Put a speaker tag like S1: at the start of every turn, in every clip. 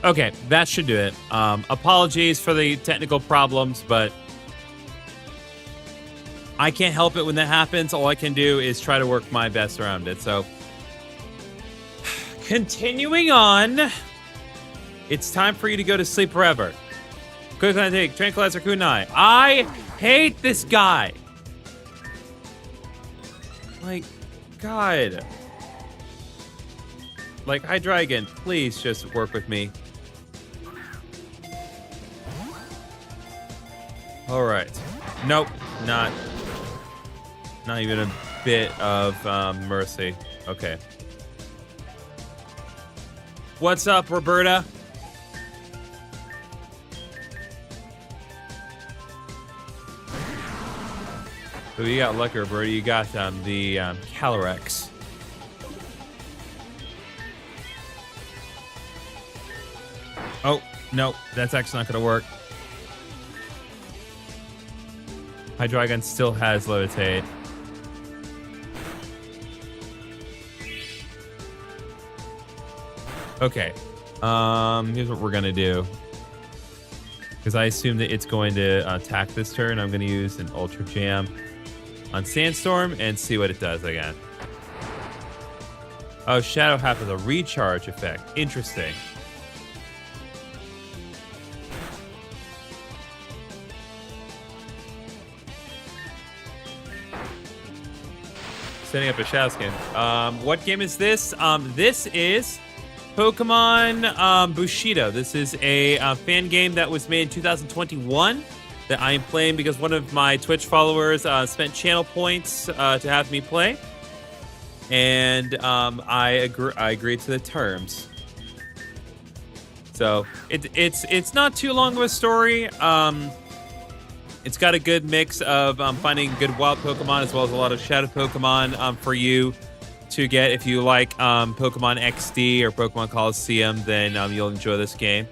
S1: Okay, that should do it. Apologies for the technical problems, but I can't help it when that happens. All I can do is try to work my best around it. So, continuing on, it's time for you to go to sleep forever. Quick on take, Tranquilizer Kunai. I hate this guy. Like, God. Like, Hydreigon, please just work with me. All right. Nope, not even a bit of mercy. Okay. What's up, Roberta? So you got lucky, Roberta. You got the Calyrex. Oh, no, that's actually not going to work. Hydreigon still has Levitate. Okay. Here's what we're going to do. Because I assume that it's going to attack this turn. I'm going to use an Ultra Jam on Sandstorm and see what it does again. Oh, Shadow Half has a recharge effect. Interesting. Setting up a Shadow Skin. What game is this? This is Pokémon Bushido. This is a fan game that was made in 2021 that I am playing because one of my Twitch followers spent channel points to have me play. And I agreed to the terms. So it's not too long of a story. It's got a good mix of finding good wild Pokemon as well as a lot of shadow Pokemon for you to get. If you like Pokemon XD or Pokemon Coliseum, then you'll enjoy this game.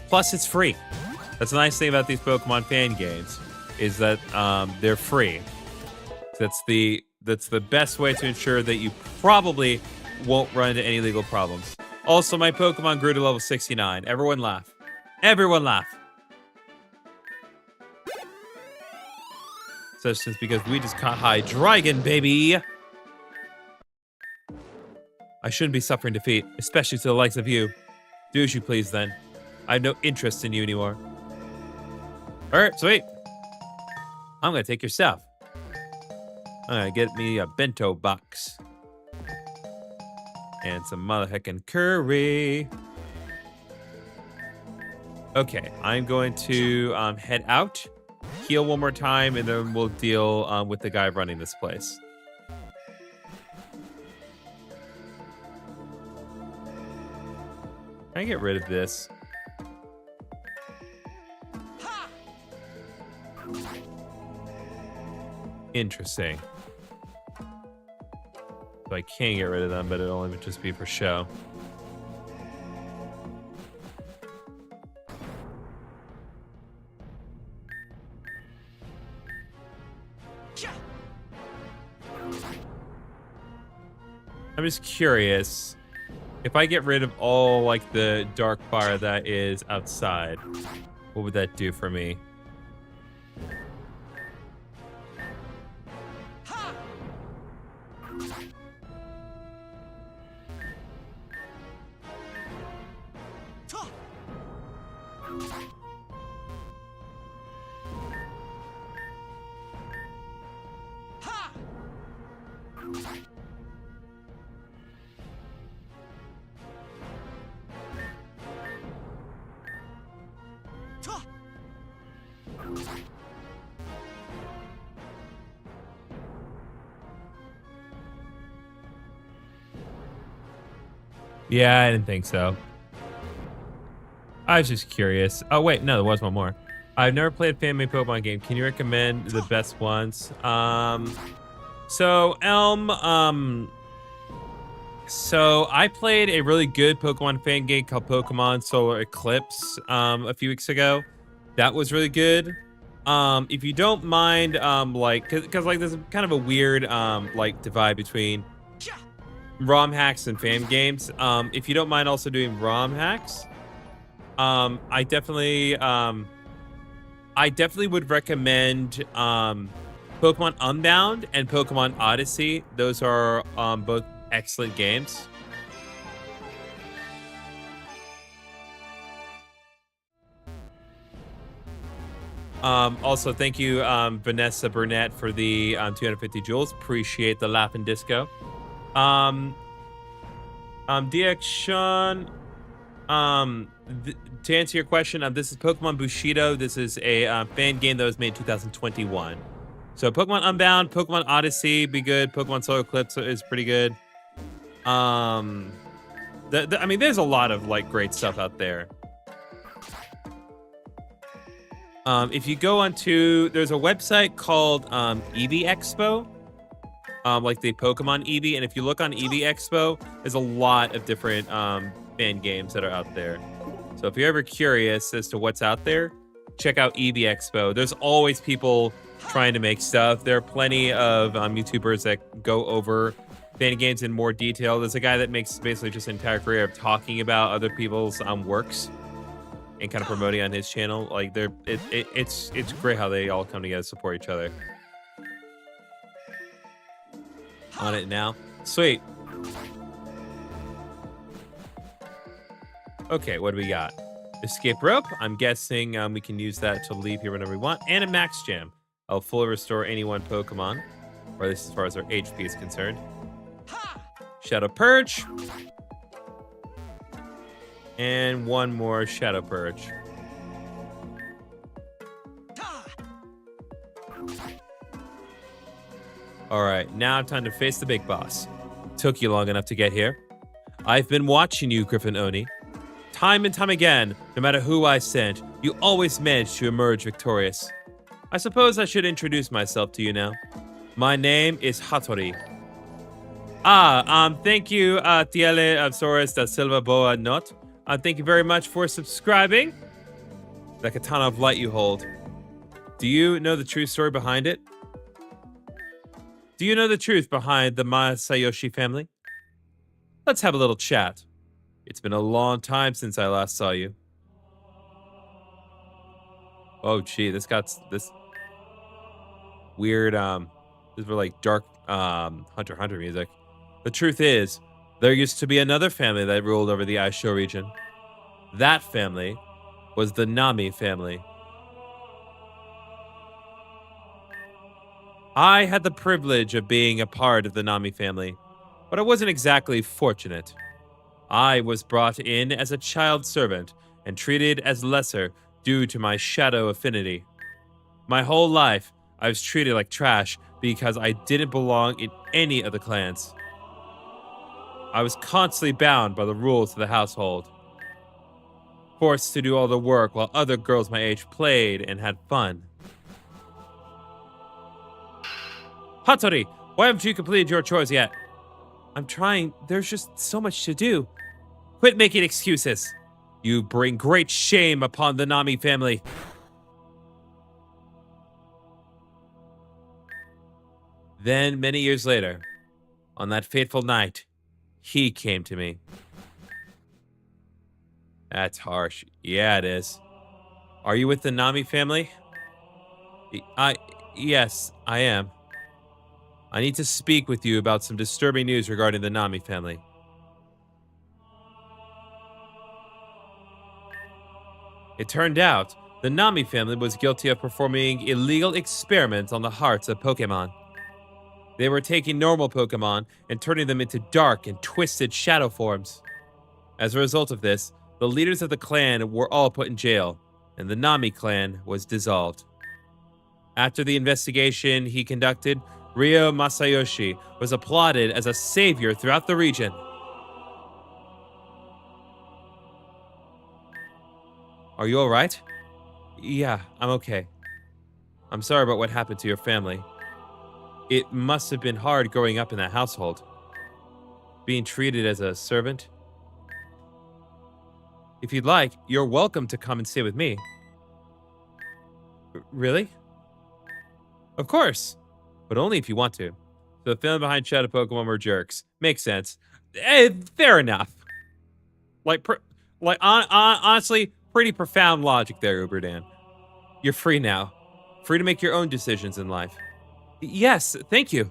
S1: Plus, it's free. That's the nice thing about these Pokemon fan games, is that they're free. That's the best way to ensure that you probably won't run into any legal problems. Also, my Pokemon grew to level 69. Everyone laugh. Everyone laugh. Such since because we just caught Hydreigon, baby. I shouldn't be suffering defeat, especially to the likes of you. Do as you please, then. I have no interest in you anymore. All right, sweet. I'm gonna take your stuff. I'm gonna get me a bento box. And some motherfucking curry. Okay, I'm going to head out, heal one more time, and then we'll deal with the guy running this place. Can I get rid of this? Interesting. So I can get rid of them, but it'll only just be for show. I'm just curious. If I get rid of all, like, the dark fire that is outside, what would that do for me? Yeah, I didn't think so. I was just curious. Oh, wait, no, there was one more. I've never played a fan-made Pokemon game. Can you recommend the best ones? So I played a really good Pokemon fan game called Pokemon Solar Eclipse a few weeks ago. That was really good. If you don't mind, like, cause like there's kind of a weird, like divide between ROM hacks and fan games. If you don't mind also doing ROM hacks, I definitely would recommend, Pokemon Unbound and Pokemon Odyssey. Those are, both excellent games. Also, thank you, Vanessa Burnett, for the 250 jewels. Appreciate the laugh and disco. Um, DX Sean, to answer your question, this is Pokemon Bushido. This is a fan game that was made in 2021. So Pokemon Unbound, Pokemon Odyssey, be good. Pokemon Solar Eclipse is pretty good. I mean, there's a lot of like great stuff out there. If you go onto, there's a website called EV Expo, like the Pokemon EV, and if you look on EV Expo, there's a lot of different fan games that are out there. So if you're ever curious as to what's out there, check out EV Expo. There's always people trying to make stuff. There are plenty of YouTubers that go over fan games in more detail. There's a guy that makes basically just an entire career of talking about other people's works and kind of promoting on his channel. Like it's great how they all come together to support each other. On it now. Sweet. Okay, what do we got? Escape rope. I'm guessing we can use that to leave here whenever we want. And a max gem. I'll fully restore any one Pokemon, or at least as far as our HP is concerned. Shadow Purge. And one more Shadow Purge. Alright, now time to face the big boss. Took you long enough to get here. I've been watching you, Griffin Oni. Time and time again, no matter who I sent, you always managed to emerge victorious. I suppose I should introduce myself to you now. My name is Hattori. Thank you, Tiele Absoris da Silva Boa Not. Thank you very much for subscribing. The katana of light you hold. Do you know the true story behind it? Do you know the truth behind the Masayoshi family? Let's have a little chat. It's been a long time since I last saw you. Oh, gee, this got this weird, this were like dark, Hunter x Hunter music. The truth is, there used to be another family that ruled over the Aisho region. That family was the Nami family. I had the privilege of being a part of the Nami family, but I wasn't exactly fortunate. I was brought in as a child servant and treated as lesser due to my shadow affinity. My whole life, I was treated like trash because I didn't belong in any of the clans. I was constantly bound by the rules of the household, forced to do all the work while other girls my age played and had fun. Hattori, why haven't you completed your chores yet? I'm trying. There's just so much to do. Quit making excuses. You bring great shame upon the Nami family. Then, many years later, on that fateful night, he came to me. That's harsh. Yeah, it is. Are you with the Nami family? Yes, I am. I need to speak with you about some disturbing news regarding the Nami family. It turned out, the Nami family was guilty of performing illegal experiments on the hearts of Pokémon. They were taking normal Pokémon and turning them into dark and twisted shadow forms. As a result of this, the leaders of the clan were all put in jail, and the Nami clan was dissolved. After the investigation he conducted, Ryo Masayoshi was applauded as a savior throughout the region. Are you alright? Yeah, I'm okay. I'm sorry about what happened to your family. It must have been hard growing up in that household. Being treated as a servant. If you'd like, you're welcome to come and stay with me. Really? Of course. But only if you want to. So the feeling behind Shadow Pokemon were jerks. Makes sense. Fair enough. Like, honestly, pretty profound logic there, Uberdan. You're free now. Free to make your own decisions in life. Yes, thank you.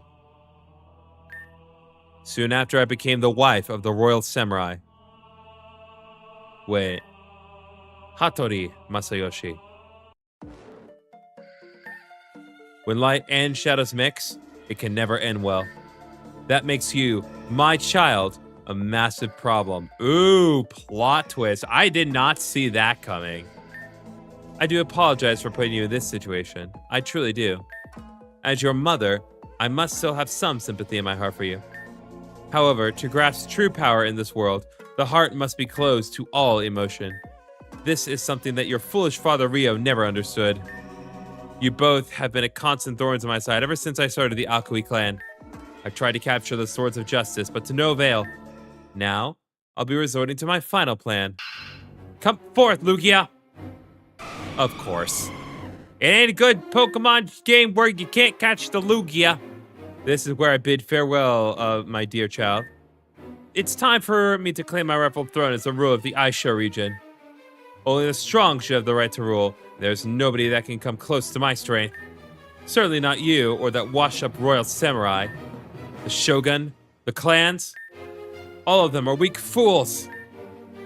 S1: Soon after, I became the wife of the royal samurai. Wait. Hattori Masayoshi. When light and shadows mix, it can never end well. That makes you, my child, a massive problem. Ooh, plot twist. I did not see that coming. I do apologize for putting you in this situation. I truly do. As your mother, I must still have some sympathy in my heart for you. However, to grasp true power in this world, the heart must be closed to all emotion. This is something that your foolish father Rio never understood. You both have been a constant thorns in my side ever since I started the Akui clan. I've tried to capture the swords of justice, but to no avail. Now, I'll be resorting to my final plan. Come forth, Lugia! Of course. It ain't a good Pokemon game where you can't catch the Lugia. This is where I bid farewell, my dear child. It's time for me to claim my rightful throne as the ruler of the Aisho region. Only the strong should have the right to rule. There's nobody that can come close to my strength. Certainly not you or that washed-up royal samurai. The shogun, the clans, all of them are weak fools.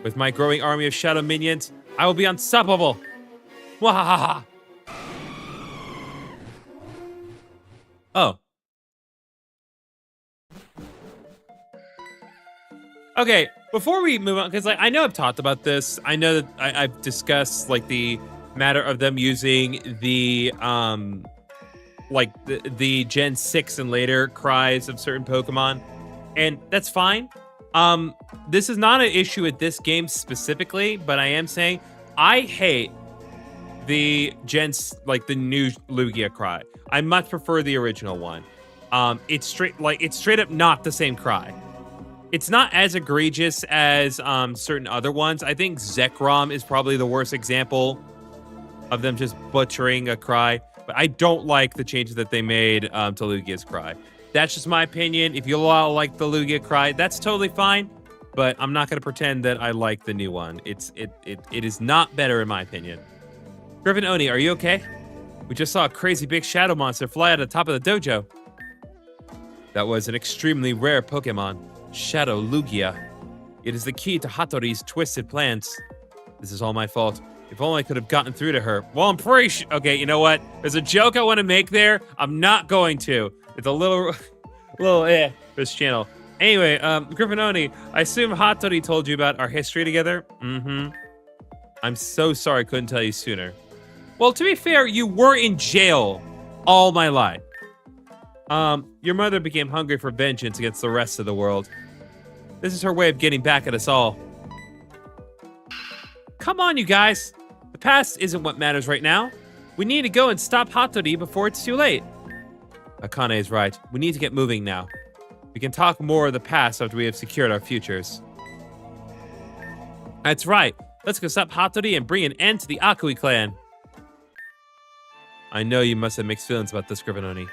S1: With my growing army of shadow minions, I will be unstoppable. Wahahaha. Oh. Okay, before we move on, because like I know I've talked about this. I know that I've discussed like the matter of them using the like the Gen 6 and later cries of certain Pokemon, and that's fine. This is not an issue with this game specifically, but I am saying I hate the the new Lugia cry. I much prefer the original one. It's straight up not the same cry. It's not as egregious as certain other ones. I think Zekrom is probably the worst example of them just butchering a cry. But I don't like the changes that they made to Lugia's cry. That's just my opinion. If you all like the Lugia cry, that's totally fine. But I'm not going to pretend that I like the new one. It is not better in my opinion. Griffin Oni, are you okay? We just saw a crazy big shadow monster fly out of the top of the dojo. That was an extremely rare Pokemon. Shadow Lugia. It is the key to Hattori's twisted plans. This is all my fault. If only I could have gotten through to her. Well, I'm pretty sure. Okay, you know what? There's a joke I want to make there. I'm not going to. It's a little for this channel. Anyway, Griffinoni, I assume Hattori told you about our history together? Mm-hmm. I'm so sorry I couldn't tell you sooner. Well, to be fair, you were in jail all my life. Your mother became hungry for vengeance against the rest of the world. This is her way of getting back at us all. Come on, you guys. The past isn't what matters right now. We need to go and stop Hattori before it's too late. Akane is right. We need to get moving now. We can talk more of the past after we have secured our futures. That's right. Let's go stop Hattori and bring an end to the Akui clan. I know you must have mixed feelings about this, Griffinoni.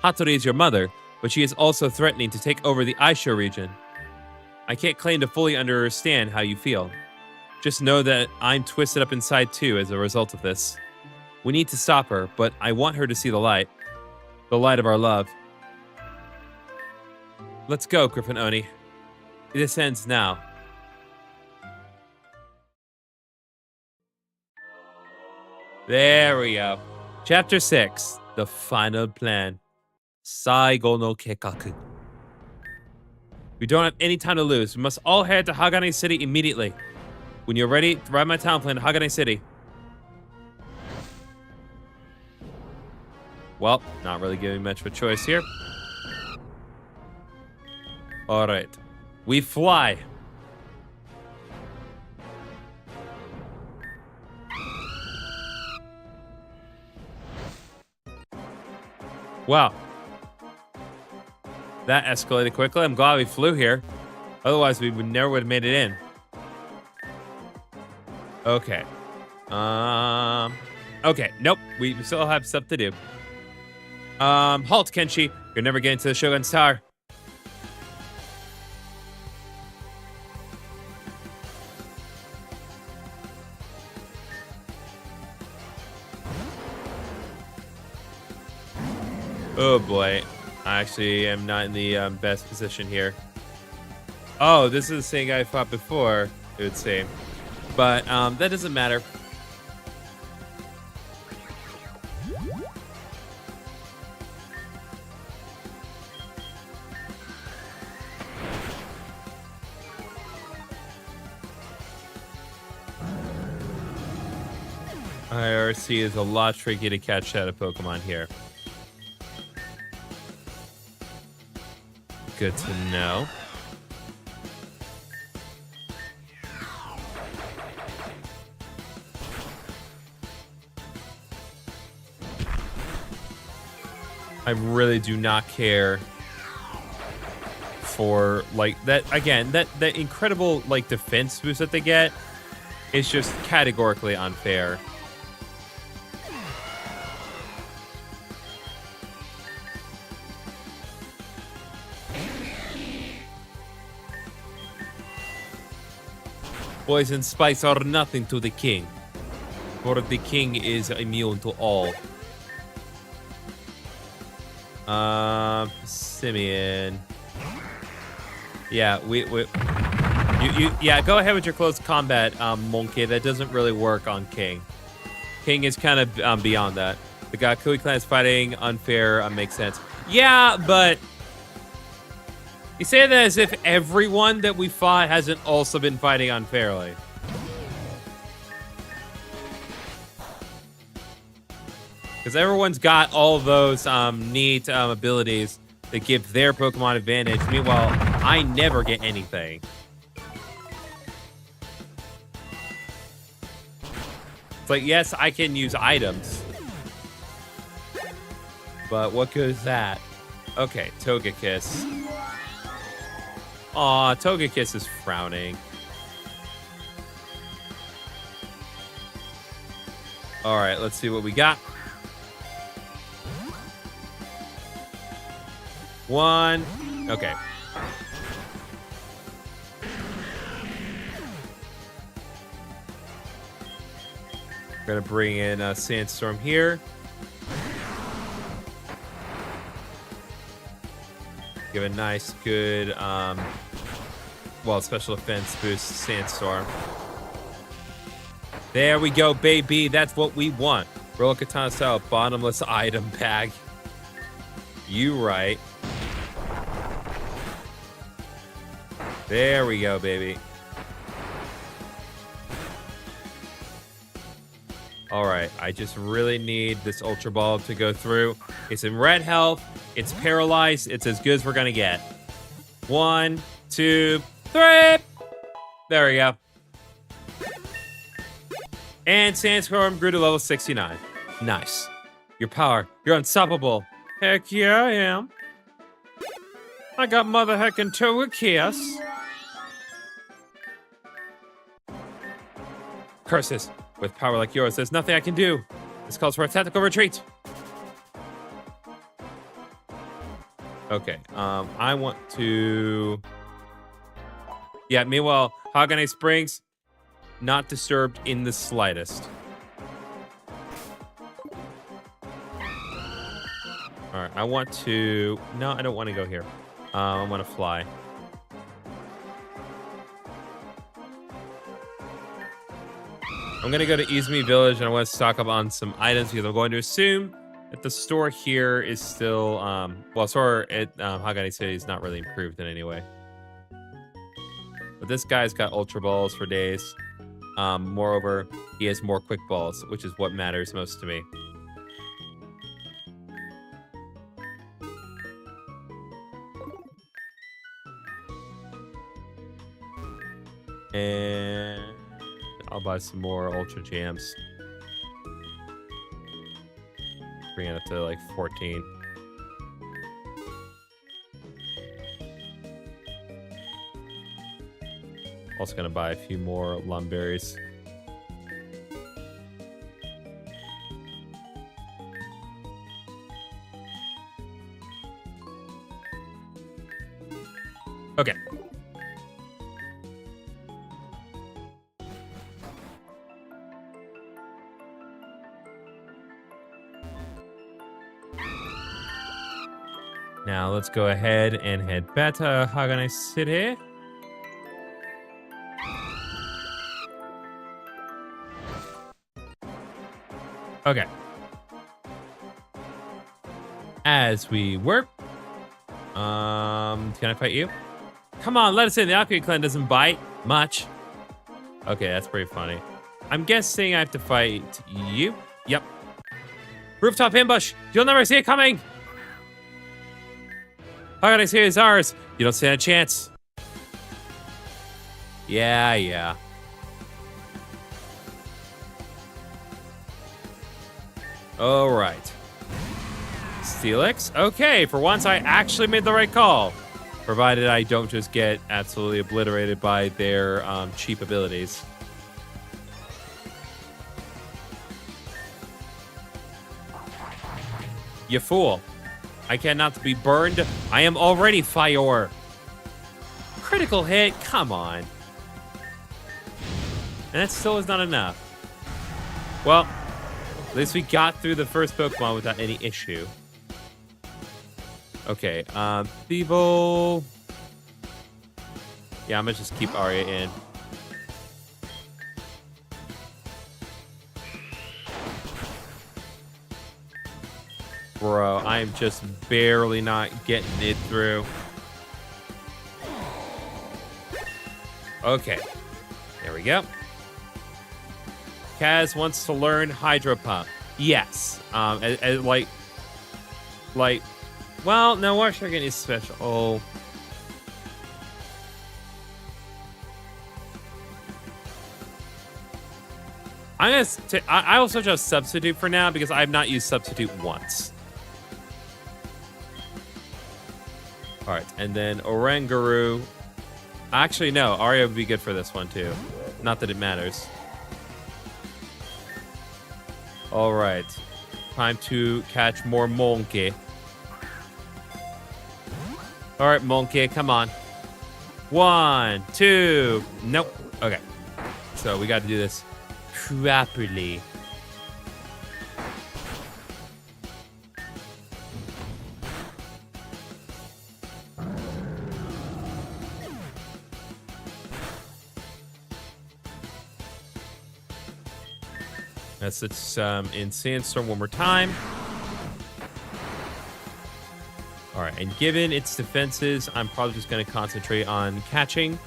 S1: Hattori is your mother, but she is also threatening to take over the Aisho region. I can't claim to fully understand how you feel. Just know that I'm twisted up inside too as a result of this. We need to stop her, but I want her to see the light of our love. Let's go, Griffin Oni. This ends now. There we go. Chapter 6, the final plan. Saigo no Kekaku. We don't have any time to lose. We must all head to Hagane City immediately. When you're ready, write my town plan to Hagane City. Well, not really giving much of a choice here. All right. We fly. Wow. That escalated quickly. I'm glad we flew here. Otherwise, we never would have made it in. Okay. Okay, nope. We still have stuff to do. Halt, Kenshi. You're never getting to the Shogun's Tower. Oh boy. I actually am not in the best position here. Oh, this is the same guy I fought before, it would seem. But that doesn't matter. IRC is a lot tricky to catch out of Pokemon here. Good to know. I really do not care for like that again, that incredible like defense boost that they get is just categorically unfair. Poison spikes are nothing to the king, for the king is immune to all. Simeon. Yeah, yeah, go ahead with your close combat, Monkey. That doesn't really work on King. King is kind of beyond that. The Gakui clan is fighting unfair, makes sense. Yeah, but you say that as if everyone that we fought hasn't also been fighting unfairly. Because everyone's got all of those neat abilities that give their Pokemon advantage. Meanwhile, I never get anything. It's like, yes, I can use items. But what good is that? Okay, Togekiss. Aw, Togekiss is frowning. Alright, let's see what we got. One. Okay. We're gonna bring in a Sandstorm here. Give a nice, good, well, special defense boost Sandstorm. There we go, baby. That's what we want. Roll Katana style bottomless item bag. You right. There we go, baby. All right, I just really need this Ultra Ball to go through. It's in red health. It's paralyzed. It's as good as we're gonna get. 1, 2, 3. There we go. And Sandstorm grew to level 69. Nice. Your power. You're unstoppable. Heck yeah, I am. I got mother heckin' Togekiss. Curses. With power like yours, there's nothing I can do. This calls for a tactical retreat. Okay, I want to... Yeah, meanwhile, Haganeh Springs, not disturbed in the slightest. All right, I want to... No, I don't want to go here. I want to fly. I'm going to go to Izumi Village, and I want to stock up on some items because I'm going to assume that the store here is still... well, store at Haganeh City is not really improved in any way. But this guy's got Ultra Balls for days. Moreover, he has more Quick Balls, which is what matters most to me. And I'll buy some more Ultra Jams. Bring it up to like 14. Also gonna buy a few more Lumberries. Okay. Now let's go ahead and head back to Haganai City. Okay. As we work. Can I fight you? Come on, let us in. The Alchemy Clan doesn't bite much. Okay, that's pretty funny. I'm guessing I have to fight you. Yep. Rooftop ambush. You'll never see it coming. Haganai City is ours. You don't stand a chance. Yeah. All right. Steelix? Okay, for once I actually made the right call. Provided I don't just get absolutely obliterated by their cheap abilities. You fool. I cannot be burned. I am already fire. Critical hit? Come on. And that still is not enough. Well, at least we got through the first Pokemon without any issue. Okay, Thievul. Yeah, I'm gonna just keep Arya in. Bro, I'm just barely not getting it through. Okay, there we go. Kaz wants to learn Hydro Pump. Yes, well, no, Water Dragon is special. Oh. I will switch out Substitute for now because I have not used Substitute once. All right, and then Oranguru. Actually, no, Arya would be good for this one too. Not that it matters. All right, time to catch more Monkey. All right, Monkey, come on. 1, 2. Nope. Okay. So we got to do this properly. That's in Sandstorm one more time. All right, and given its defenses, I'm probably just going to concentrate on catching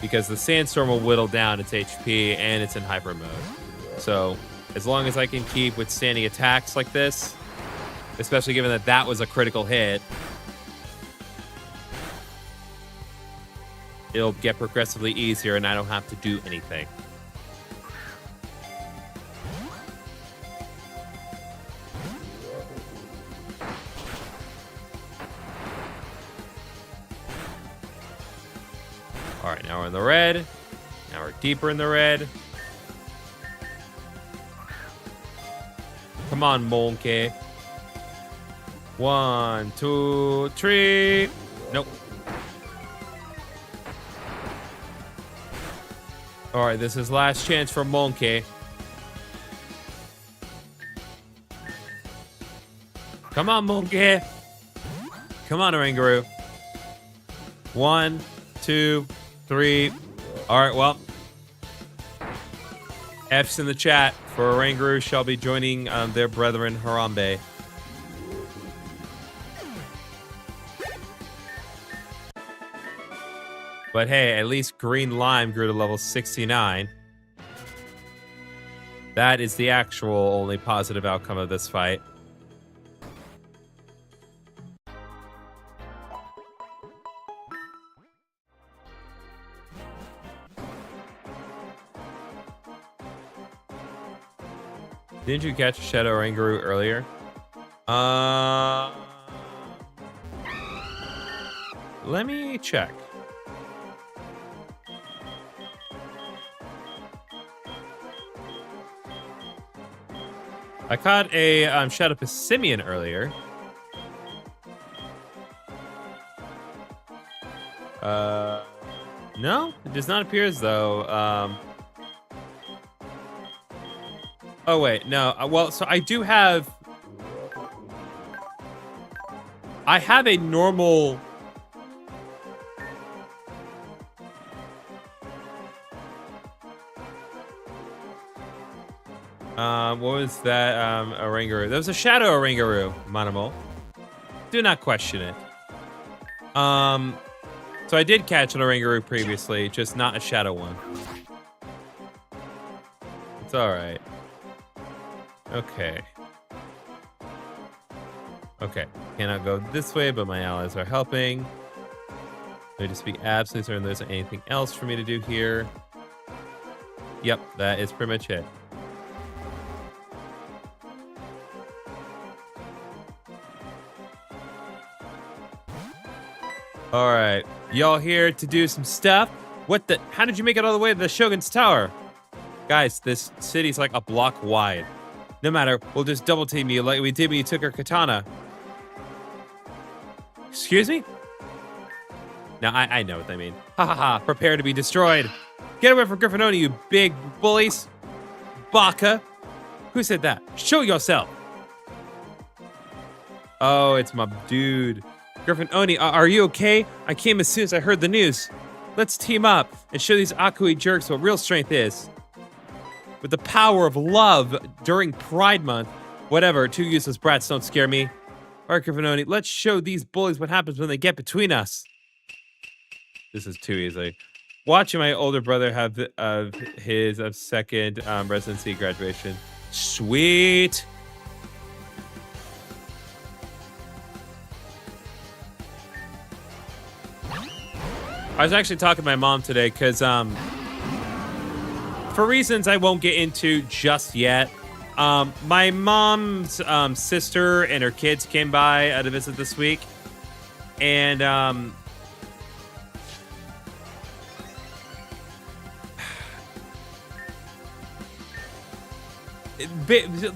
S1: because the Sandstorm will whittle down its HP and it's in hyper mode. So as long as I can keep withstanding attacks like this, especially given that that was a critical hit, it'll get progressively easier and I don't have to do anything. All right, now we're in the red. Now we're deeper in the red. Come on, Monkey. 1, 2, 3. Nope. All right, this is last chance for Monkey. Come on, Monkey. Come on, Oranguru. 1, 2, 3. All right, well. F's in the chat for Oranguru shall be joining their brethren Harambe. But hey, at least Green Lime grew to level 69. That is the actual only positive outcome of this fight. Didn't you catch Shadow Oranguru earlier? Let me check. I caught a Shadow Pissimian earlier. Uh, no, it does not appear as though. Oh wait, no. Well, so I do have. I have a normal. What was that? Orangaroo. There was a shadow Orangaroo, Manamo. Do not question it. So I did catch an Orangaroo previously, just not a shadow one. It's all right. Okay. Okay. Cannot go this way, but my allies are helping. I need to be absolutely certain there's anything else for me to do here. Yep, that is pretty much it. All right, y'all here to do some stuff. What the? How did you make it all the way to the Shogun's Tower? Guys, this city's like a block wide. No matter, we'll just double team you like we did when you took our katana. Excuse me? Now, I know what they mean. Ha ha ha, prepare to be destroyed. Get away from Griffinoni, you big bullies. Baka. Who said that? Show yourself. Oh, it's my dude. Griffin Oni, are you okay? I came as soon as I heard the news. Let's team up and show these Akui jerks what real strength is. With the power of love during Pride Month. Whatever, two useless brats don't scare me. All right, Griffin Oni, let's show these bullies what happens when they get between us. This is too easy. Watching my older brother have his second residency graduation. Sweet. I was actually talking to my mom today because, for reasons I won't get into just yet, my mom's sister and her kids came by to visit this week, and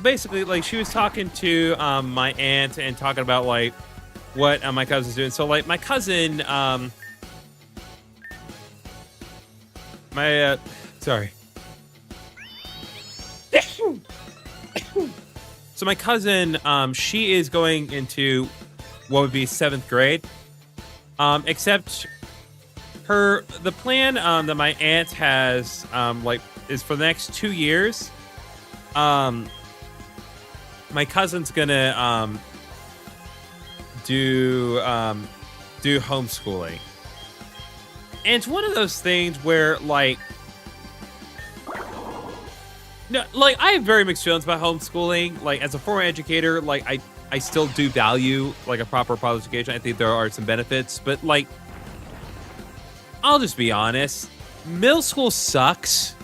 S1: basically, like, she was talking to my aunt and talking about like what my cousin's doing. So, like, my cousin, sorry. So my cousin, she is going into what would be 7th grade. Except the plan that my aunt has is for the next 2 years. My cousin's gonna do homeschooling. And it's one of those things where, like, no, like, I have very mixed feelings about homeschooling. Like, as a former educator, like, I still do value, like, a proper public education. I think there are some benefits, but, like, I'll just be honest. Middle school sucks.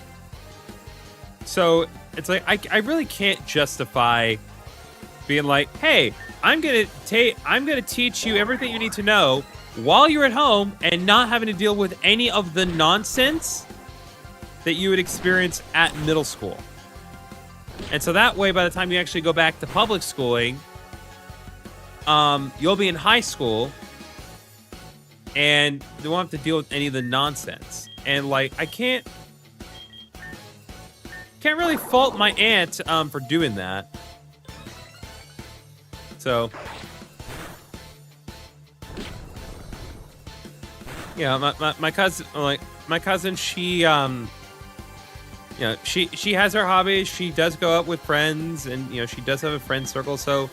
S1: So it's like, I really can't justify being like, hey, I'm gonna teach you everything you need to know while you're at home and not having to deal with any of the nonsense that you would experience at middle school. And so that way, by the time you actually go back to public schooling, you'll be in high school and you won't have to deal with any of the nonsense. And, like, I can't really fault my aunt for doing that. So yeah, my cousin, she she has her hobbies. She does go out with friends, and she does have a friend circle. So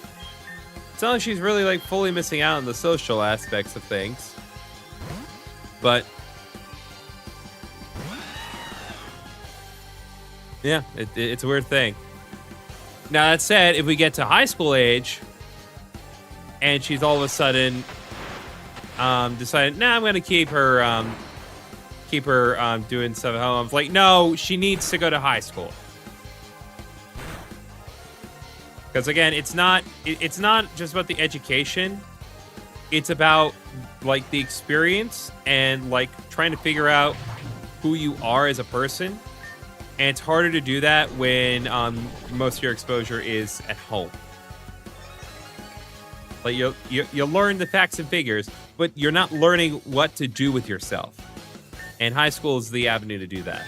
S1: it's not like she's really, like, fully missing out on the social aspects of things. But yeah, it's a weird thing. Now, that said, if we get to high school age and she's all of a sudden decided, nah, I'm gonna keep her doing stuff at home. I'm like, no, she needs to go to high school. Because again, it's not just about the education. It's about, like, the experience and, like, trying to figure out who you are as a person. And it's harder to do that when most of your exposure is at home. Like you learn the facts and figures, but you're not learning what to do with yourself. And high school is the avenue to do that.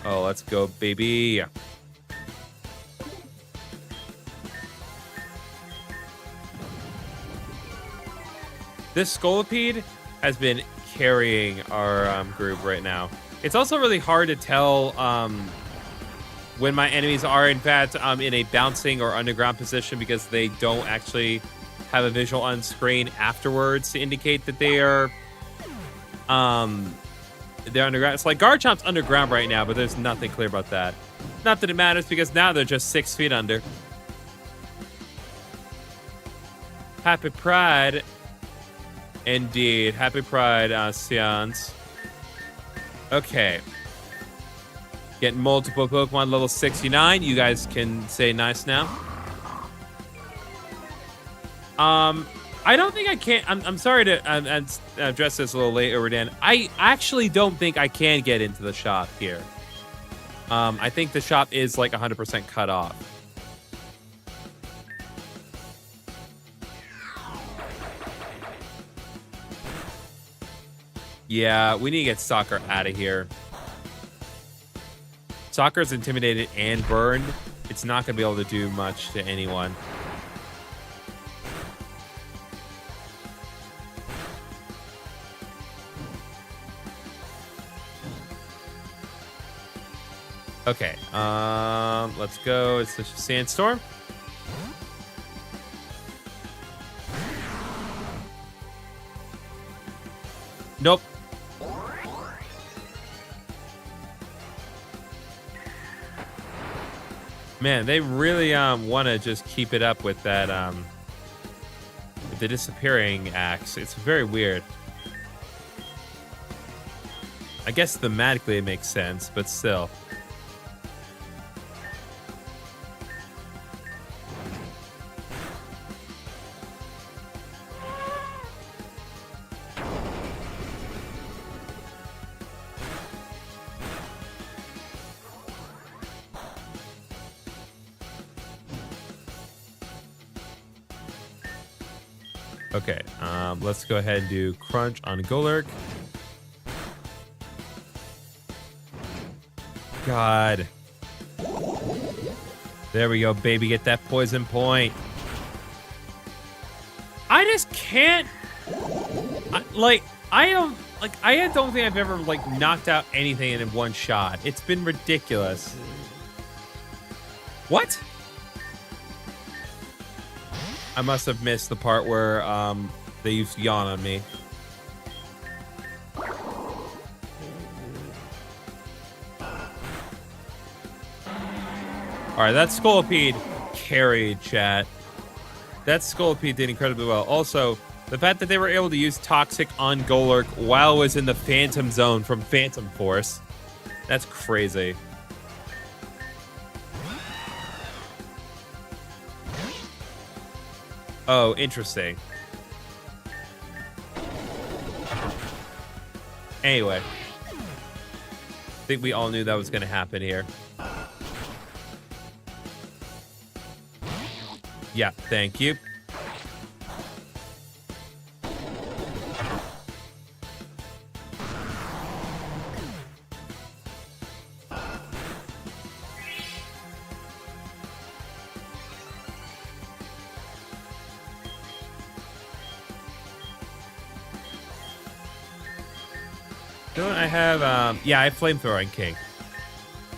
S1: Oh, let's go, baby. This Scolipede has been carrying our group right now. It's also really hard to tell when my enemies are, in fact, in a bouncing or underground position because they don't actually have a visual on screen afterwards to indicate that they are they're underground. It's like Garchomp's underground right now, but there's nothing clear about that. Not that it matters because now they're just 6 feet under. Happy Pride. Indeed. Happy Pride, Seance. Okay. Getting multiple Pokemon level 69. You guys can say nice now. I don't think I can. I'm sorry to address this a little late, Overdan. I actually don't think I can get into the shop here. I think the shop is like 100% cut off. Yeah, we need to get Soccer out of here. Soccer's intimidated and burned. It's not going to be able to do much to anyone. Okay, let's go. It's the Sandstorm. Nope. Man, they really want to just keep it up with that with the disappearing axe. It's very weird. I guess thematically it makes sense, but still. Okay, let's go ahead and do Crunch on Golurk. God. There we go, baby. Get that poison point. I just can't. I don't think I've ever knocked out anything in one shot. It's been ridiculous. What? I must have missed the part where they used Yawn on me. All right, that Scolipede carried, chat. That Scolipede did incredibly well. Also, the fact that they were able to use Toxic on Golurk while it was in the Phantom Zone from Phantom Force. That's crazy. Oh, interesting. Anyway. I think we all knew that was going to happen here. Yeah, thank you. Don't I have, yeah, I have Flamethrower and King.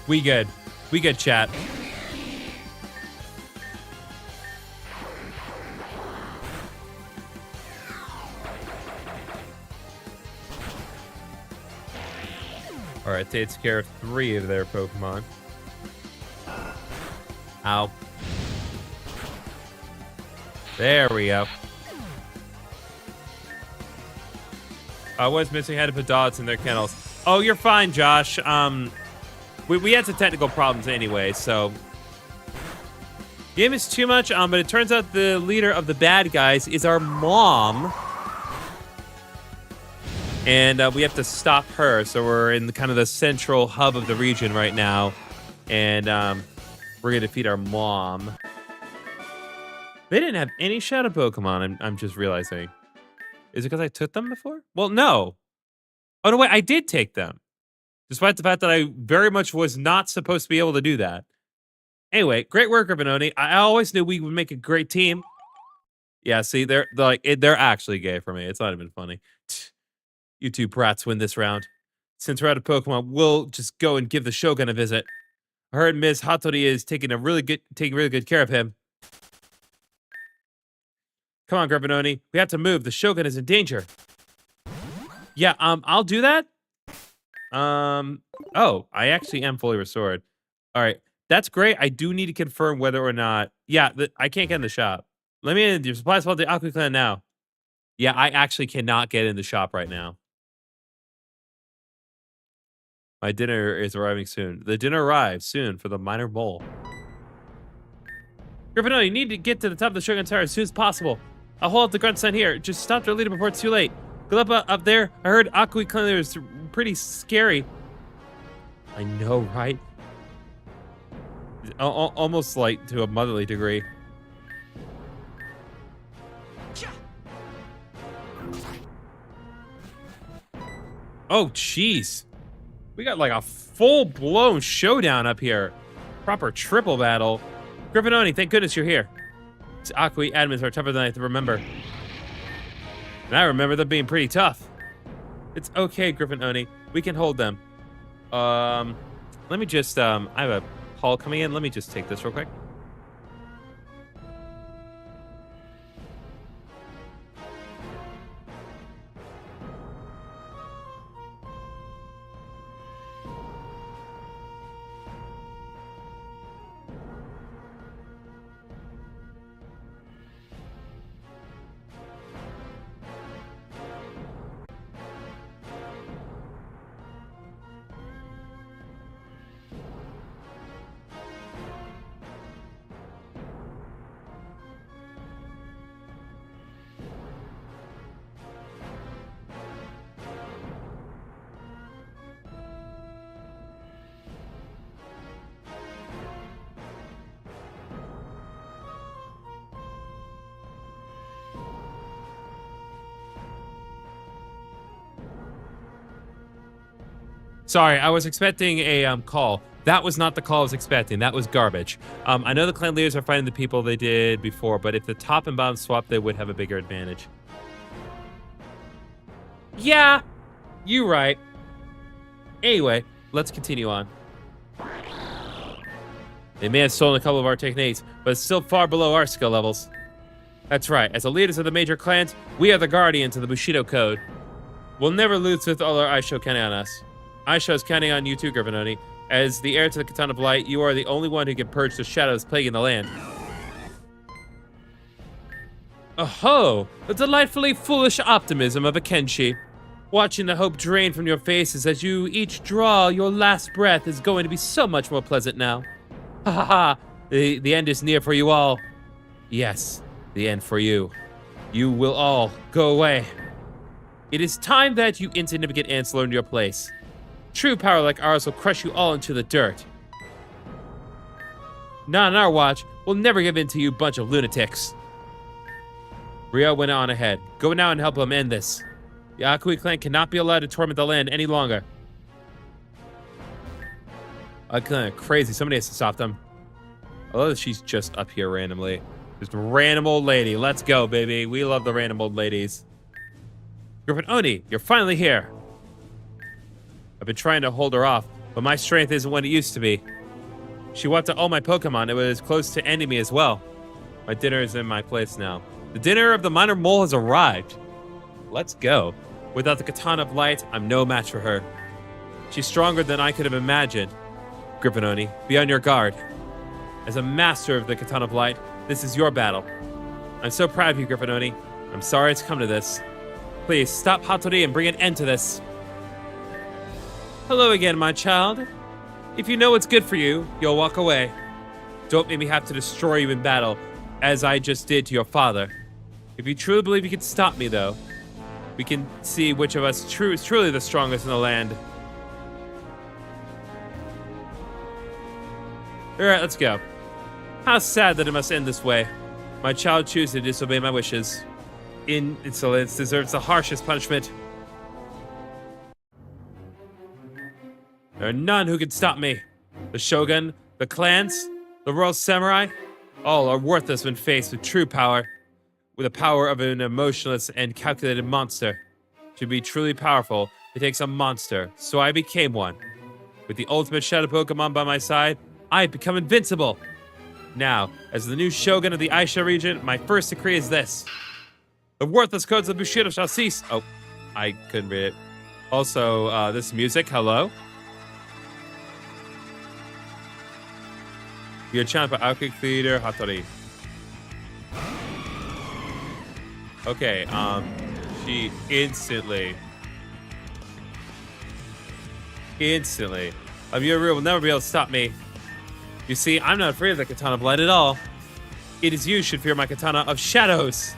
S1: We good. We good, chat. Alright, takes care of 3 of their Pokemon. Ow. There we go. I was missing had to put dogs in their kennels. Oh, you're fine, Josh. We had some technical problems anyway, so game is too much. But it turns out the leader of the bad guys is our mom, and we have to stop her. So we're in kind of the central hub of the region right now, And we're going to defeat our mom. They didn't have any shadow Pokemon, I'm just realizing. Is it because I took them before? Well, no. Oh, no, wait, I did take them. Despite the fact that I very much was not supposed to be able to do that. Anyway, great work, Urbanoni. I always knew we would make a great team. Yeah, see, they're actually gay for me. It's not even funny. You two brats win this round. Since we're out of Pokemon, we'll just go and give the Shogun a visit. I heard Ms. Hattori is taking really good care of him. Come on, Gravitoni. We have to move. The Shogun is in danger. Yeah, I'll do that. Oh, I actually am fully restored. All right, that's great. I do need to confirm whether or not. Yeah, I can't get in the shop. Let me in. Your supplies fall to Aqua Clan now. Yeah, I actually cannot get in the shop right now. My dinner is arriving soon. The dinner arrives soon for the minor mole. Gryffindor, you need to get to the top of the Shogun Tower as soon as possible. I'll hold up the grunt sign here. Just stop their leader before it's too late. Good luck up there. I heard Aqua Clan is pretty scary. I know, right? Almost like to a motherly degree. Oh, jeez. We got like a full-blown showdown up here. Proper triple battle. Gryffindor, thank goodness you're here. These Aqua admins are tougher than I remember. And I remember them being pretty tough. It's okay, Gryffindor. We can hold them. Let me just, I have a call coming in. Let me just take this real quick. Sorry, I was expecting a call. That was not the call I was expecting. That was garbage. I know the clan leaders are fighting the people they did before, but if the top and bottom swap, they would have a bigger advantage. Yeah, you're right. Anyway, let's continue on. They may have stolen a couple of our techniques, but it's still far below our skill levels. That's right. As the leaders of the major clans, we are the guardians of the Bushido Code. We'll never lose with all our Aisho counting on us. Aisho is counting on you too, Gryffindor. As the heir to the Katana of Light, you are the only one who can purge the shadows plaguing the land. Oh, the delightfully foolish optimism of a Kenshi. Watching the hope drain from your faces as you each draw your last breath is going to be so much more pleasant now. Ha ha ha, the end is near for you all. Yes, the end for you. You will all go away. It is time that you insignificant ants learned your place. True power like ours will crush you all into the dirt. Not on our watch. We'll never give in to you bunch of lunatics. Rio went on ahead. Go now and help him end this. The Aqua clan cannot be allowed to torment the land any longer. Clan are crazy. Somebody has to stop them. I love that she's just up here randomly. Just a random old lady. Let's go, baby. We love the random old ladies. Griffin Oni, you're finally here. I've been trying to hold her off, but my strength isn't what it used to be. She wiped out all my Pokemon. It was close to ending me as well. My dinner is in my place now. The dinner of the minor mole has arrived. Let's go. Without the Katana of Light, I'm no match for her. She's stronger than I could have imagined. Gryffindor, be on your guard. As a master of the Katana of Light, this is your battle. I'm so proud of you, Gryffindor. I'm sorry it's come to this. Please, stop Hattori and bring an end to this. Hello again, my child. If you know what's good for you, you'll walk away. Don't make me have to destroy you in battle, as I just did to your father. If you truly believe you can stop me, though, we can see which of us is truly the strongest in the land. All right, let's go. How sad that it must end this way. My child chooses to disobey my wishes. Insolence deserves the harshest punishment. There are none who can stop me. The shogun, the clans, the royal samurai, all are worthless when faced with true power. With the power of an emotionless and calculated monster. To be truly powerful, it takes a monster, so I became one. With the ultimate shadow Pokemon by my side, I become invincible. Now, as the new shogun of the Aisha region, my first decree is this. The worthless codes of Bushido shall cease. Oh, I couldn't read it. Also, this music, hello? You're channeled by Aokik Theater Hattori. Okay, she instantly. Yuru will never be able to stop me. You see, I'm not afraid of the Katana of Light at all. It is you should fear my Katana of Shadows.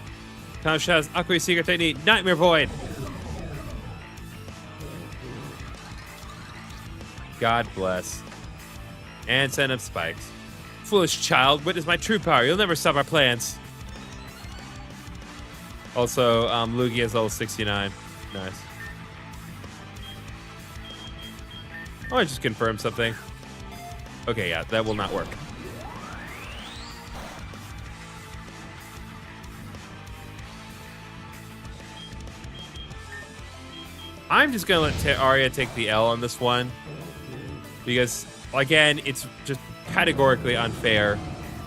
S1: Katana of Shadows, Akui Secret Technique, Nightmare Void. God bless. And send up spikes. Foolish child, witness my true power. You'll never stop our plans. Also, Lugia is level 69. Nice. Oh, I just confirmed something. Okay, yeah, that will not work. I'm just gonna let Arya take the L on this one. Because, again, it's just categorically unfair.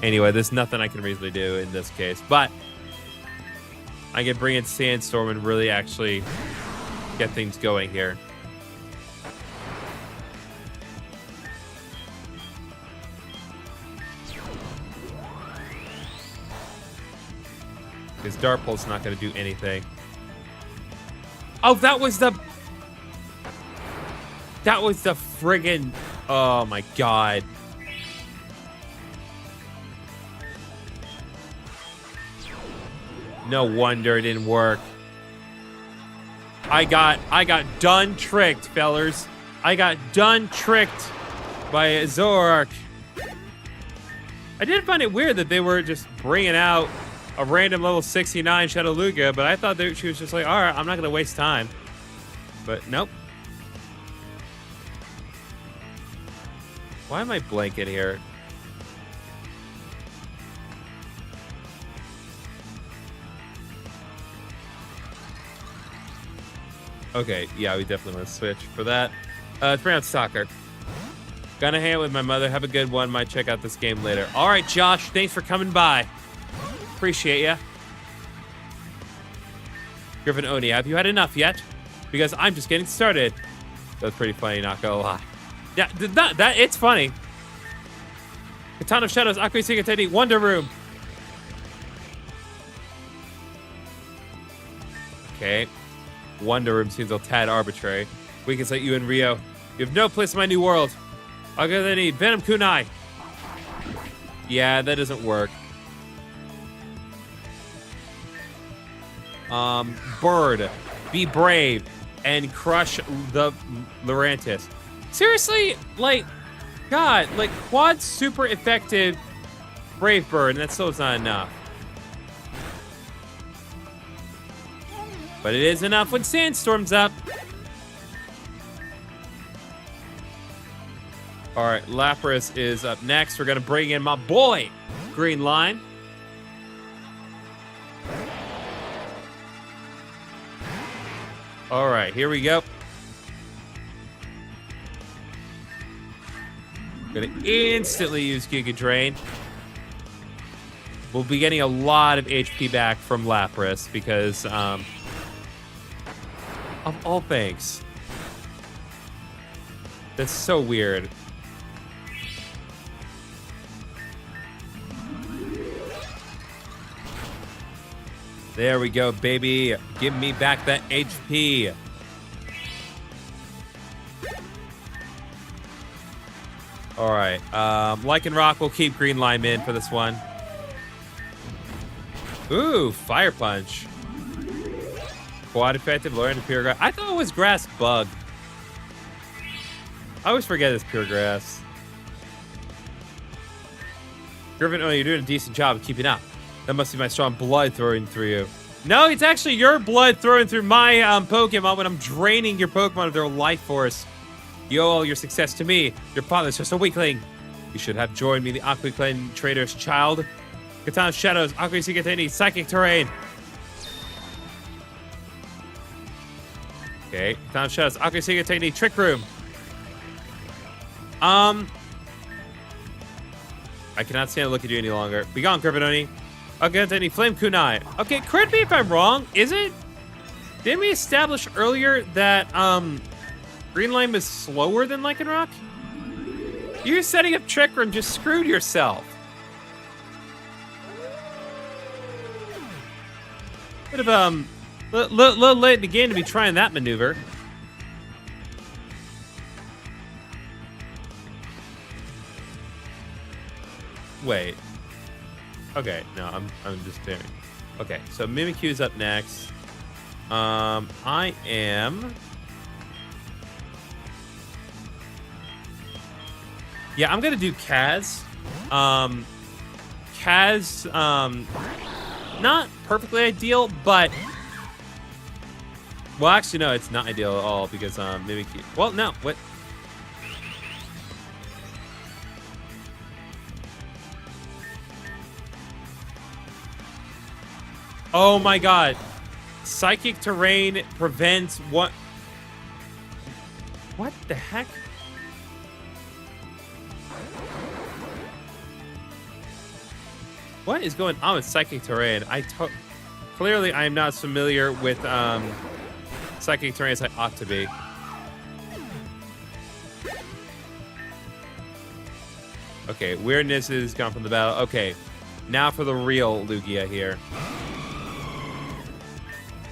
S1: Anyway, there's nothing I can reasonably do in this case. But I can bring in Sandstorm and really actually get things going here. Because Dark Pulse is not going to do anything. Oh, that was the friggin'... Oh, my God. No wonder it didn't work. I got done tricked, fellers. I got done tricked by Zoroark. I did find it weird that they were just bringing out a random level 69 Shadow Lugia, but I thought that she was just like, all right, I'm not going to waste time. But nope. Why am I blanking here? Okay, yeah, we definitely want to switch for that. Let's bring out soccer. Gonna hang out with my mother. Have a good one. Might check out this game later. All right, Josh, thanks for coming by. Appreciate ya. Griffin Oni, have you had enough yet? Because I'm just getting started. That's pretty funny, not gonna lie. Yeah, that it's funny. Katana of Shadows, Akui Secret Technique, Wonder Room. Okay. Wonder Room seems a tad arbitrary. We can set you in Rio. You have no place in my new world. I'm gonna need Venom Kunai. Yeah, that doesn't work. Bird, be brave, and crush the Lurantis. Seriously, like, God, like, quad super effective Brave Bird, and that still is not enough. But it is enough when Sandstorm's up. All right, Lapras is up next. We're gonna bring in my boy, Green Line. All right, here we go. Gonna instantly use Giga Drain. We'll be getting a lot of HP back from Lapras because, of all things. That's so weird. There we go, baby. Give me back that HP. All right. Lycanroc will keep Green Lime in for this one. Ooh, Fire Punch. Quad effective, lower end of Pure Grass. I thought it was Grass Bug. I always forget it's Pure Grass. Griffin, oh, you're doing a decent job of keeping up. That must be my strong blood throwing through you. No, it's actually your blood throwing through my Pokemon when I'm draining your Pokemon of their life force. You owe all your success to me. Your father's just a weakling. You should have joined me, the Aqua Clan Trader's child. Katana Shadows, Aqua Sigateni, Psychic Terrain. Okay, Katana Shadows, Aqua Sigateni, Trick Room. I cannot stand to look at you any longer. Be gone, Griffin. Sigateni, Flame Kunai. Okay, correct me if I'm wrong. Is it? Didn't we establish earlier that Green Lime is slower than Lycanroc? You setting up Trick Room just screwed yourself. Bit of little late in the game to be trying that maneuver. Wait. Okay, no, I'm just staring. Okay, so Mimikyu's up next. I am. Yeah, I'm gonna do Kaz. Kaz, not perfectly ideal, but well, actually, no, it's not ideal at all because Mimikyu. Well, no, what? Oh my God! Psychic Terrain prevents what? What the heck? What is going on with Psychic Terrain? Clearly I am not as familiar with Psychic Terrain as I ought to be. Okay, weirdness is gone from the battle. Okay, now for the real Lugia here.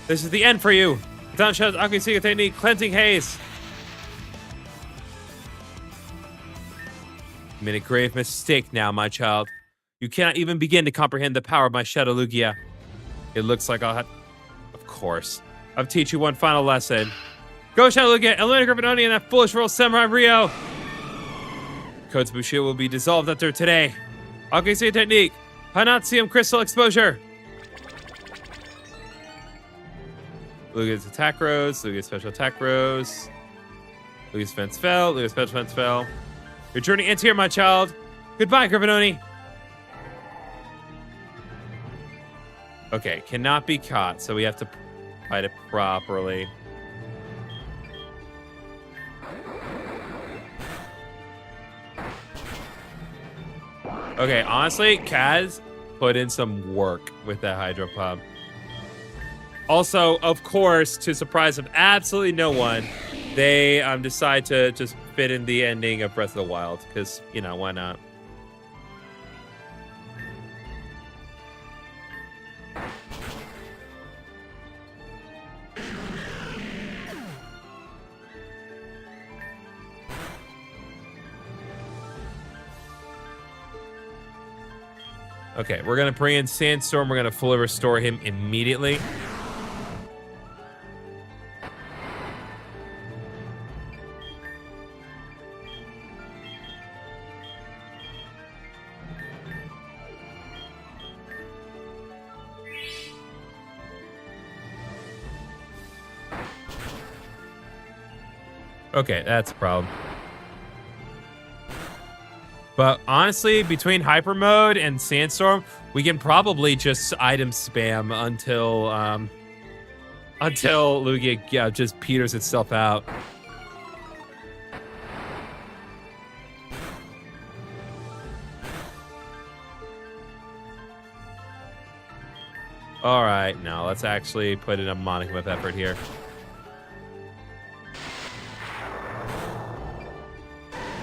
S1: This is the end for you. Down Shadows, Aqua Technique, Cleansing Haze. You made a grave mistake now, my child. You cannot even begin to comprehend the power of my Shadow Lugia. It looks like I'll have... Of course. I'll teach you one final lesson. Go, Shadow Lugia, eliminate Griffin and that foolish roll Samurai Rio. Codes Bushido will be dissolved after today. Aqua Technique, Hanatsium Crystal Exposure. Lugia's Attack Rose, Lugia's Special Attack Rose. Lugia's Fence fell, Lugia's Special Fence fell. Your journey ends here, my child. Goodbye, Griffinoni. Okay, cannot be caught, so we have to fight it properly. Okay, honestly, Kaz put in some work with that Hydro Pump. Also, of course, to surprise of absolutely no one, they decide to just fit in the ending of Breath of the Wild, because, you know, why not? Okay, we're going to bring in Sandstorm. We're going to fully restore him immediately. Okay, that's a problem. But honestly, between Hyper Mode and Sandstorm, we can probably just item spam until Lugia just peters itself out. All right, now let's actually put in a modicum of effort here.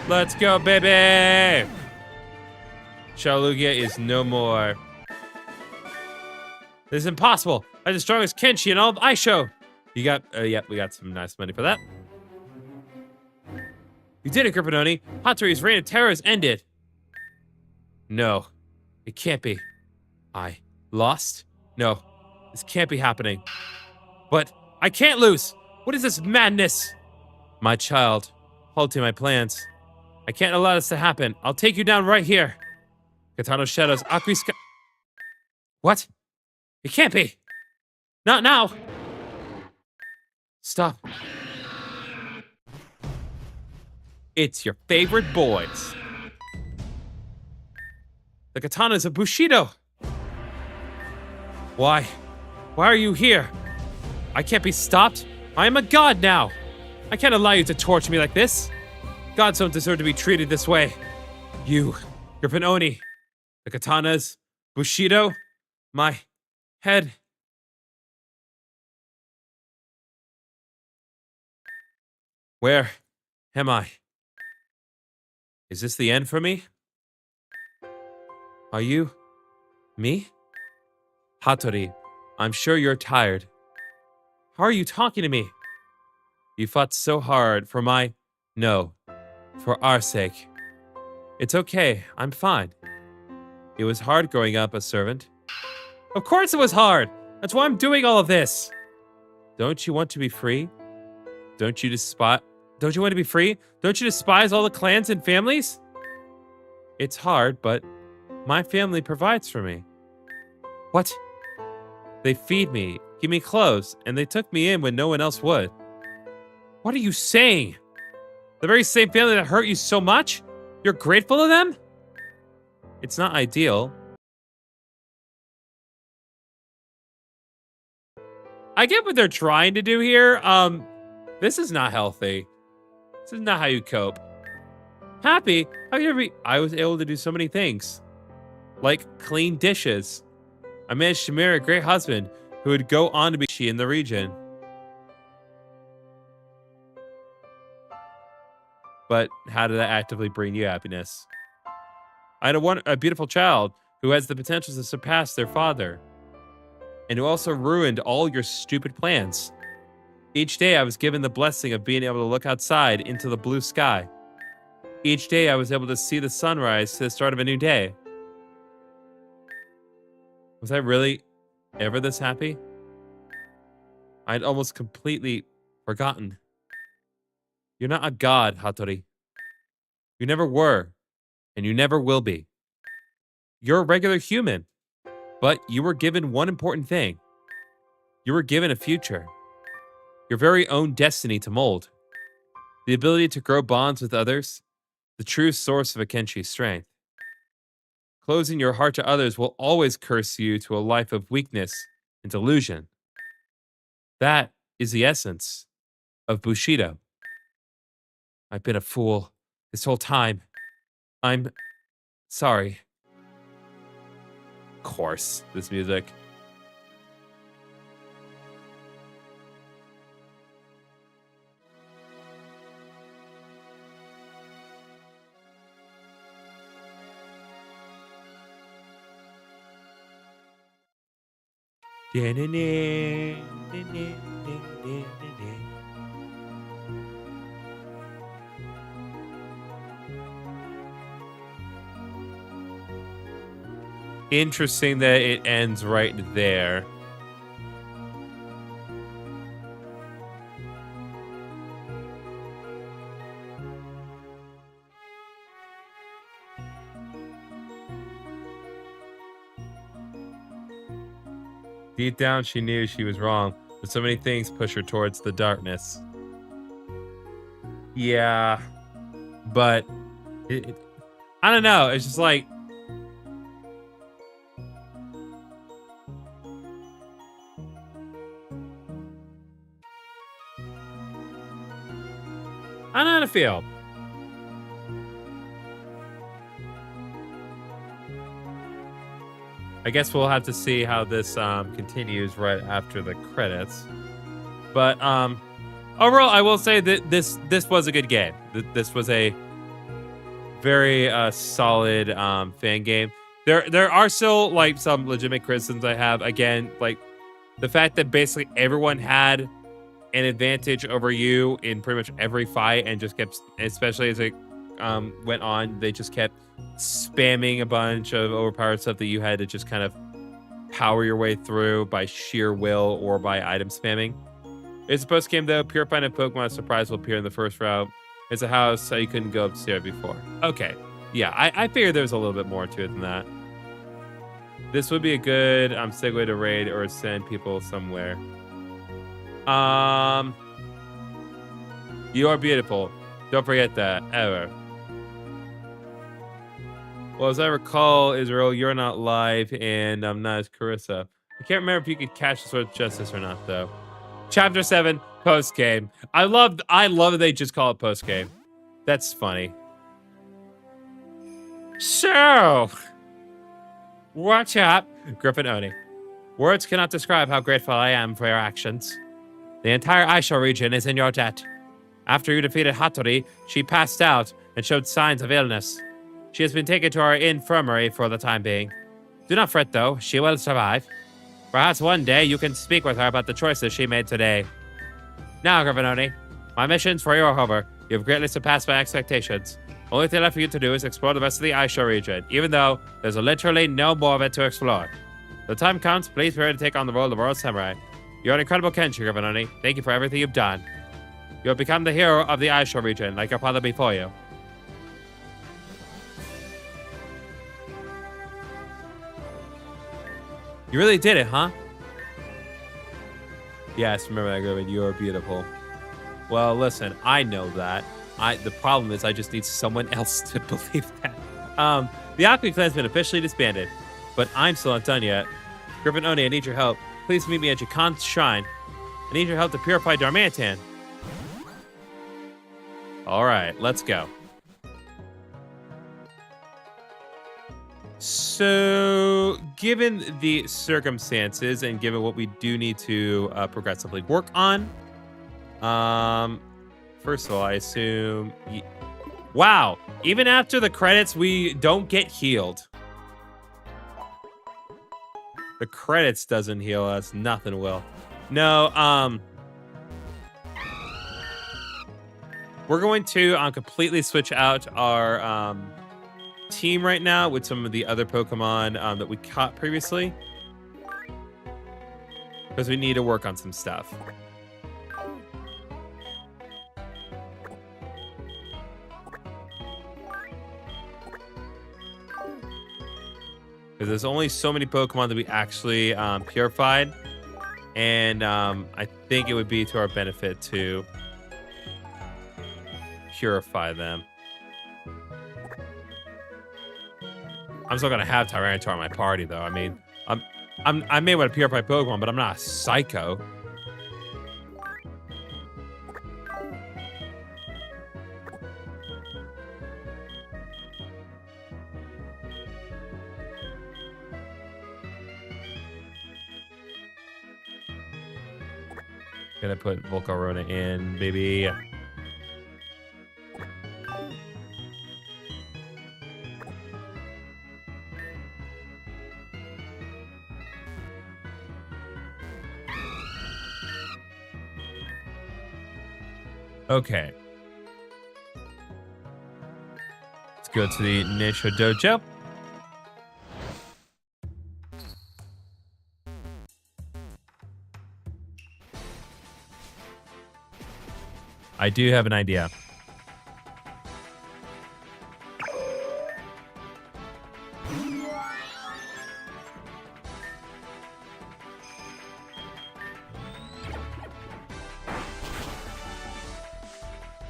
S1: Let's go, baby! Shadow Lugia is no more. This is impossible. I'm the strongest Kenshi in all of Aisho. You got, yep, we got some nice money for that. You did it, Griffinoni. Hatori's reign of terror has ended. No, it can't be. I lost? No, this can't be happening. But I can't lose. What is this madness? My child, halting my plans. I can't allow this to happen. I'll take you down right here. Katana shadows. Akui sky. What? It can't be. Not now. Stop. It's your favorite boys. The katanas of Bushido. Why? Why are you here? I can't be stopped. I am a god now. I can't allow you to torture me like this. Gods don't deserve to be treated this way. You're Benoni. The katanas, Bushido, my head. Where am I? Is this the end for me? Are you me? Hattori, I'm sure you're tired. How are you talking to me? You fought so hard for for our sake. It's okay, I'm fine. It was hard growing up a servant. Of course it was hard! That's why I'm doing all of this! Don't you want to be free? Don't you want to be free? Don't you despise all the clans and families? It's hard, but my family provides for me. What? They feed me, give me clothes, and they took me in when no one else would. What are you saying? The very same family that hurt you so much? You're grateful to them? It's not ideal. I get what they're trying to do here. This is not healthy. This is not how you cope. Happy? How you ever be? I was able to do so many things. Like clean dishes. I managed to marry a great husband who would go on to be in the region. But how did that actively bring you happiness? I had a beautiful child who has the potential to surpass their father. And who also ruined all your stupid plans. Each day I was given the blessing of being able to look outside into the blue sky. Each day I was able to see the sunrise to the start of a new day. Was I really ever this happy? I'd almost completely forgotten. You're not a god, Hattori. You never were, and you never will be. You're a regular human, but you were given one important thing. You were given a future. Your very own destiny to mold. The ability to grow bonds with others, the true source of a Kenshi's strength. Closing your heart to others will always curse you to a life of weakness and delusion. That is the essence of Bushido. I've been a fool this whole time. I'm sorry. Of course, this music. Interesting that it ends right there. Deep down, she knew she was wrong, but so many things push her towards the darkness. Yeah, but I don't know. It's just like, I don't know how to feel. I guess we'll have to see how this continues right after the credits. But overall, I will say that this was a good game. This was a very solid fan game. There are still like some legitimate criticisms I have. Again, like the fact that basically everyone had an advantage over you in pretty much every fight, and just kept, especially as it went on, they just kept spamming a bunch of overpowered stuff that you had to just kind of power your way through by sheer will or by item spamming. It's a post game though. Purifying a Pokemon surprise will appear in the first route. It's a house, so you couldn't go upstairs before. Okay, Yeah, I figured there was a little bit more to it than that. This would be a good segue to raid or send people somewhere. You are beautiful. Don't forget that, ever. Well, as I recall, Israel, you're not live, and I'm not as Carissa. I can't remember if you could catch the Sword of Justice or not, though. Chapter 7, post-game. I love that they just call it post-game. That's funny. So, what's up, Griffin Oni? Words cannot describe how grateful I am for your actions. The entire Aisho region is in your debt. After you defeated Hattori, she passed out and showed signs of illness. She has been taken to our infirmary for the time being. Do not fret, though. She will survive. Perhaps one day you can speak with her about the choices she made today. Now, Griffin Oni, my missions for you are over. You have greatly surpassed my expectations. Only thing left for you to do is explore the rest of the Aisho region, even though there's literally no more of it to explore. The time comes, please prepare to take on the role of Royal Samurai. You're an incredible Kenshi, Griffin Oni. Thank you for everything you've done. You have become the hero of the Aisho region, like your father before you. You really did it, huh? Yes, remember that, Griffin. You are beautiful. Well, listen, I know that. The problem is I just need someone else to believe that. The Akui clan's been officially disbanded, but I'm still not done yet. Griffin Oni, I need your help. Please meet me at Jakan's shrine. I need your help to purify Darmantan. All right, let's go. So, given the circumstances and given what we do need to progressively work on, first of all, I assume... Wow! Even after the credits, we don't get healed. The credits doesn't heal us. Nothing will. No, we're going to completely switch out our team right now with some of the other Pokemon that we caught previously. Because we need to work on some stuff. Because there's only so many Pokemon that we actually purified. And I think it would be to our benefit to purify them. I'm still gonna have Tyranitar in my party, though. I mean, I may want to purify Pokemon, but I'm not a psycho. Gonna put Volcarona in, baby. Okay. Let's go to the Nisho Dojo. I do have an idea.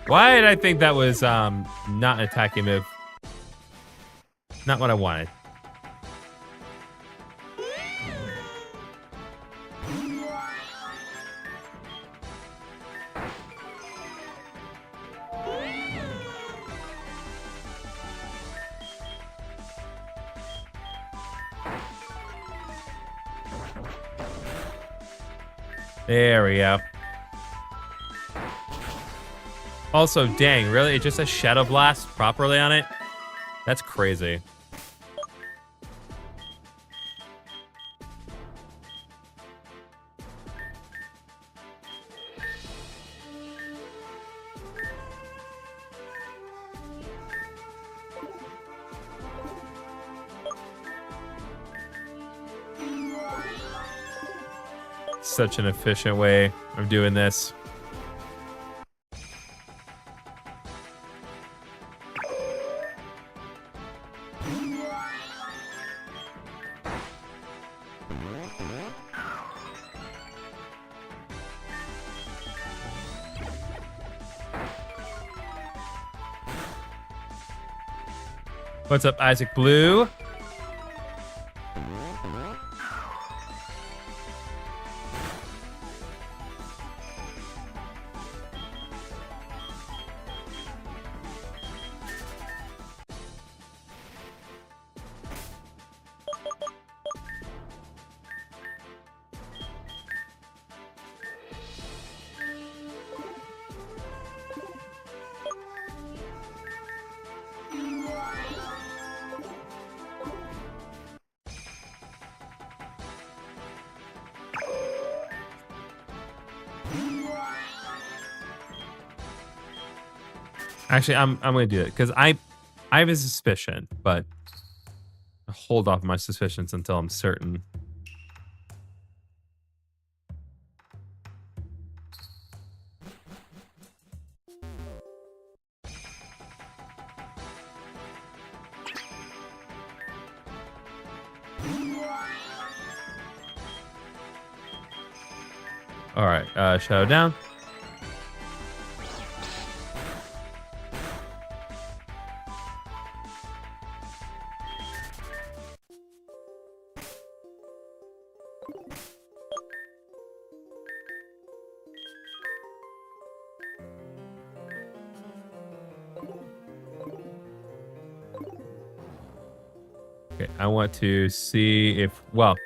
S1: Why did I think that was not an attacking move? Not what I wanted. There we go. Also, dang, really? It just says Shadow Blast properly on it? That's crazy. Such an efficient way of doing this. What's up, Isaac Blue? Actually, I'm gonna do it because I have a suspicion, but I'll hold off my suspicions until I'm certain. All right, shadow down. Okay, I want to see if, well,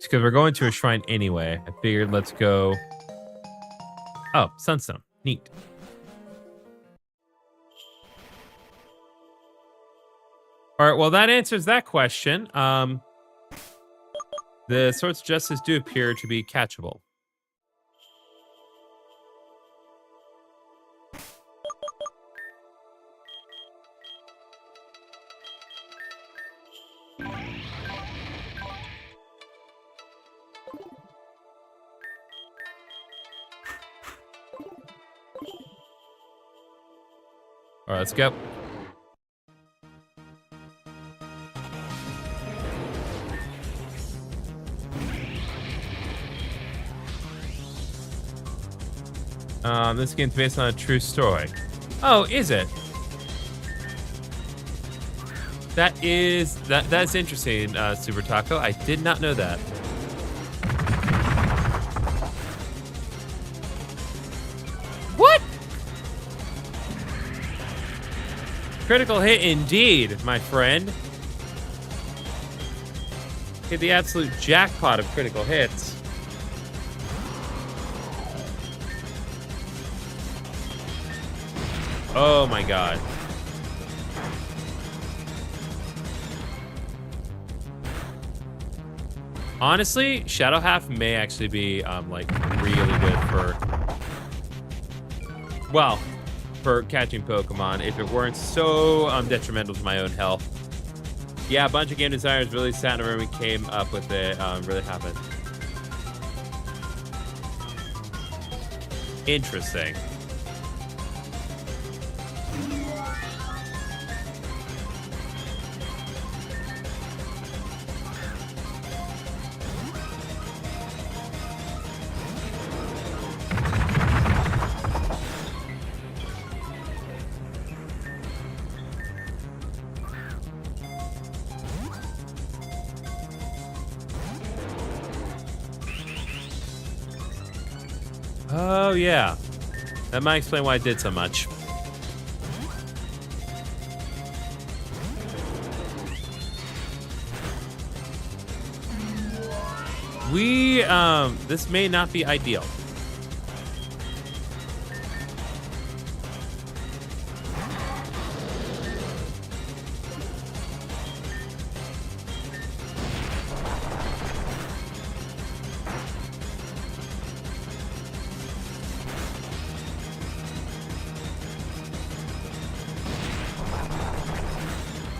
S1: because we're going to a shrine anyway. I figured let's go. Oh, sunstone. Neat. All right, well, that answers that question. The Swords of Justice do appear to be catchable. All right, let's go. This game's based on a true story. Oh, is it? That's interesting, Super Taco. I did not know that. What? Critical hit indeed, my friend. Hit the absolute jackpot of critical hits. Oh my god. Honestly, Shadow Half may actually be like really good for, well, for catching Pokemon if it weren't so detrimental to my own health. Yeah, a bunch of game designers really sat in a room and came up with it. Really happened. Interesting. Oh, yeah. That might explain why I did so much. This may not be ideal.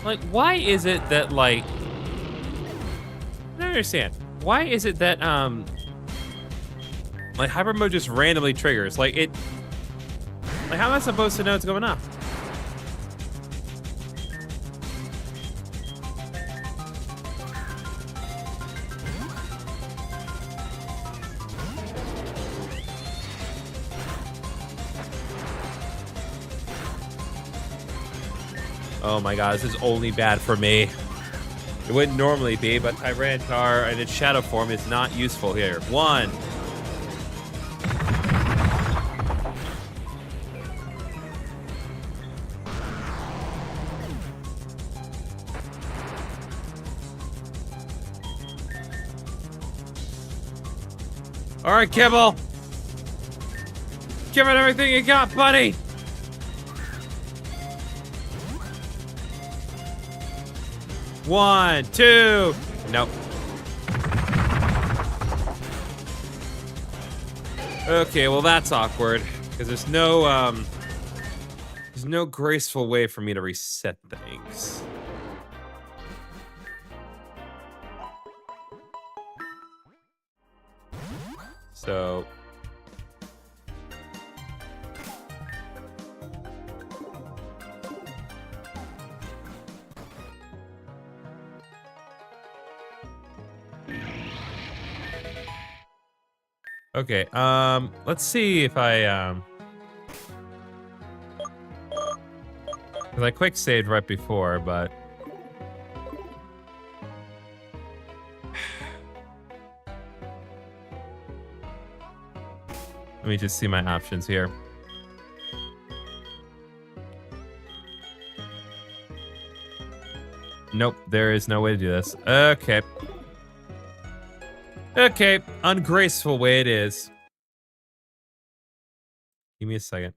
S1: Like, why is it that, like, I don't understand. Why is it that, like, hyper mode just randomly triggers? Like, like, how am I supposed to know what's going on? Oh my god, this is only bad for me. It wouldn't normally be, but Tyranitar in its shadow form is not useful here. 1. All right, Kibble. Give it everything you got, buddy. One, two. Nope. Okay, well that's awkward because there's no graceful way for me to reset things. So okay, let's see if I 'cause I quick saved right before, but let me just see my options here. Nope, there is no way to do this. Okay. Okay, ungraceful way it is. Give me a second.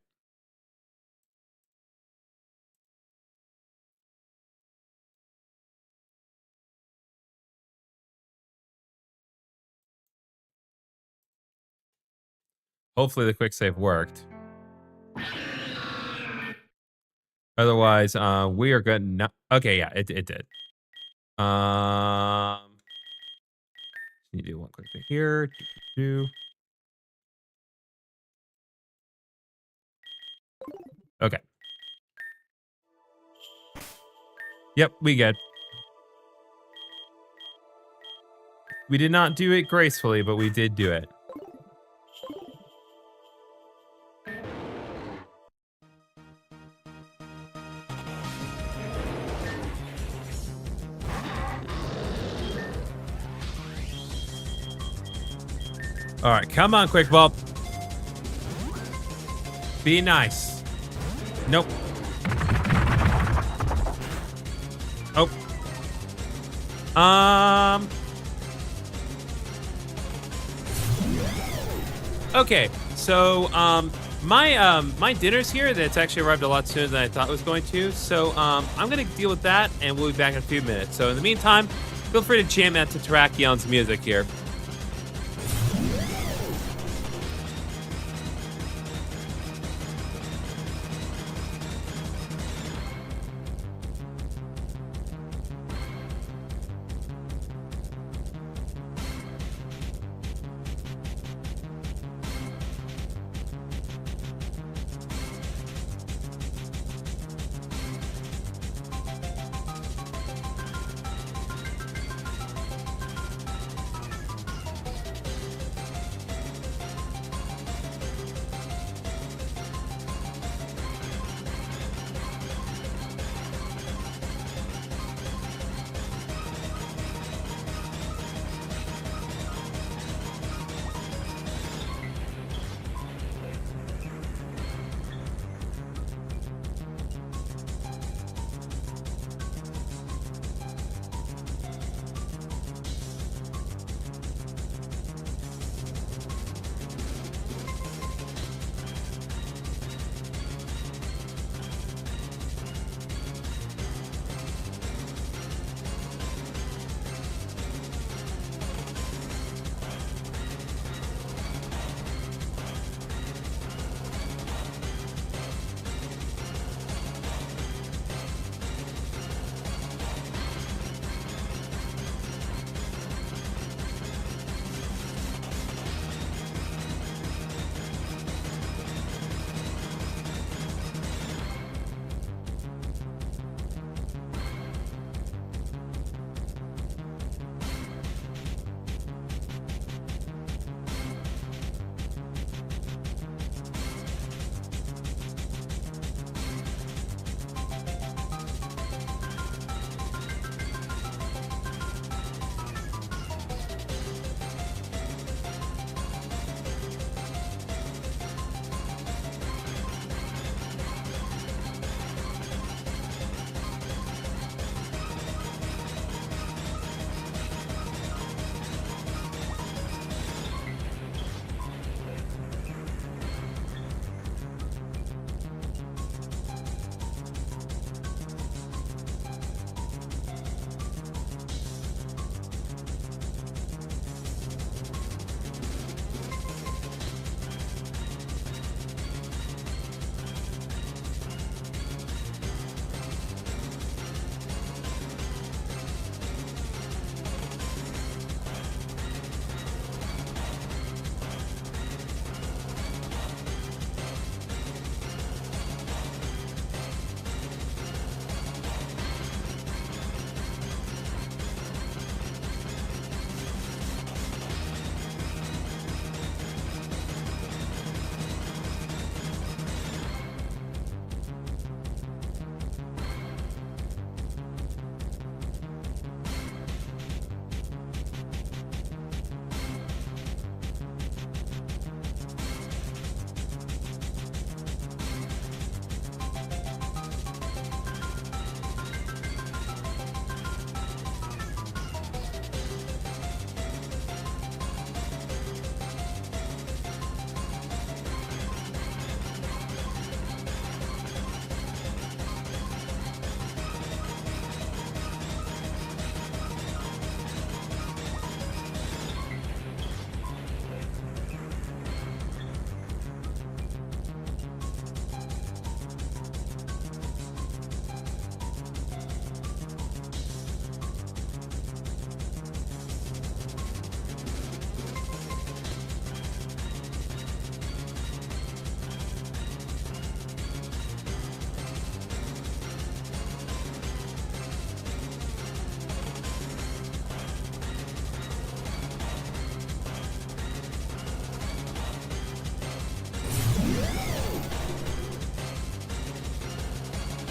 S1: Hopefully the quick save worked. Otherwise, we are good. No, okay, yeah, it did. You do one quick thing here. Okay. Yep, we good. We did not do it gracefully, but we did do it. All right, come on, quick ball. Be nice. Nope. Oh. Okay, so my dinner's here. That's actually arrived a lot sooner than I thought it was going to. So I'm gonna deal with that, and we'll be back in a few minutes. So in the meantime, feel free to jam out to Terrakion's music here.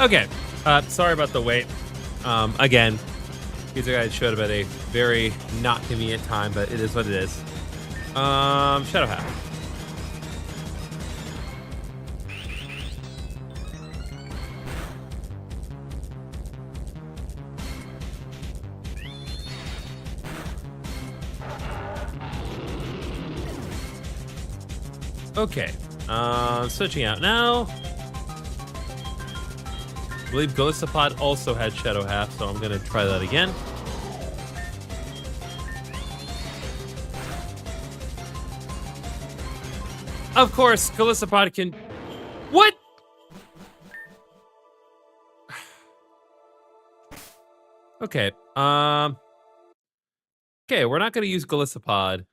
S1: Okay. Sorry about the wait. Again, these guys showed up at a very not convenient time, but it is what it is. Shadow Hat. Okay. Switching out now. I believe Golisopod also had Shadow Half, so I'm gonna try that again. Of course, Golisopod can. What? Okay. Okay, we're not gonna use Golisopod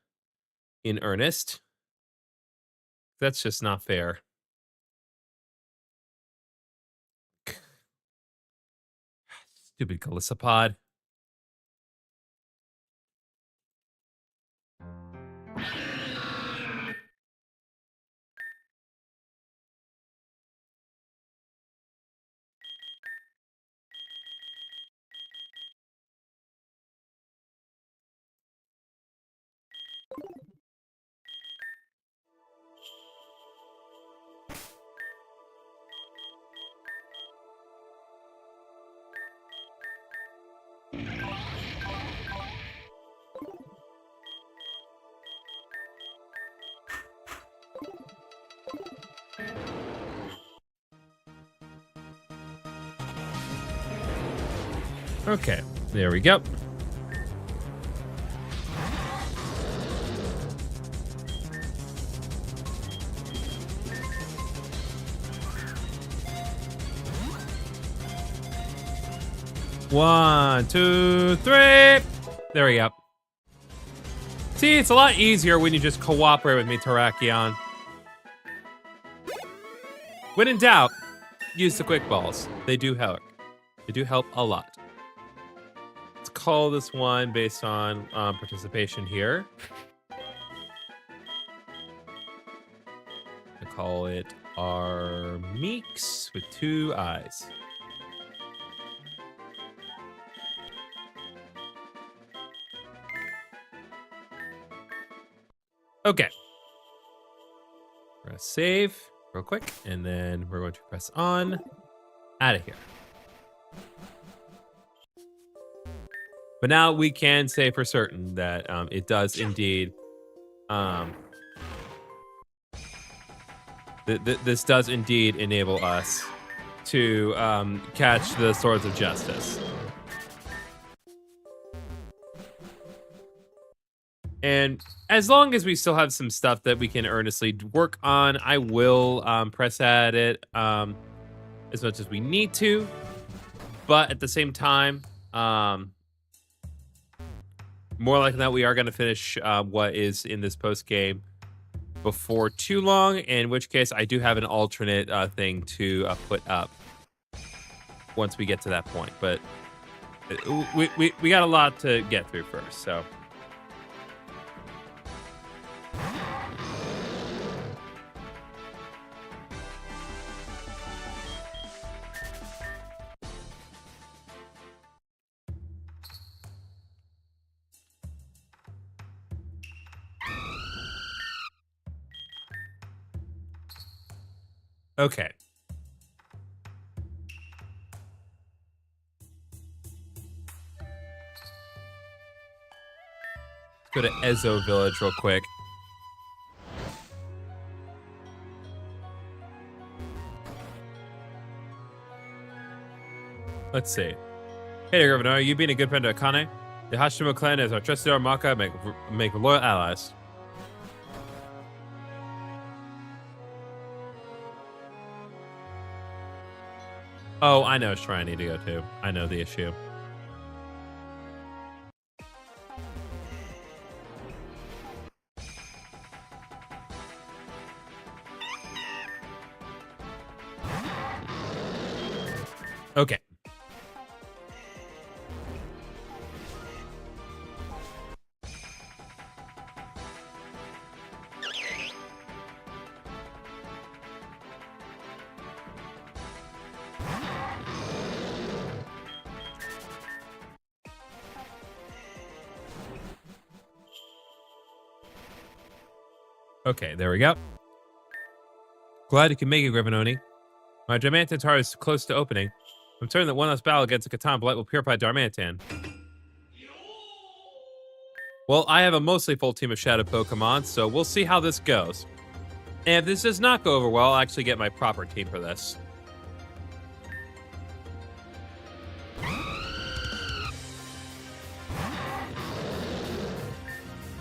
S1: in earnest. That's just not fair. Stupid Golisopod. Okay, there we go. One, two, three. There we go. See, it's a lot easier when you just cooperate with me, Terrakion. When in doubt, use the quick balls. They do help. They do help a lot. Let's call this one based on participation here. I call it Armeeks with 2 eyes. Okay. We're gonna save real quick, and then we're going to press on. Out of here. But now we can say for certain that it does indeed. This does indeed enable us to catch the Swords of Justice. And as long as we still have some stuff that we can earnestly work on, I will press at it as much as we need to. But at the same time, more likely that we are going to finish what is in this post game before too long, in which case I do have an alternate thing to put up once we get to that point. But we got a lot to get through first, so. Okay. Let's go to Ezo Village real quick. Let's see. Hey there, Governor. Are you being a good friend to Akane? The Hashimo clan is our trusted Armaka, make loyal allies. Oh, I know which shrine I need to go to. I know the issue. Okay. Okay, there we go. Glad you can make it, Griffin. My Darmantan's heart is close to opening. I'm certain that one last battle against a Catan Blight will purify Darmantan. Well, I have a mostly full team of Shadow Pokemon, so we'll see how this goes. And if this does not go over well, I'll actually get my proper team for this.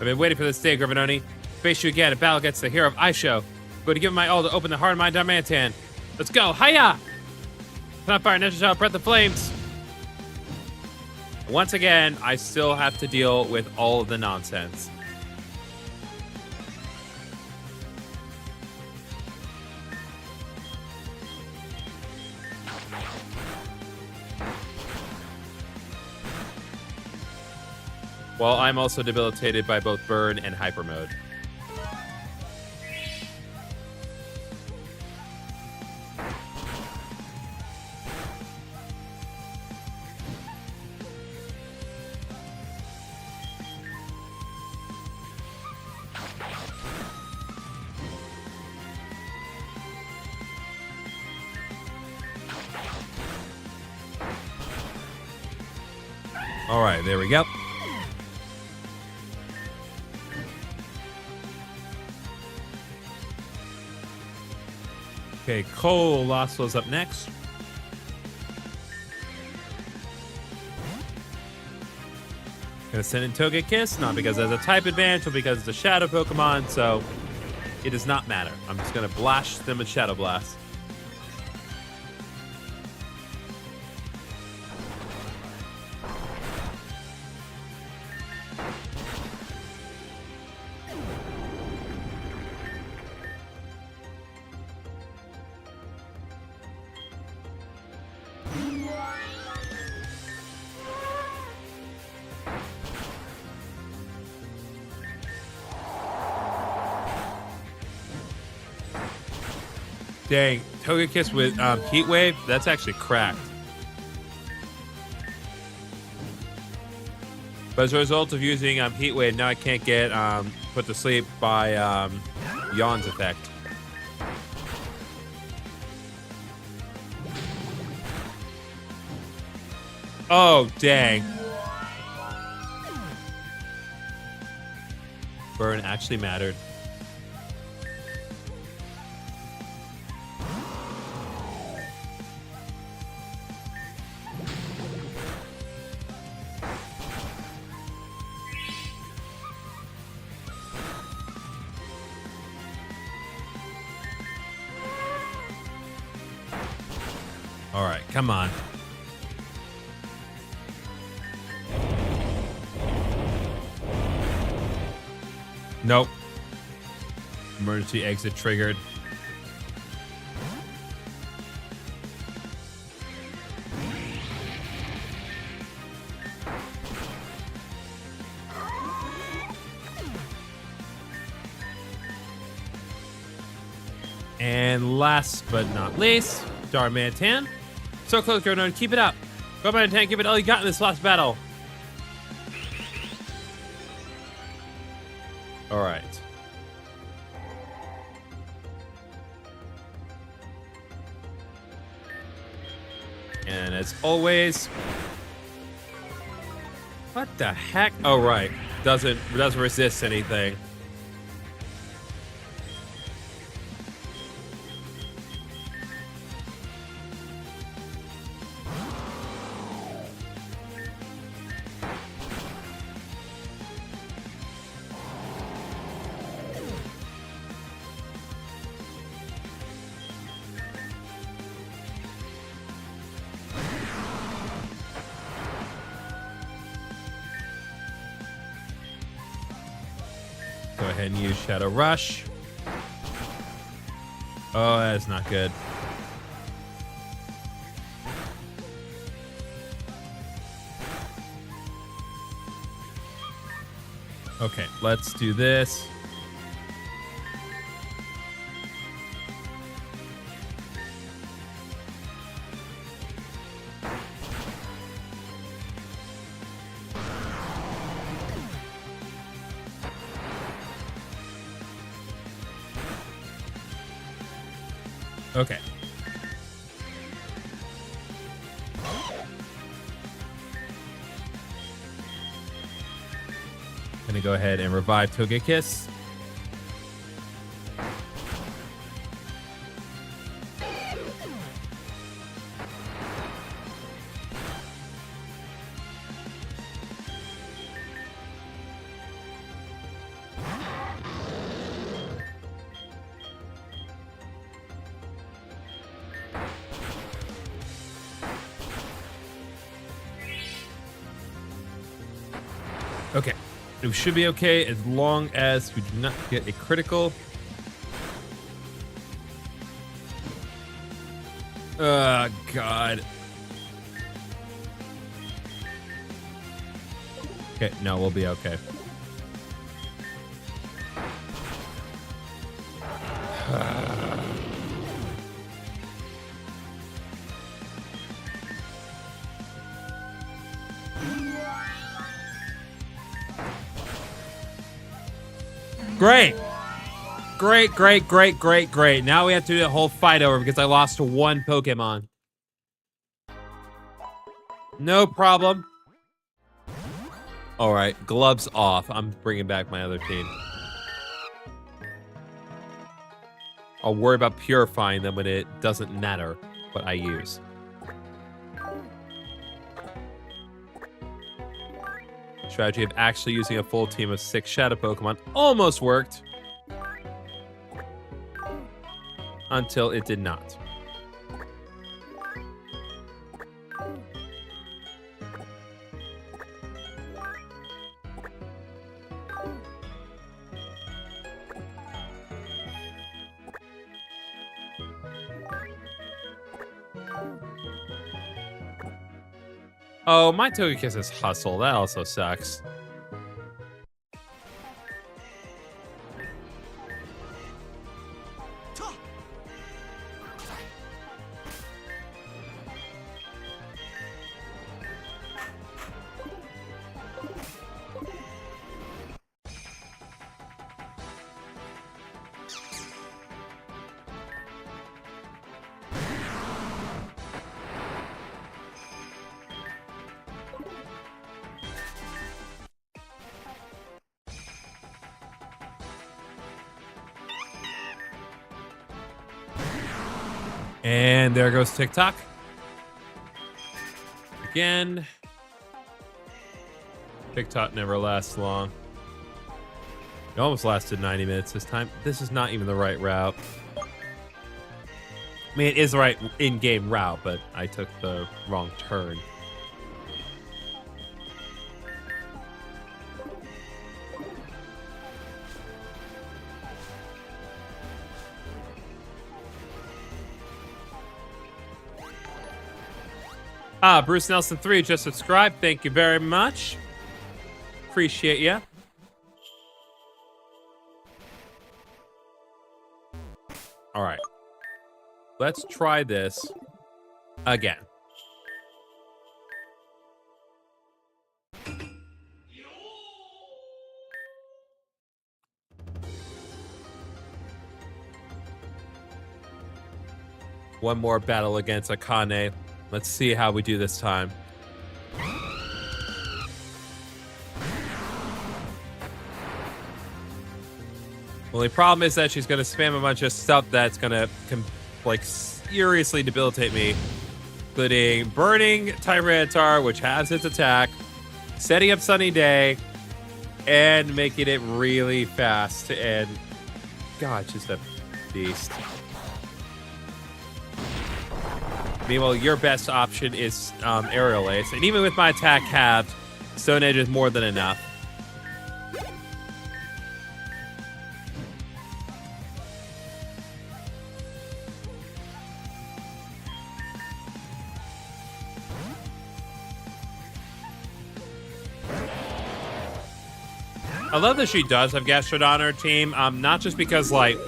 S1: I've been waiting for this day, Griffin. Face you again, a battle against the hero of Aisho. I'm going to give him my all to open the heart of my Darmantan. Let's go, hiya! Fire, Natural Shower, Breath of Flames. Once again, I still have to deal with all of the nonsense. Well, I'm also debilitated by both Burn and Hyper Mode. All right, there we go. Okay, Colossal's up next. Gonna send in Togekiss, not because it has a type advantage, but because it's a Shadow Pokemon, so it does not matter. I'm just gonna blast them with Shadow Blast. Dang, Togekiss with Heat Wave? That's actually cracked. But as a result of using Heat Wave, now I can't get put to sleep by Yawn's effect. Oh, dang. Burn actually mattered. All right, come on. Nope. Emergency exit triggered. And last but not least, Darmantan. So close, Gordon. Keep it up. Go by the tank. Give it all you got in this last battle. All right. And as always, what the heck? Oh, right. Doesn't resist anything. Go ahead and use Shadow Rush. Oh, that's not good. Okay, let's do this. Okay. Gonna go ahead and revive Togekiss. Okay. We should be okay as long as we do not get a critical. Oh, God. Okay, no, we'll be okay. Great. Great, great, great, great, great. Now we have to do the whole fight over because I lost to one Pokemon. No problem. All right, gloves off. I'm bringing back my other team. I'll worry about purifying them when it doesn't matter what I use. Strategy of actually using a full team of 6 Shadow Pokemon almost worked. Until it did not. Oh, my Togekiss is Hustle. That also sucks. And there goes TikTok. Again. TikTok never lasts long. It almost lasted 90 minutes this time. This is not even the right route. I mean, it is the right in-game route, but I took the wrong turn. Bruce Nelson 3 just subscribed. Thank you very much. Appreciate ya. All right. Let's try this again. One more battle against Akane. Let's see how we do this time. Only problem is that she's going to spam a bunch of stuff that's going to, like, seriously debilitate me. Including burning Tyranitar, which has its attack, setting up Sunny Day, and making it really fast. And, God, just a beast. Meanwhile, your best option is Aerial Ace. And even with my attack halved, Stone Edge is more than enough. I love that she does have Gastrodon on her team, not just because, like,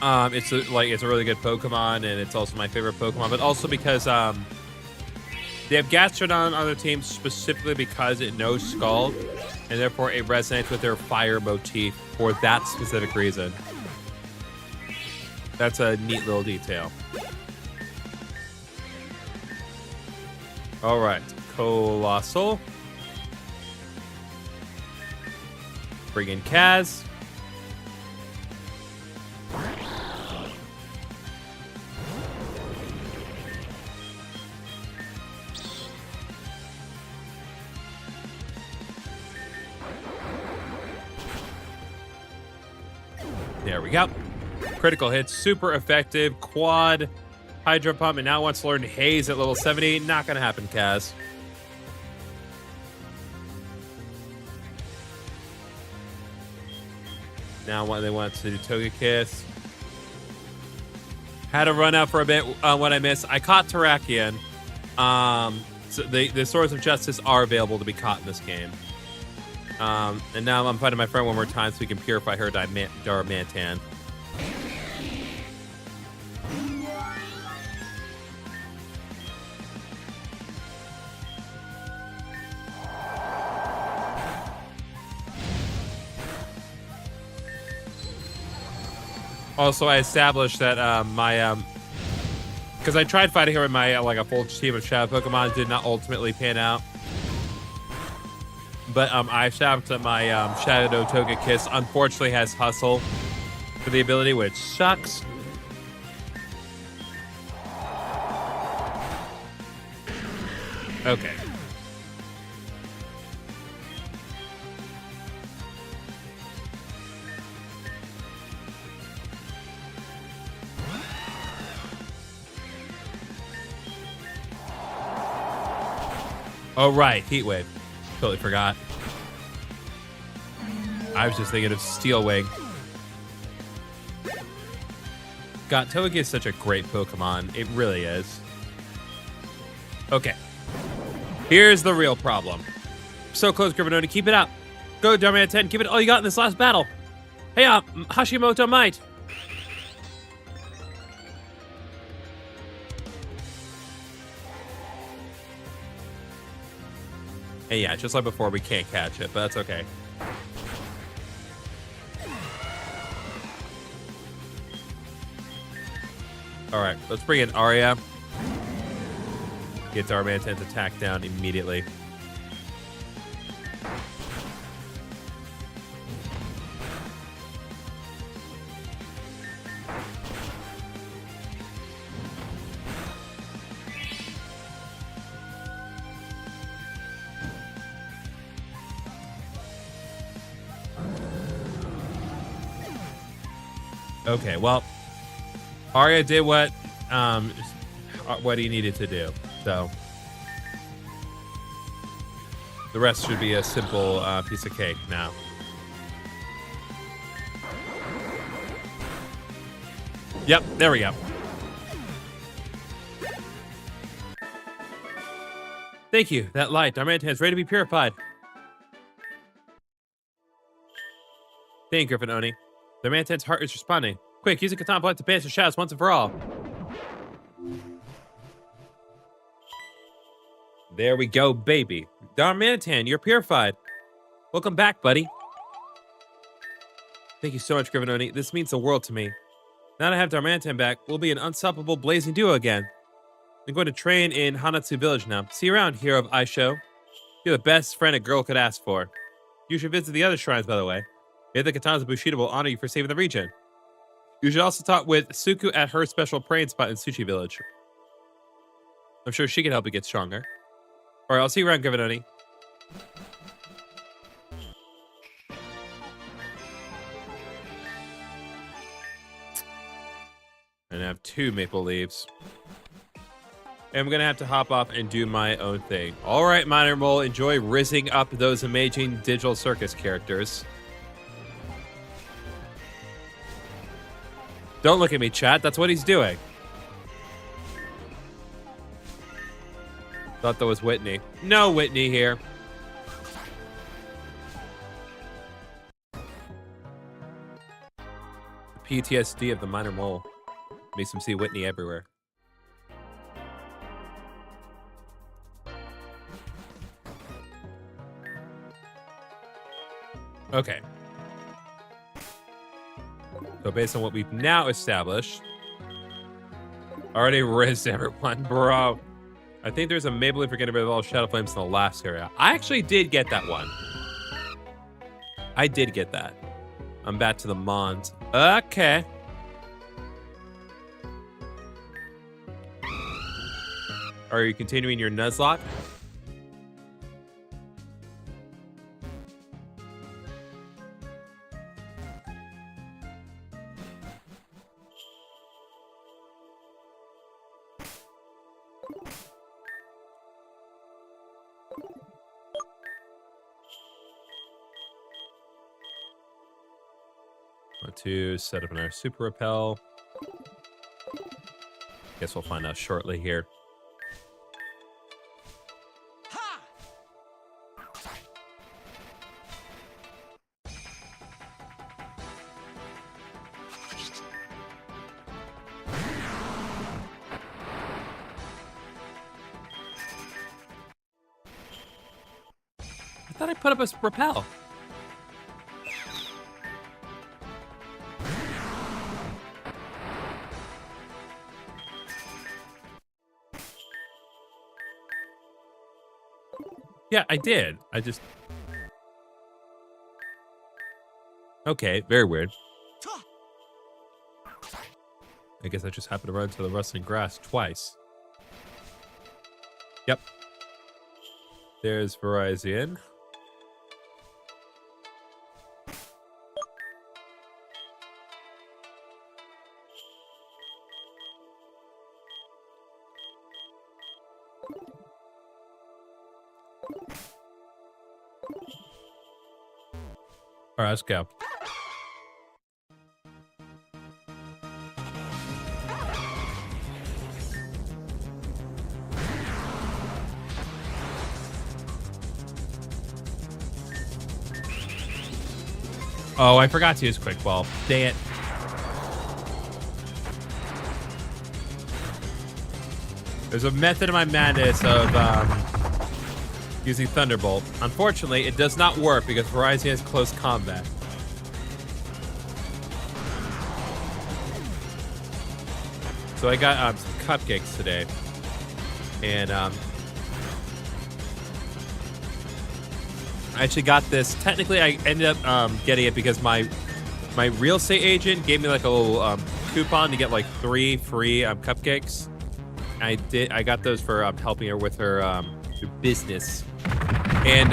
S1: it's a really good Pokemon, and it's also my favorite Pokemon, but also because they have Gastrodon on their team specifically because it knows Scald, and therefore it resonates with their fire motif for that specific reason. That's a neat little detail. All right, Colossal. Bring in Kaz. There we go. Critical hits, super effective. Quad, Hydro Pump, and now wants to learn Haze at level 70. Not going to happen, Kaz. Now what they want to do, Togekiss. Had to run out for a bit when I missed. I caught Terrakion. So the Swords of Justice are available to be caught in this game. And now I'm fighting my friend one more time so we can purify her Darmantan. Also, I established that because I tried fighting her with my like a full team of Shadow Pokemon, did not ultimately pan out. But I established that my Shadow Togekiss unfortunately has Hustle for the ability, which sucks. Okay. Oh, right. Heat Wave. Totally forgot. I was just thinking of Steel Wing. God, Togekiss is such a great Pokemon. It really is. Okay. Here's the real problem. So close, Griffin. Keep it up. Go, Darmanitan. Give it all you got in this last battle. Hey, Hashimoto Might. And yeah, just like before, we can't catch it, but that's okay. All right, let's bring in Arya. Get Darmantan's attack down immediately. Okay, well, Arya did what he needed to do, so the rest should be a simple piece of cake now. Yep, there we go. Thank you. That light, Darmanitan is ready to be purified. Thank you, Griffin Oni. Darmanitan's heart is responding. Quick, use a Katana Blight to banish the shadows once and for all. There we go, baby. Darmanitan, you're purified. Welcome back, buddy. Thank you so much, Griffin Oni. This means the world to me. Now that I have Darmanitan back, we'll be an unstoppable blazing duo again. I'm going to train in Hanatsu Village now. See you around, hero of Aisho. You're the best friend a girl could ask for. You should visit the other shrines, by the way. Maybe the Katanas of Bushido will honor you for saving the region. You should also talk with Suku at her special praying spot in Suchi Village. I'm sure she can help you get stronger. All right, I'll see you around, Griffin Oni. And I have 2 maple leaves. And I'm going to have to hop off and do my own thing. All right, Minor Mole, enjoy rizzing up those amazing digital circus characters. Don't look at me, chat. That's what he's doing. Thought that was Whitney. No Whitney here. The PTSD of the Minor Mole makes him see Whitney everywhere. Okay. So based on what we've now established, Already rizzed everyone, bro. I think there's a Maybelline for getting rid of all Shadow Flames in the last area. I actually did get that one. I did get that. I'm back to the Mons. Okay. Are you continuing your Nuzlocke? Want to set up another super repel. Guess we'll find out shortly here. I thought I put up a repel. Yeah, I did. I just... Okay, very weird. I guess I just happened to run into the rustling grass twice. Yep. There's Verizon. All right, let's go. Oh, I forgot to use Quick Ball. Dang it. There's a method of my madness of using Thunderbolt. Unfortunately, it does not work because Verizon has close combat. So I got some cupcakes today. And I actually got this. Technically, I ended up getting it because my real estate agent gave me like a little coupon to get like 3 free cupcakes. I got those for helping her with her business. And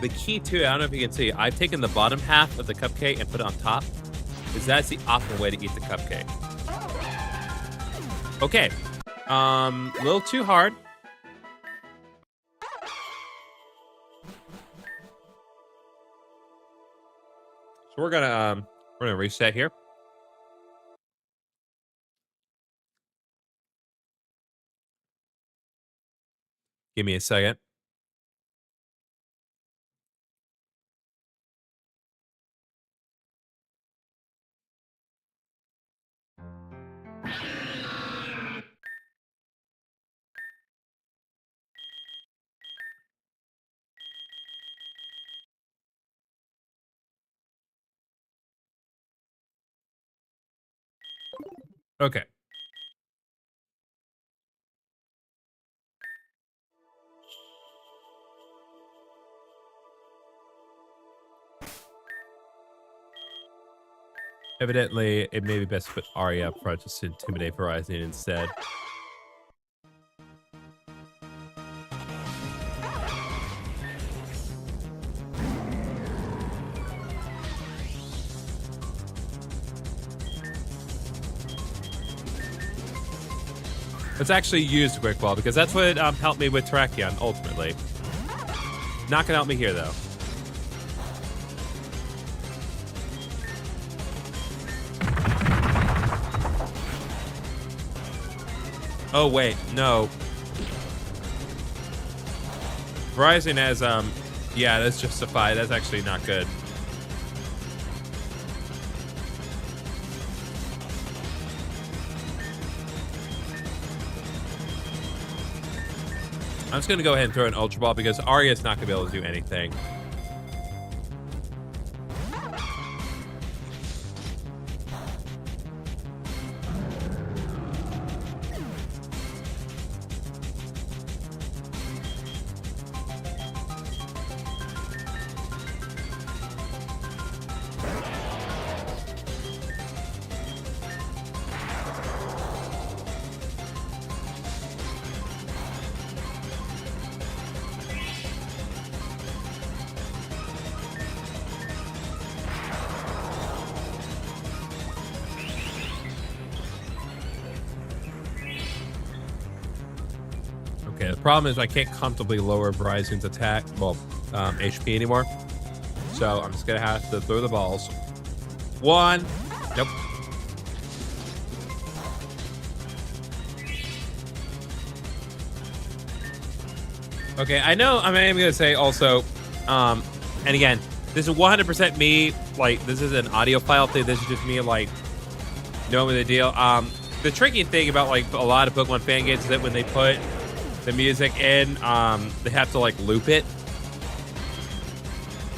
S1: the key to it, I don't know if you can see, I've taken the bottom half of the cupcake and put it on top, because that's the optimal way to eat the cupcake. Okay. A little too hard. So we're gonna reset here. Give me a second. Okay. Evidently, it may be best to put Arya up front just to intimidate Verizon instead. Let's actually use the Quick Ball because that's what helped me with Terrakion ultimately. Not gonna help me here though. Oh wait, no. Verizon has yeah, that's justified. That's actually not good. I'm just gonna go ahead and throw an Ultra Ball because Arya's not gonna be able to do anything. Okay, the problem is I can't comfortably lower Bryzion's attack, HP anymore. So I'm just gonna have to throw the balls. One. Nope. Okay, I know I'm gonna say also, and again, this is 100% me, like, this is an audio file thing, this is just me, like, knowing the deal. The tricky thing about, like, a lot of Pokemon fan games is that when they put the music in, they have to, like, loop it.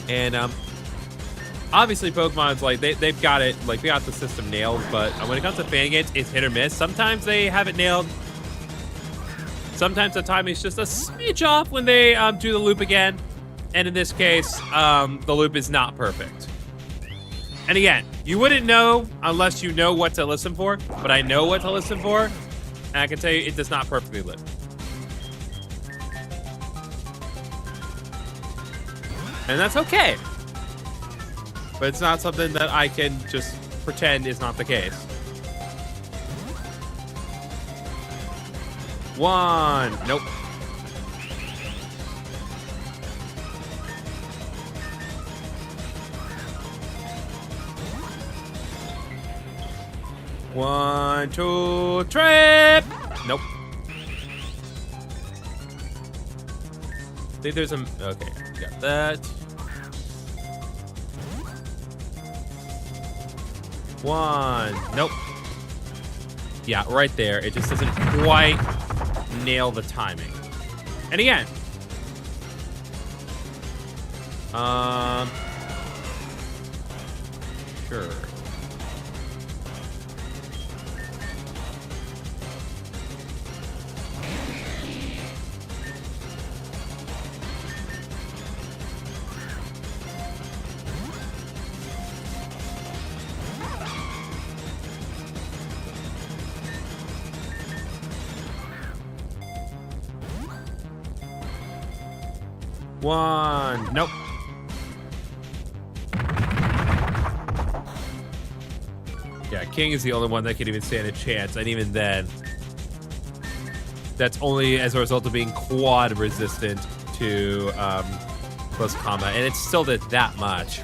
S1: And, obviously Pokemon's, like, they've got it, like, they got the system nailed, but when it comes to fan games, it's hit or miss. Sometimes they have it nailed. Sometimes the timing is just a smidge off when they do the loop again. And in this case, the loop is not perfect. And again, you wouldn't know unless you know what to listen for, but I know what to listen for, and I can tell you it does not perfectly loop. And that's okay. But it's not something that I can just pretend is not the case. One. Nope. One, two, trip. Nope. I think there's a... Okay, got that. One. Nope. Yeah, right there. It just doesn't quite nail the timing. And again, sure. One. Nope. Yeah, King is the only one that can even stand a chance, and even then, that's only as a result of being quad resistant to close combat, and it still did that much.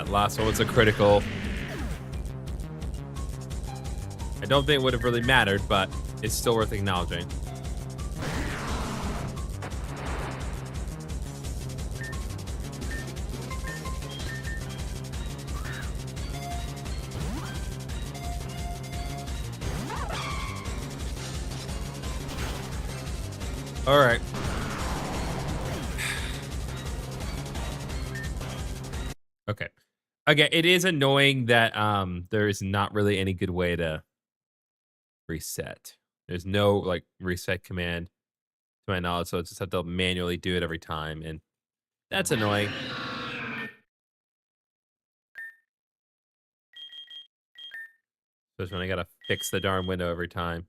S1: Last one was a critical. I don't think it would have really mattered, but it's still worth acknowledging. All right. Okay. Okay, it is annoying that there is not really any good way to reset. There's no like reset command to my knowledge, so I just have to manually do it every time, and that's annoying. Especially when I gotta fix the darn window every time.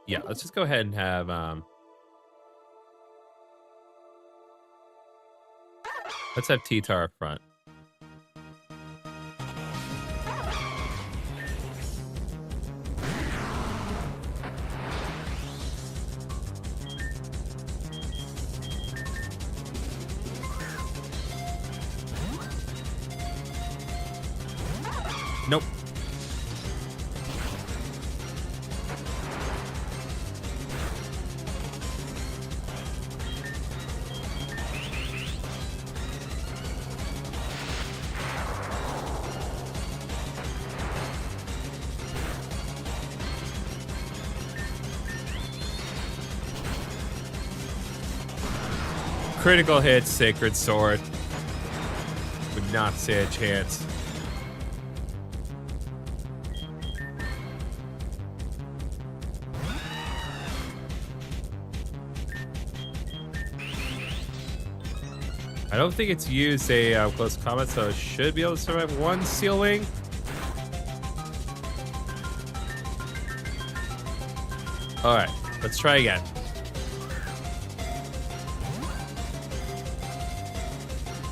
S1: Yeah, let's just go ahead and have let's have T-Tar up front. Nope. Critical hit, Sacred Sword. Would not stand a chance. I don't think it's used a close combat, so it should be able to survive one Steel Wing. All right, let's try again.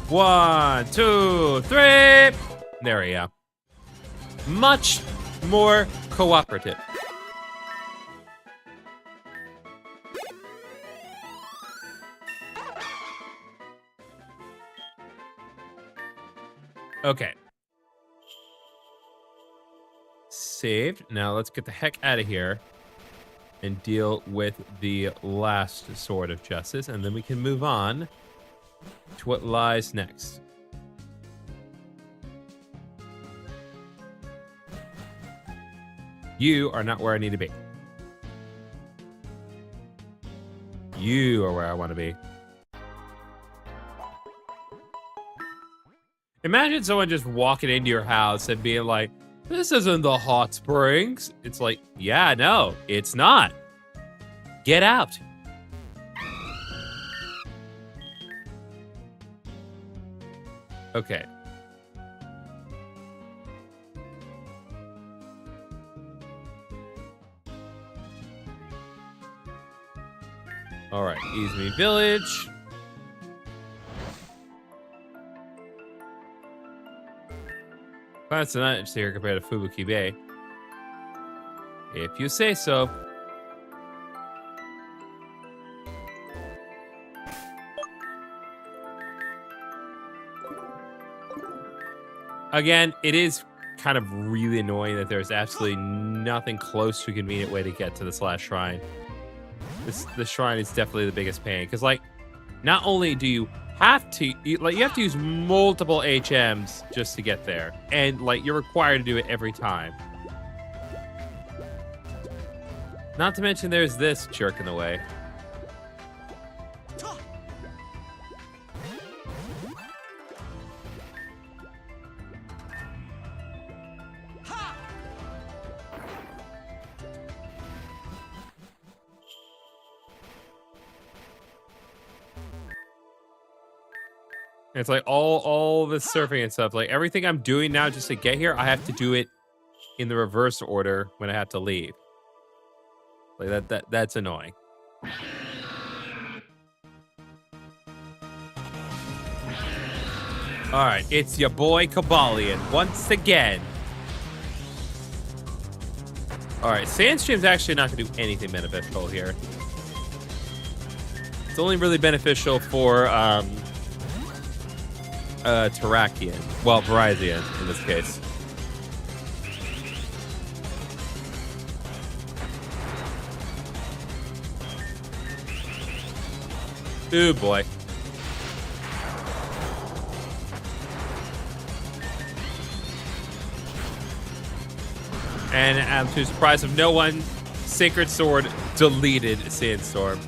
S1: One, two, three. There we go. Much more cooperative. Okay. Saved. Now let's get the heck out of here and deal with the last sword of justice, and then we can move on to what lies next. You are not where I need to be. You are where I want to be. Imagine someone just walking into your house and being like, this isn't the hot springs. It's like, yeah, no, it's not. Get out. Okay. All right, Izumi Village. Planet's not interesting here compared to Fubuki Bay. If you say so. Again, it is kind of really annoying that there's absolutely nothing close to a convenient way to get to this last shrine. The shrine is definitely the biggest pain, because like, not only do you have to you have to use multiple HMs just to get there, and like you're required to do it every time. Not to mention there's this jerk in the way. It's like all the surfing and stuff. Like everything I'm doing now just to get here, I have to do it in the reverse order when I have to leave. Like that's annoying. All right, it's your boy Kabalion once again. All right, Sandstream's actually not going to do anything beneficial here. It's only really beneficial for Terrakion. Well, Virizion in this case. Ooh, boy. And to the surprise of no one, Sacred Sword deleted Sandstorm.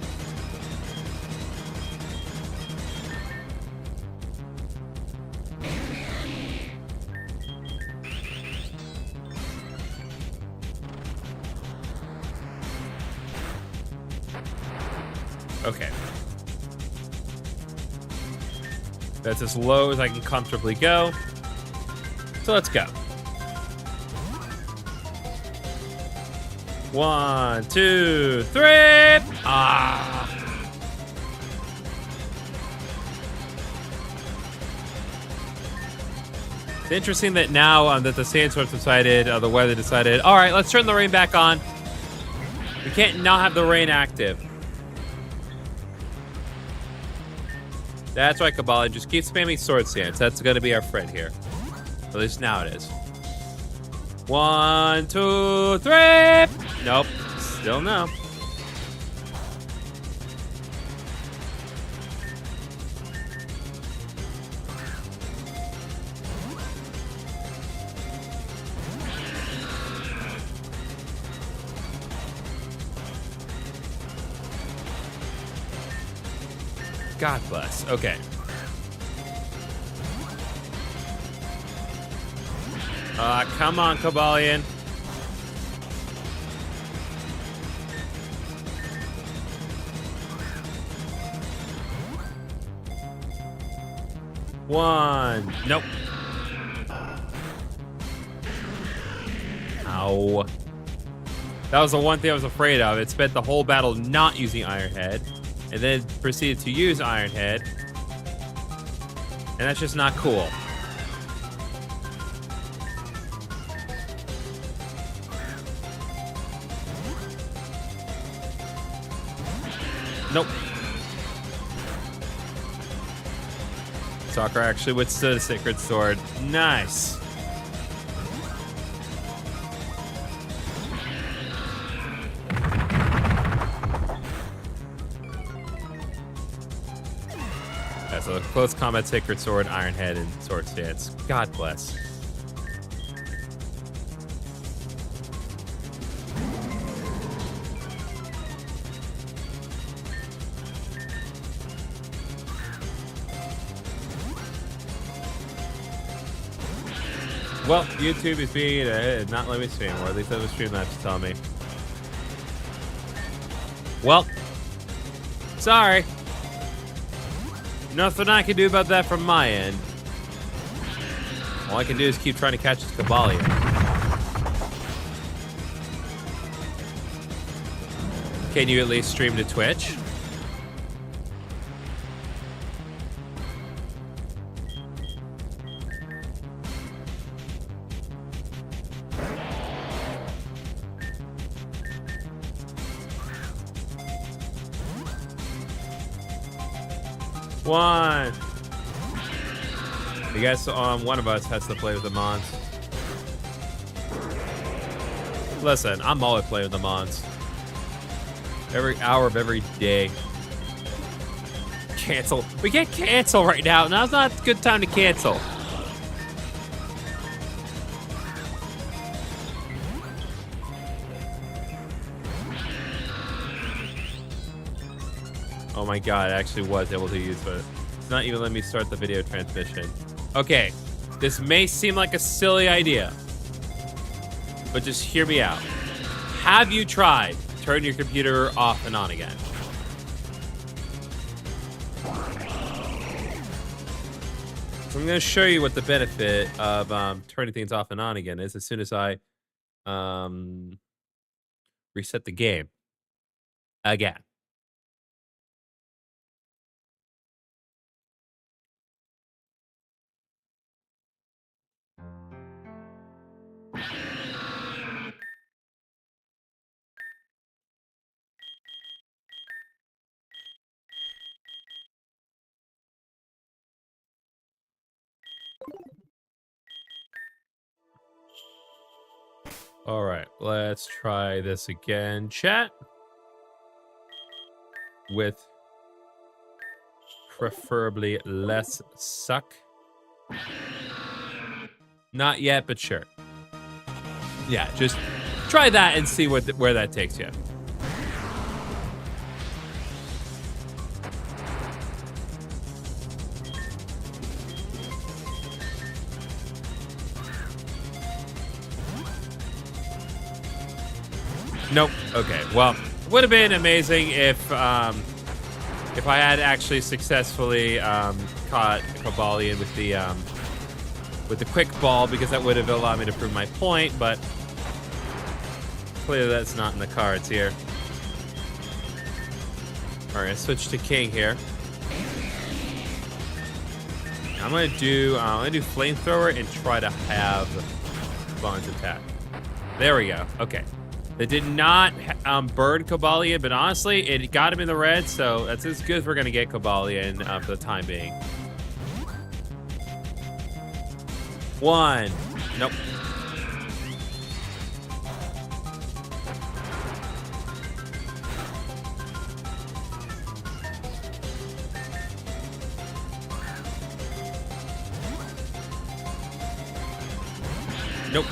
S1: Okay. That's as low as I can comfortably go. So let's go. 1, 2, 3. Ah. It's interesting that now that the sandstorm decided, the weather decided, all right, let's turn the rain back on. We can't not have the rain active. That's right, Kabbalah. Just keep spamming sword stance. That's going to be our friend here. At least now it is. 1, 2, 3. Nope. Still no. God bless. Okay. Come on, Kabalion. 1. Nope. Ow. That was the one thing I was afraid of. It spent the whole battle not using Iron Head, and then proceeded to use Iron Head. And that's just not cool. Nope. Soccer actually withstood a Sacred Sword. Nice. Yeah, so close combat, Sacred Sword, Iron Head, and Sword Stance. God bless. Well, YouTube is being not letting me stream, or at least that was stream that's telling me. Well, sorry. Nothing I can do about that from my end. All I can do is keep trying to catch this Cobalion. Can you at least stream to Twitch? One. You guys, one of us has to play with the Mons. Listen, I'm always playing with the Mons. Every hour of every day. Cancel. We can't cancel right now. Now's not a good time to cancel. Oh my god, I actually was able to use it. It's not even letting me start the video transmission. Okay, this may seem like a silly idea, but just hear me out. Have you tried turning your computer off and on again? So I'm going to show you what the benefit of turning things off and on again is as soon as I reset the game again. All right, let's try this again, chat. With preferably less suck. Not yet, but sure. Yeah, just try that and see where that takes you. Nope. Okay. Well, would have been amazing if I had actually successfully caught Cobalion with the quick ball, because that would have allowed me to prove my point. But clearly, that's not in the cards here. All right, switch to King here. I'm gonna do flamethrower and try to have Vaughn's attack. There we go. Okay. They did not burn Cobalion, but honestly, it got him in the red, so that's as good as we're going to get Cobalion for the time being. 1. Nope. Nope.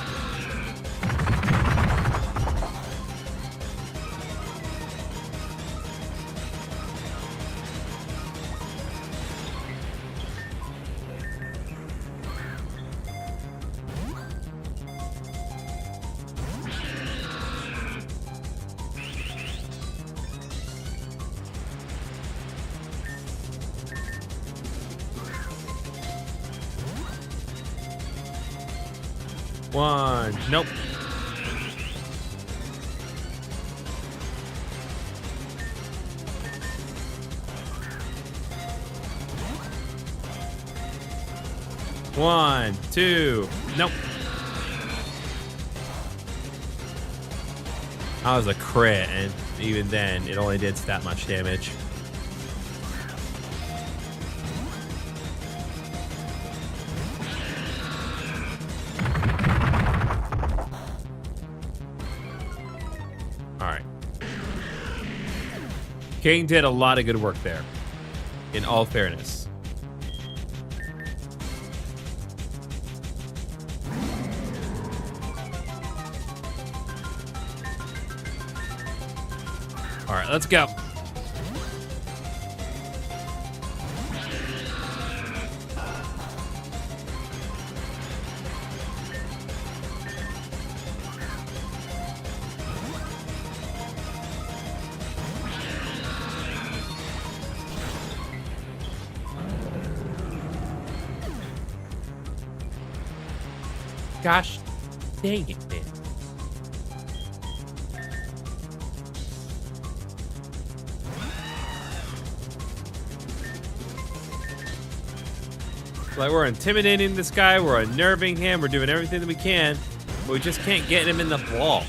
S1: 1. Nope. One, 2. Nope. That was a crit, and even then, it only did that much damage. Alright. King did a lot of good work there, in all fairness. All right, let's go. Gosh, dang it, man. Like, we're intimidating this guy, we're unnerving him, we're doing everything that we can, but we just can't get him in the ball.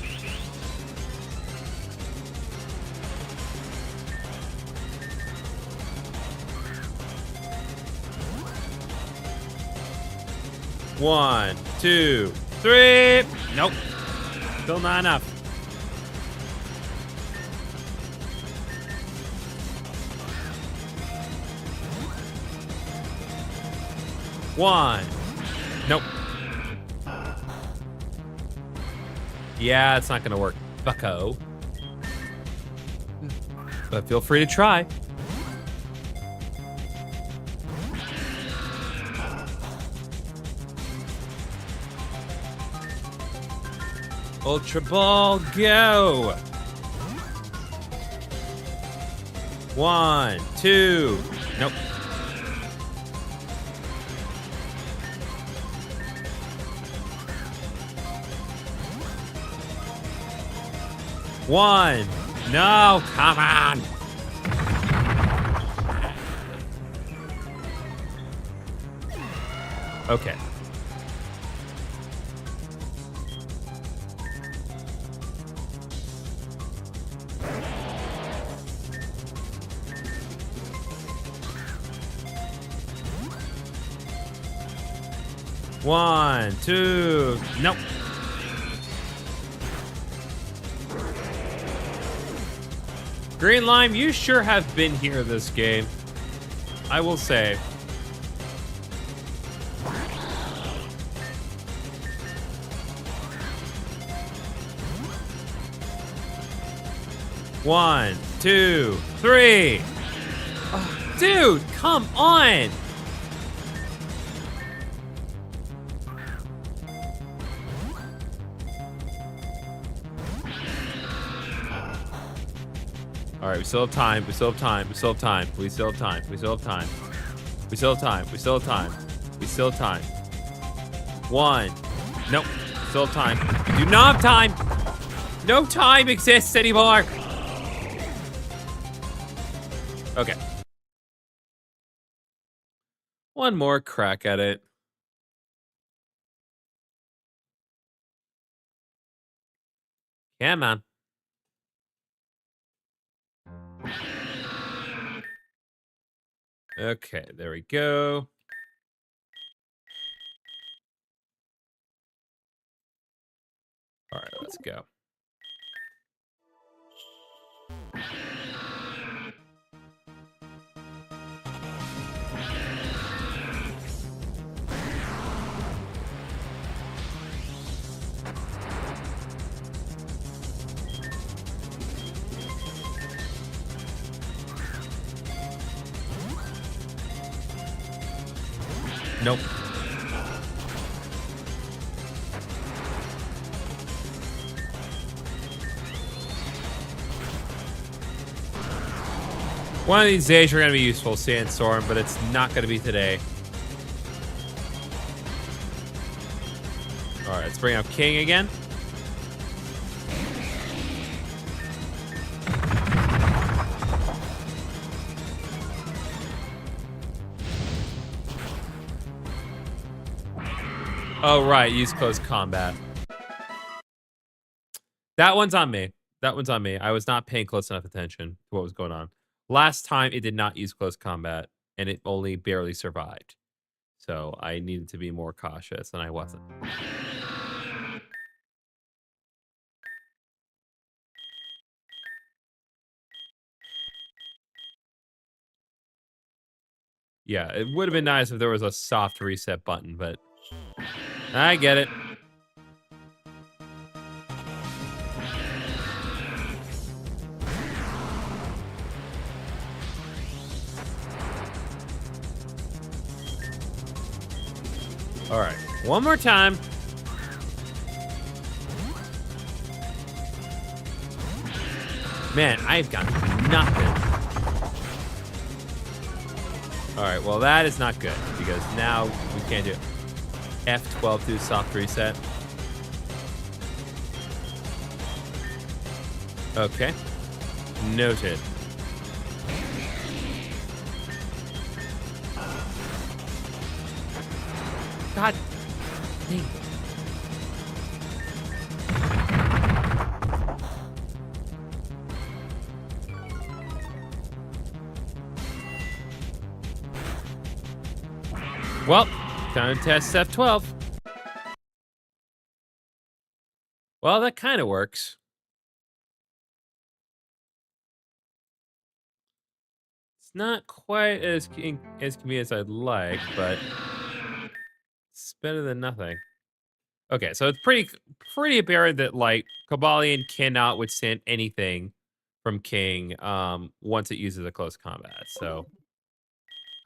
S1: One, 2, 3. Nope. Still not enough. One. Nope. Yeah, it's not gonna work, bucko. But feel free to try. Ultra Ball, go! 1, 2. Nope. One. No, come on. Okay. One, 2. Nope. Green Lime, you sure have been here this game. I will say. One, 2, 3. Oh, dude, come on. All right, we still have time. We still have time. We still have time. We still have time. We still have time. We still have time. We still have time. We still have time. One. Nope. Still have time. We do not have time. No time exists anymore. Okay. One more crack at it. Yeah, man. Okay, there we go. All right, let's go. Nope. One of these days you're going to be useful, Sandstorm, but it's not going to be today. All right, let's bring out King again. Oh, right. Use close combat. That one's on me. That one's on me. I was not paying close enough attention to what was going on. Last time, it did not use close combat, and it only barely survived. So I needed to be more cautious, and I wasn't. Yeah, it would have been nice if there was a soft reset button, but I get it. All right, one more time. Man, I've got nothing. All right, well, that is not good because now we can't do it. F12 to soft reset. Okay. Noted. God dang. Well, time to test F12. Well, that kind of works. It's not quite as convenient as I'd like, but it's better than nothing. Okay, so it's pretty apparent that like Kabalion cannot withstand anything from King once it uses a close combat. So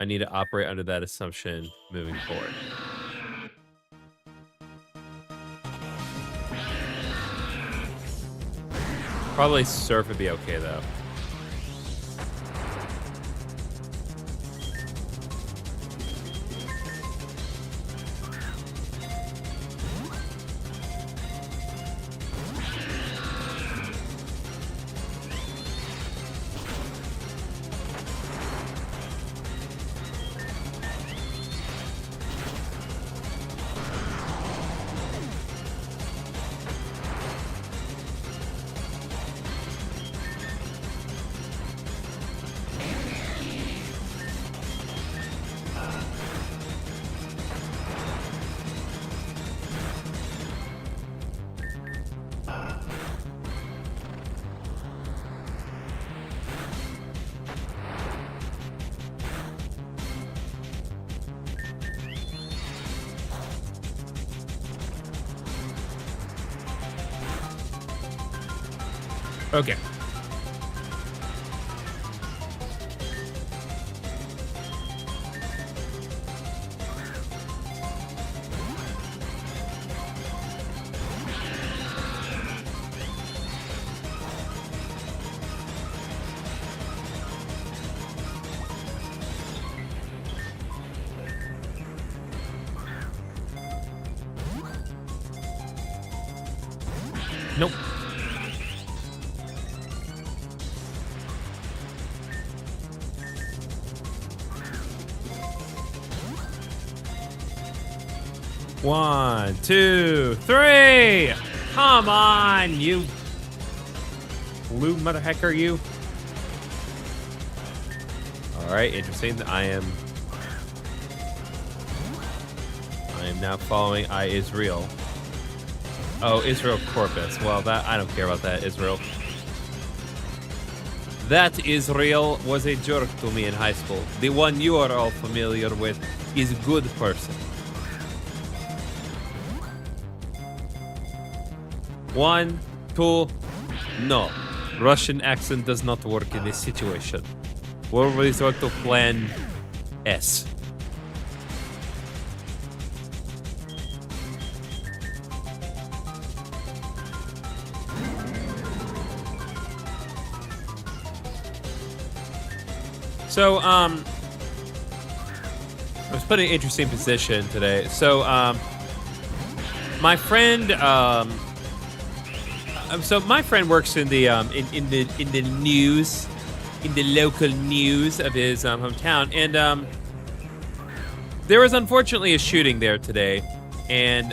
S1: I need to operate under that assumption moving forward. Probably Surf would be okay though. Okay. Nope. One, two, three. Come on, you blue mother hecker, you. All right, interesting. I am now following I Israel. Oh, Israel Corpus. Well, that I don't care about that, Israel. That Israel was a jerk to me in high school. The one you are all familiar with is a good person. One, two, no. Russian accent does not work in this situation. We'll resort to plan S. So, I was put in an interesting position today. So, my friend, so my friend works in the in the news, in the local news of his hometown, and there was unfortunately a shooting there today, and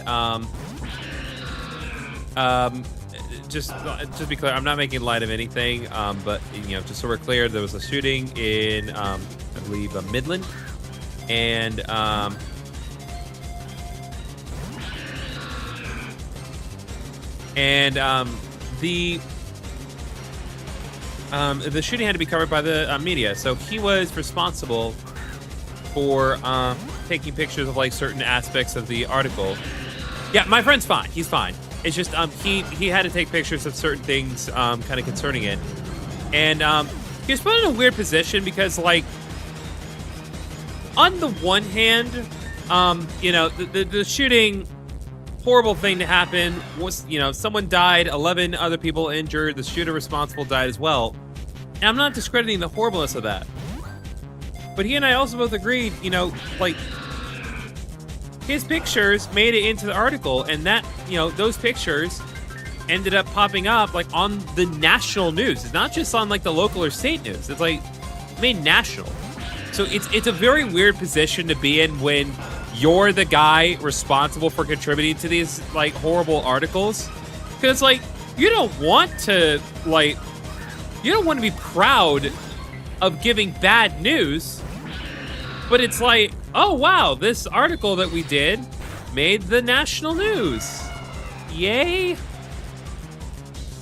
S1: just to be clear, I'm not making light of anything, but just so we're clear, there was a shooting in I believe Midland, and the shooting had to be covered by the media, so he was responsible for taking pictures of like certain aspects of the article. Yeah, my friend's fine. He's fine. It's just he had to take pictures of certain things kind of concerning it, and he was put in a weird position because, like, on the one hand, the shooting, horrible thing to happen was, someone died, 11 other people injured, the shooter responsible died as well. And I'm not discrediting the horribleness of that. But he and I also both agreed, like, his pictures made it into the article, and that, those pictures ended up popping up, like, on the national news. It's not just on, like, the local or state news. It's, like, made national. So it's a very weird position to be in when you're the guy responsible for contributing to these, like, horrible articles. Because, like, you don't want to be proud of giving bad news, but it's like, oh, wow, this article that we did made the national news. Yay.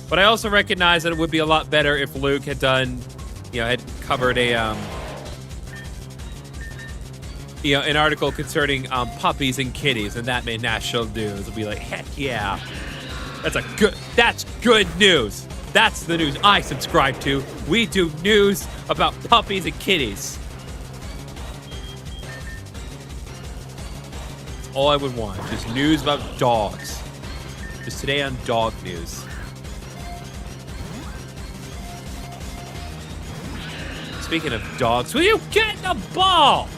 S1: But I also recognize that it would be a lot better if Luke had done, had covered a, an article concerning puppies and kitties, and that made national news. It'd be like, heck yeah. That's good news. That's the news I subscribe to. We do news about puppies and kitties. That's all I would want. Just news about dogs. Just today on dog news. Speaking of dogs, will you get the ball?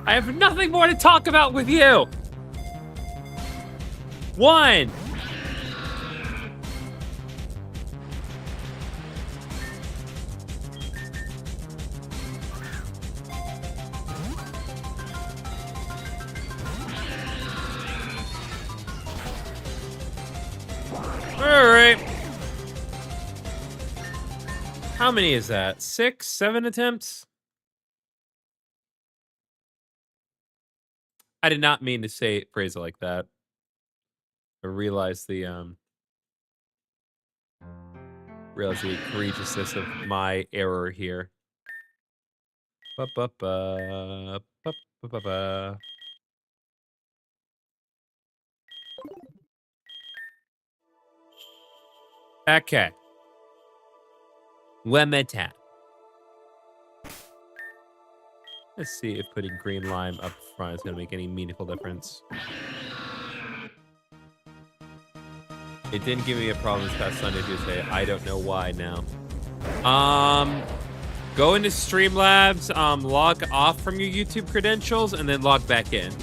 S1: I have nothing more to talk about with you. One. All right. How many is that? 6, 7 attempts? I did not mean to phrase it like that. I realized the egregiousness of my error here. Ba-ba-ba, ba-ba-ba-ba. Okay. Wemeta. Let's see if putting green lime up front is going to make any meaningful difference. It didn't give me a problem this past Sunday, Tuesday. I don't know why now. Go into Streamlabs, log off from your YouTube credentials, and then log back in.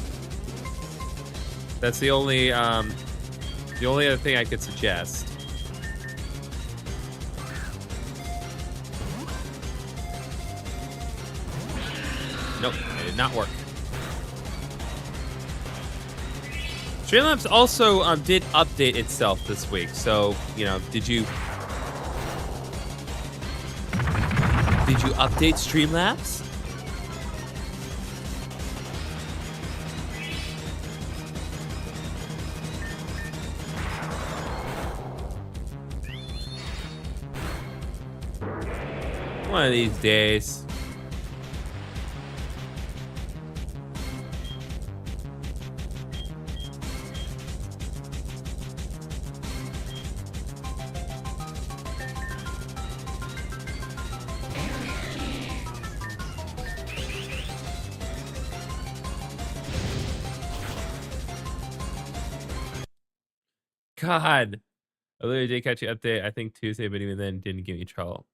S1: That's the only other thing I could suggest. Nope, it did not work. Streamlabs also did update itself this week, so did you update Streamlabs? One of these days. God. I literally did catch the update, I think Tuesday, but even then didn't give me trouble.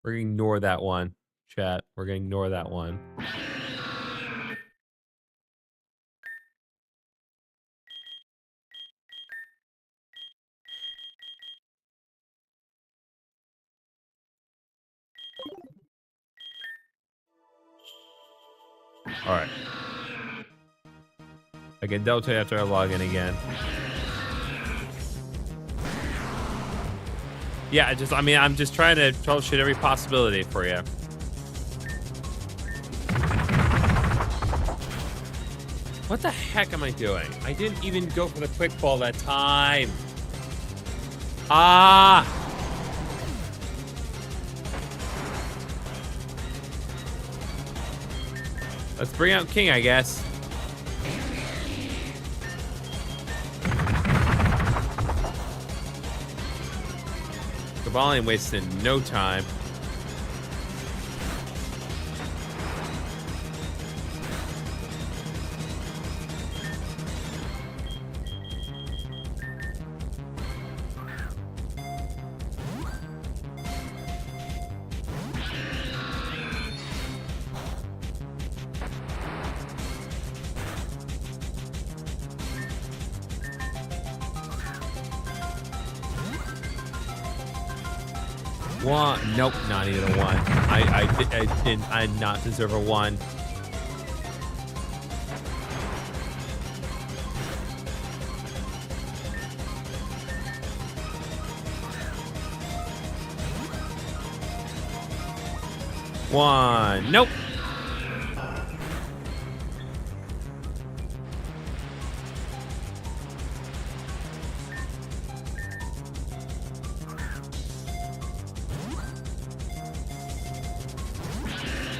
S1: We're gonna ignore that one, chat. We're gonna ignore that one. All right. I can double check after I log in again. Yeah, I'm just trying to troubleshoot every possibility for you. What the heck am I doing? I didn't even go for the quick ball that time. Ah! Let's bring out King, I guess. Kabalion wasted no time. One. Nope, not even a one. I did not deserve a one. One. Nope.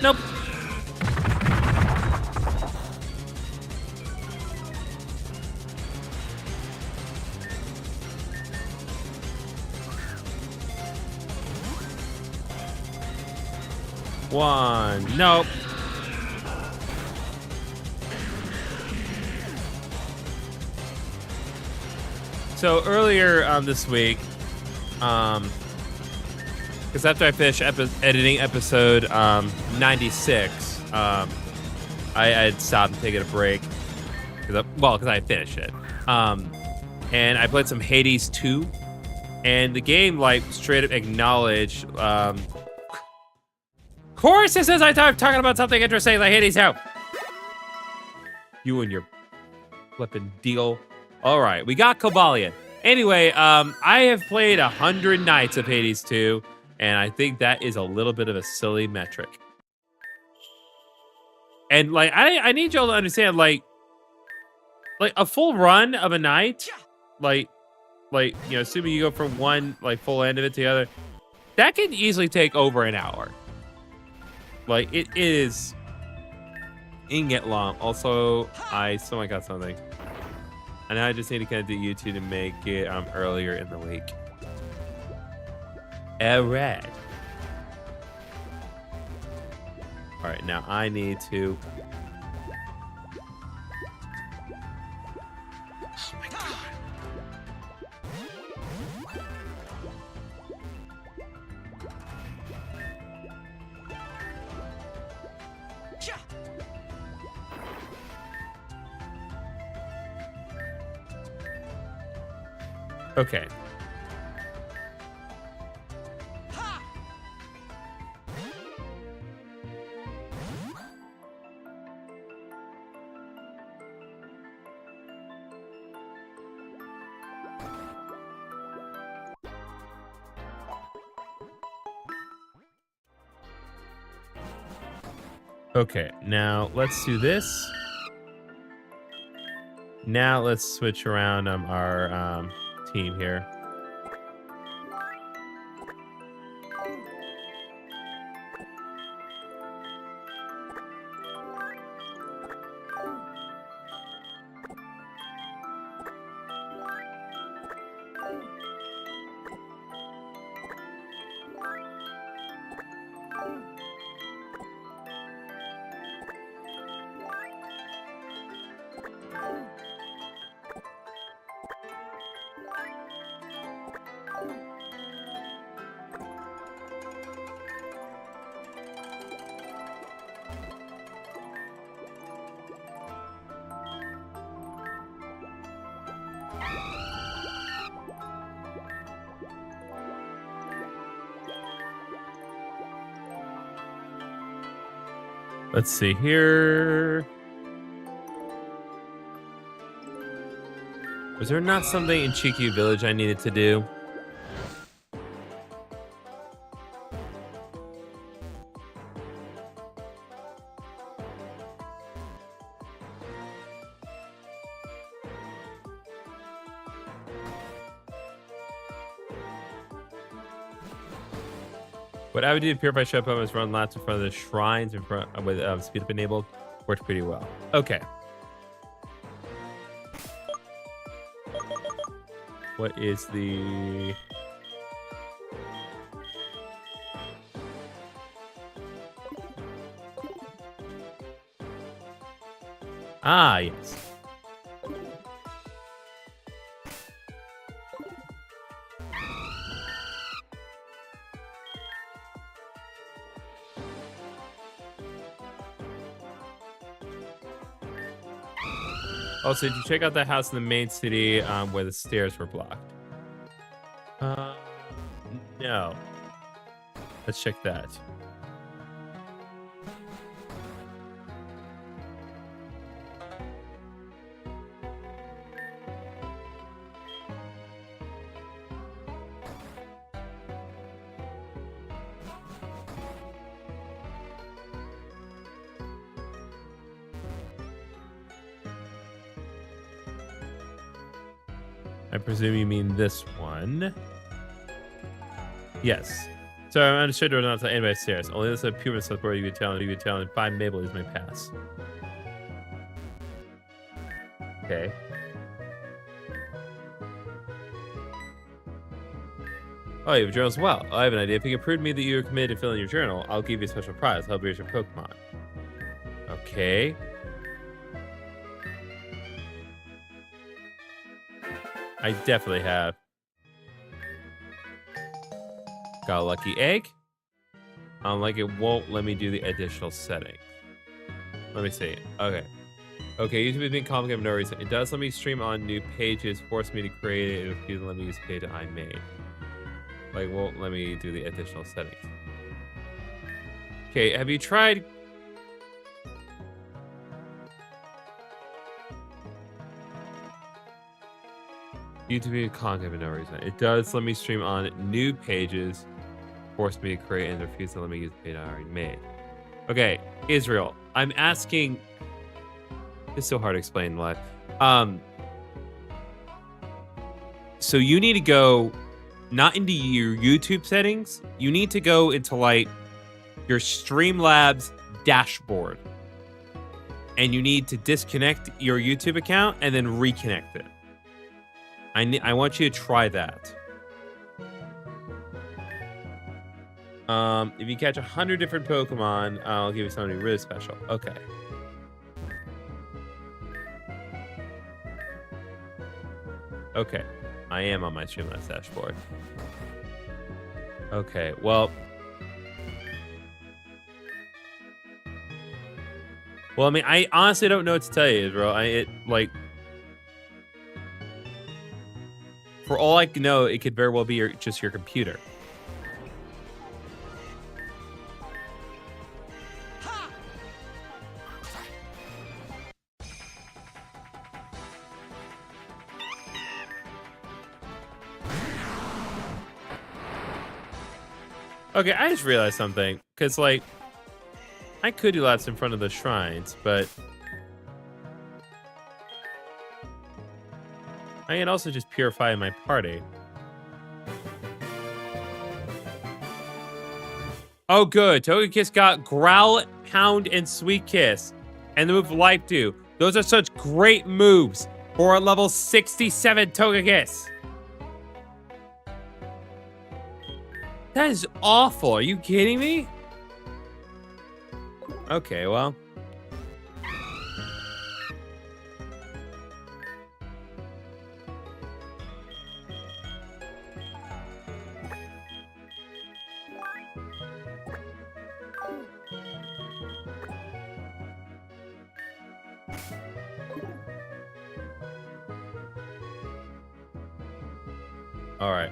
S1: Nope. One. Nope. So earlier this week, because after I finished editing episode 96, I had stopped and taken a break. Because I finished it. And I played some Hades 2. And the game, like, straight up acknowledged... of course, it says I'm talking about something interesting like Hades 2. You and your flippin' deal. All right, we got Kabalion. Anyway, I have played 100 nights of Hades 2. And I think that is a little bit of a silly metric. And like, I need y'all to understand, like a full run of a night, like, you know, assuming you go from one like full end of it to the other, that can easily take over an hour. Like it can get long. Also, I still got something. And I just need to kind of do YouTube to make it earlier in the week. Alright. Alright, now I need to... Oh my god. Okay. Okay, now let's do this. Now let's switch around our team here. Let's see here. Was there not something in Chikyu Village I needed to do? What I would do to purify shut Pokemon is run laps in front of the shrines in front with speed up enabled. Worked pretty well. Okay. What is the... Ah, yes. Also, did you check out that house in the main city where the stairs were blocked? No. Let's check that. I presume you mean this one. Yes. So I understood or not to anybody stairs. Only this is a pure support you could tell and 5 Mabel is my pass. Okay. Oh, you have a journal as well. I have an idea. If you can prove to me that you are committed to filling your journal, I'll give you a special prize. Help raise your Pokemon. Okay. I definitely have. Got a lucky egg. Like it won't let me do the additional setting. Let me see. Okay. Okay, YouTube has been complicated for no reason. It does let me stream on new pages, force me to create it, it doesn't let me use the page I made. Like, won't let me do the additional settings. Okay, have you tried... YouTube is complicated for no reason. It does let me stream on new pages, force me to create, and refuse to let me use the page I already made. Okay, Israel, I'm asking... It's so hard to explain live. So you need to go not into your YouTube settings. You need to go into like your Streamlabs dashboard. And you need to disconnect your YouTube account and then reconnect it. I want you to try that. If you catch 100 different Pokemon, I'll give you something really special. Okay. Okay. I am on my Streamlabs dashboard. Okay, well... Well, I mean, I honestly don't know what to tell you, bro. For all I can know, it could very well be just your computer. Okay, I just realized something. Because, like, I could do laps in front of the shrines, but... I can also just purify my party. Oh, good. Togekiss got Growl, Pound, and Sweet Kiss. And the move Life Dew. Those are such great moves for a level 67 Togekiss. That is awful. Are you kidding me? Okay, well. All right.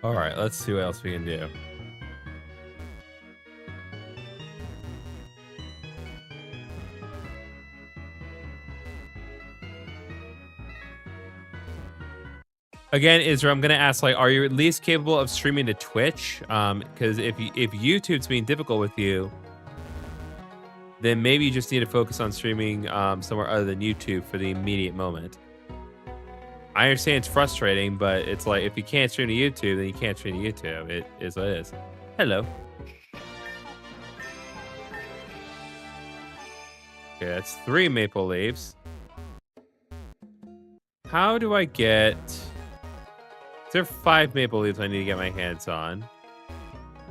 S1: All right, let's see what else we can do. Again, Israel, I'm gonna ask, like, are you at least capable of streaming to Twitch? Because if YouTube's being difficult with you, then maybe you just need to focus on streaming somewhere other than YouTube for the immediate moment. I understand it's frustrating, but it's like if you can't stream to YouTube, then you can't stream to YouTube. It is what it is. Hello. Okay, that's 3 maple leaves. How do I get... There are 5 maple leaves I need to get my hands on.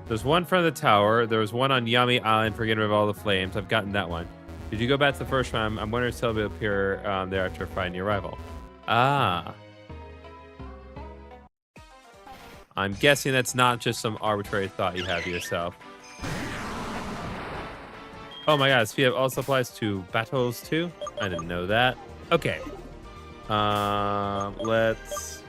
S1: There's one from the tower. There was one on Yummy Island for getting rid of all the flames. I've gotten that one. Did you go back to the first one? I'm wondering if it'll appear there after finding your rival. Ah. I'm guessing that's not just some arbitrary thought you have to yourself. Oh my god, this feat also applies to battles too? I didn't know that. Okay. Let's...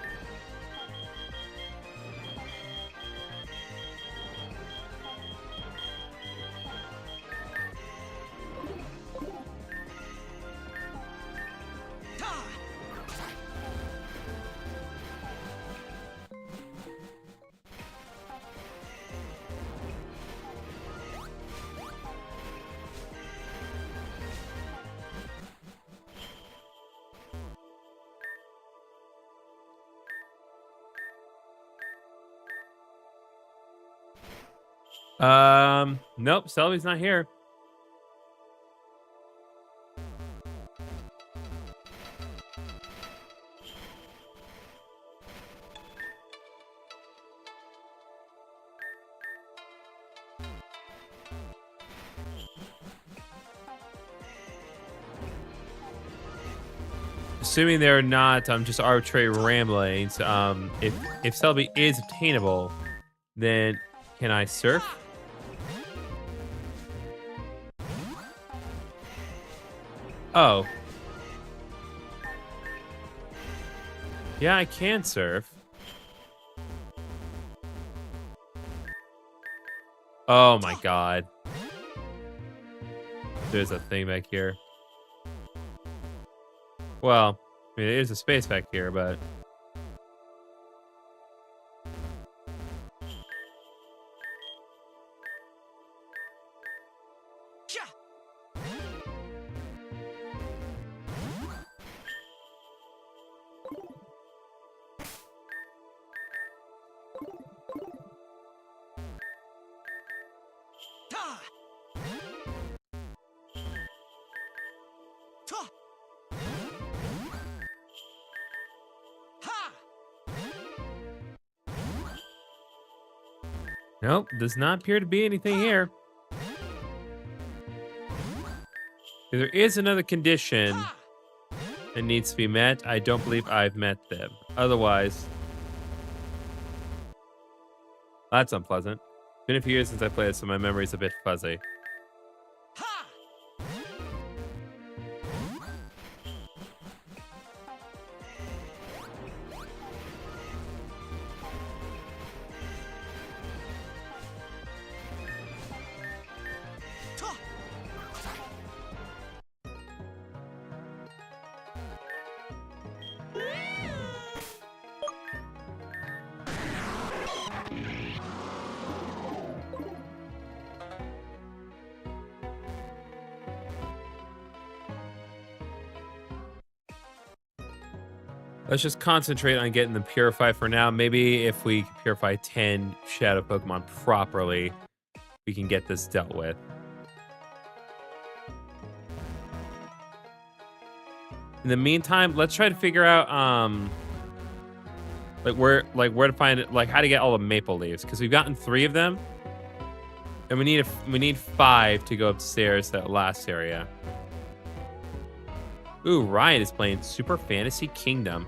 S1: Nope, Selby's not here. Assuming they're not just arbitrary ramblings, if Selby is obtainable, then can I surf? Oh. Yeah, I can surf. Oh my god. There's a thing back here. Well, I mean, there's a space back here, but... Nope, does not appear to be anything here. If there is another condition that needs to be met, I don't believe I've met them. Otherwise, that's unpleasant. It's been a few years since I played, so my memory's a bit fuzzy. Let's just concentrate on getting them purified for now. Maybe if we purify 10 shadow Pokemon properly, we can get this dealt with. In the meantime, let's try to figure out where to find it, like how to get all the maple leaves, because we've gotten 3 of them, and we need 5 to go upstairs to that last area. Ooh, Ryan is playing Super Fantasy Kingdom.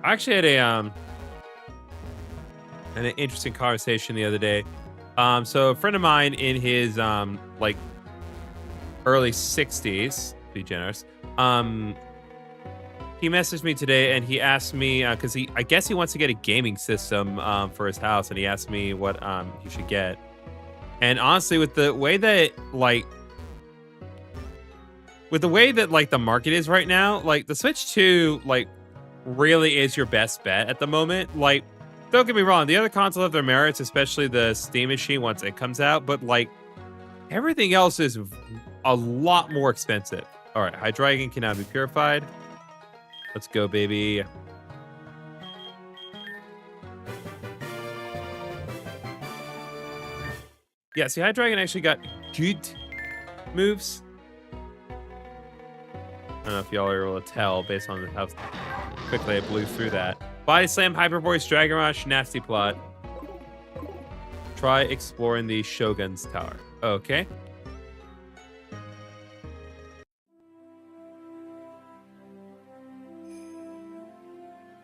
S1: I actually had an interesting conversation the other day. So a friend of mine in his early 60s, to be generous. He messaged me today and he asked me because I guess he wants to get a gaming system for his house, and he asked me what he should get. And honestly, with the way that the market is right now, like the Switch 2 really is your best bet at the moment. Like, don't get me wrong, the other consoles have their merits, especially the Steam machine once it comes out, but like everything else is a lot more expensive. All right, Hydreigon can now be purified. Let's go, baby. Yeah, see, Hydreigon actually got good moves. I don't know if y'all are able to tell based on how quickly I blew through that. Body Slam, Hyper Voice, Dragon Rush, Nasty Plot. Try exploring the Shogun's Tower. Okay.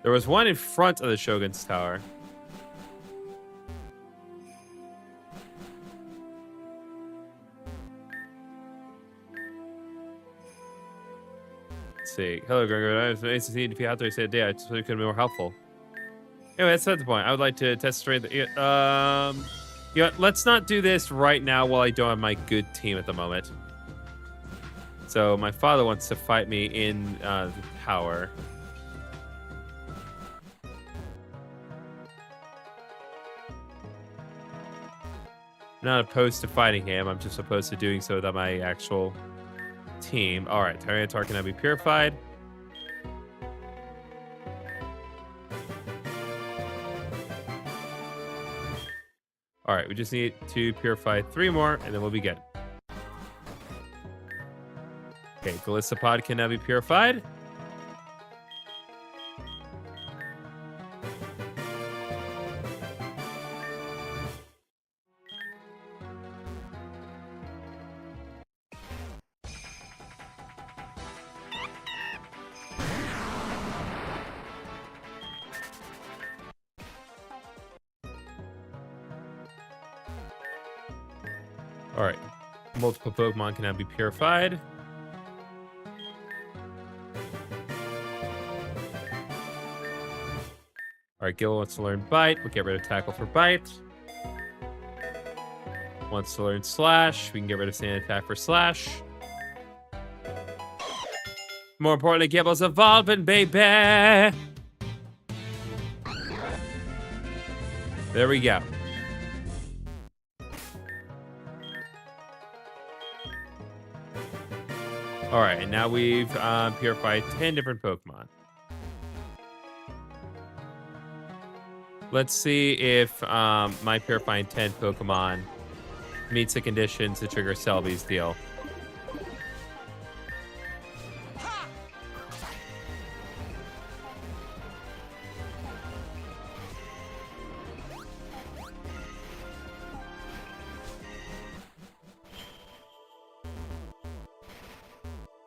S1: There was one in front of the Shogun's Tower. Let's see. Hello, Gregor. I was amazed to see if you out there said, "Yeah, I just really could be more helpful." Anyway, that's not the point. I would like to test straight. Let's not do this right now while I don't have my good team at the moment. So my father wants to fight me in the tower. I'm not opposed to fighting him. I'm just opposed to doing so without my actual team. All right, Tyranitar can now be purified. All right, we just need to purify 3 more, and then we'll be good. Okay, Galissapod can now be purified. All right, multiple Pokemon can now be purified. All right, Gil wants to learn Bite. We'll get rid of Tackle for Bite. Wants to learn Slash. We can get rid of Sand Attack for Slash. More importantly, Gibble's evolving, baby. There we go. All right, and now we've purified 10 different Pokemon. Let's see if my purifying 10 Pokemon meets the conditions to trigger Selby's deal.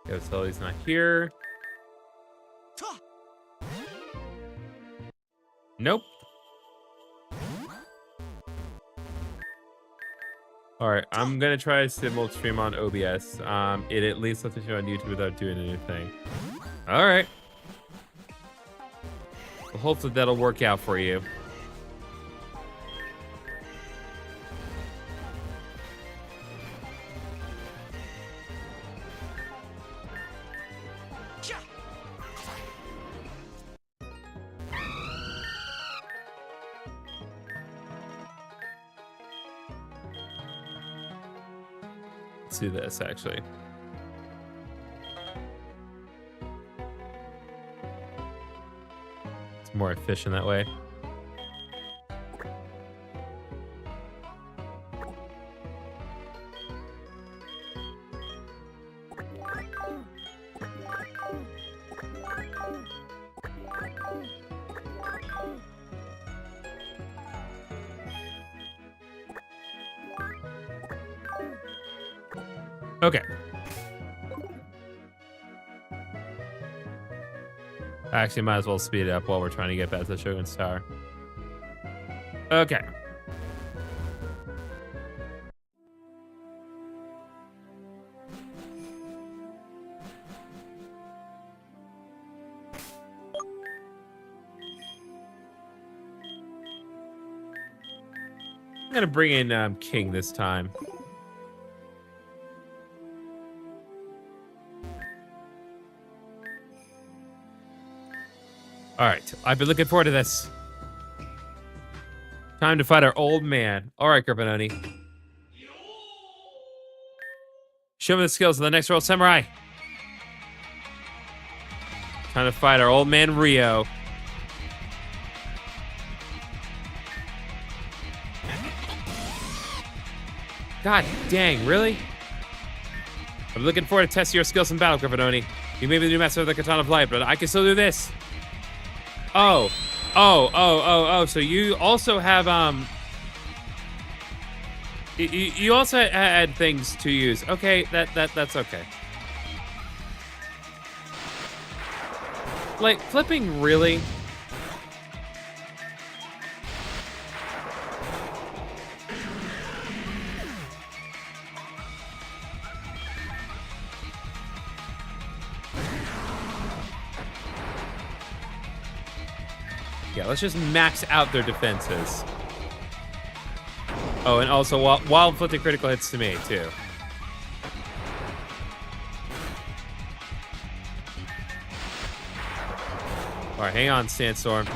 S1: Okay, Selby's not here. Nope. All right, I'm gonna try Simul stream on OBS. It at least lets me show on YouTube without doing anything. All right. Well, hopefully that'll work out for you. Let's do this, actually. It's more efficient that way. Okay. Actually, might as well speed it up while we're trying to get back to the Shogun's Tower. Okay. I'm gonna bring in King this time. All right, I've been looking forward to this. Time to fight our old man. All right, Garbononi. Show me the skills of the next World Samurai. Time to fight our old man Rio. God dang, really? I'm looking forward to testing your skills in battle, Garbononi. You may be the new master of the Katana of Light, but I can still do this. Oh. So you also have, you also had things to use. Okay, that's okay. Like, flipping, really? Yeah, let's just max out their defenses. Oh, and also while inflicting critical hits to me, too. All right, hang on, Sandstorm.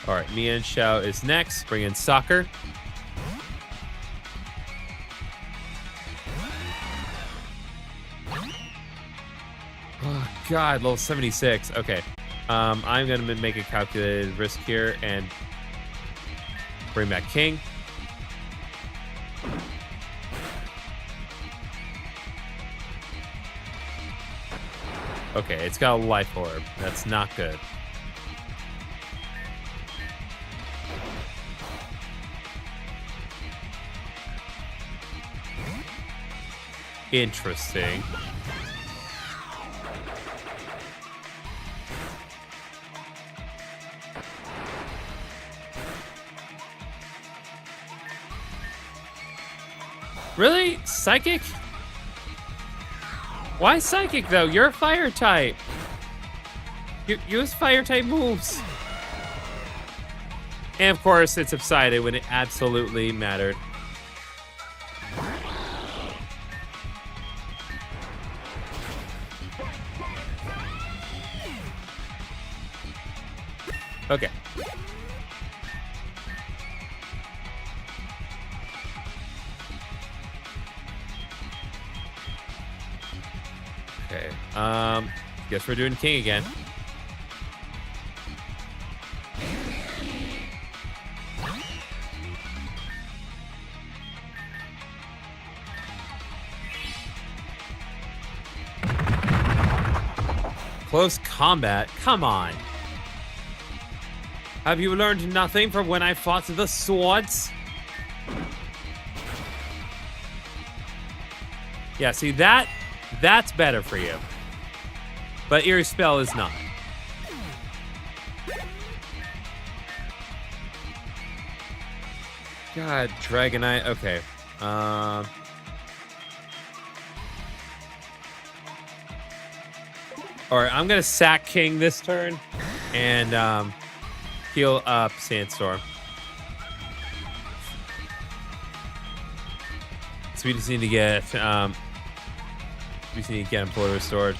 S1: All right, Mian Xiao is next. Bring in Soccer. Oh, God, level 76. Okay. I'm going to make a calculated risk here and bring back King. Okay, it's got a life orb. That's not good. Interesting. Really? Psychic? Why Psychic, though? You're a fire type. Use fire type moves. And, of course, it subsided when it absolutely mattered. Okay. Okay. Guess we're doing King again. Close combat? Come on. Have you learned nothing from when I fought the swords? Yeah, see, that's better for you. But Eerie Spell is not. God, Dragonite. Okay. Alright, I'm gonna sack King this turn. And, heal up Sandstorm. So we just need to get him fully restored.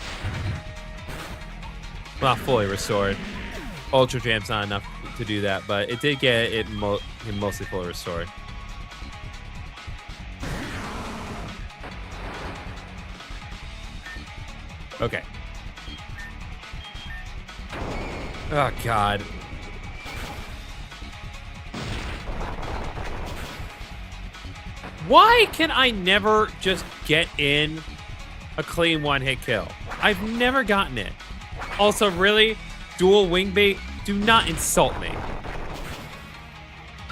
S1: Not fully restored. Ultra Jam's not enough to do that, but it did get him mostly fully restored. Okay. Oh God. Why can I never just get in a clean one-hit kill? I've never gotten it. Also, really, dual wing bait? Do not insult me.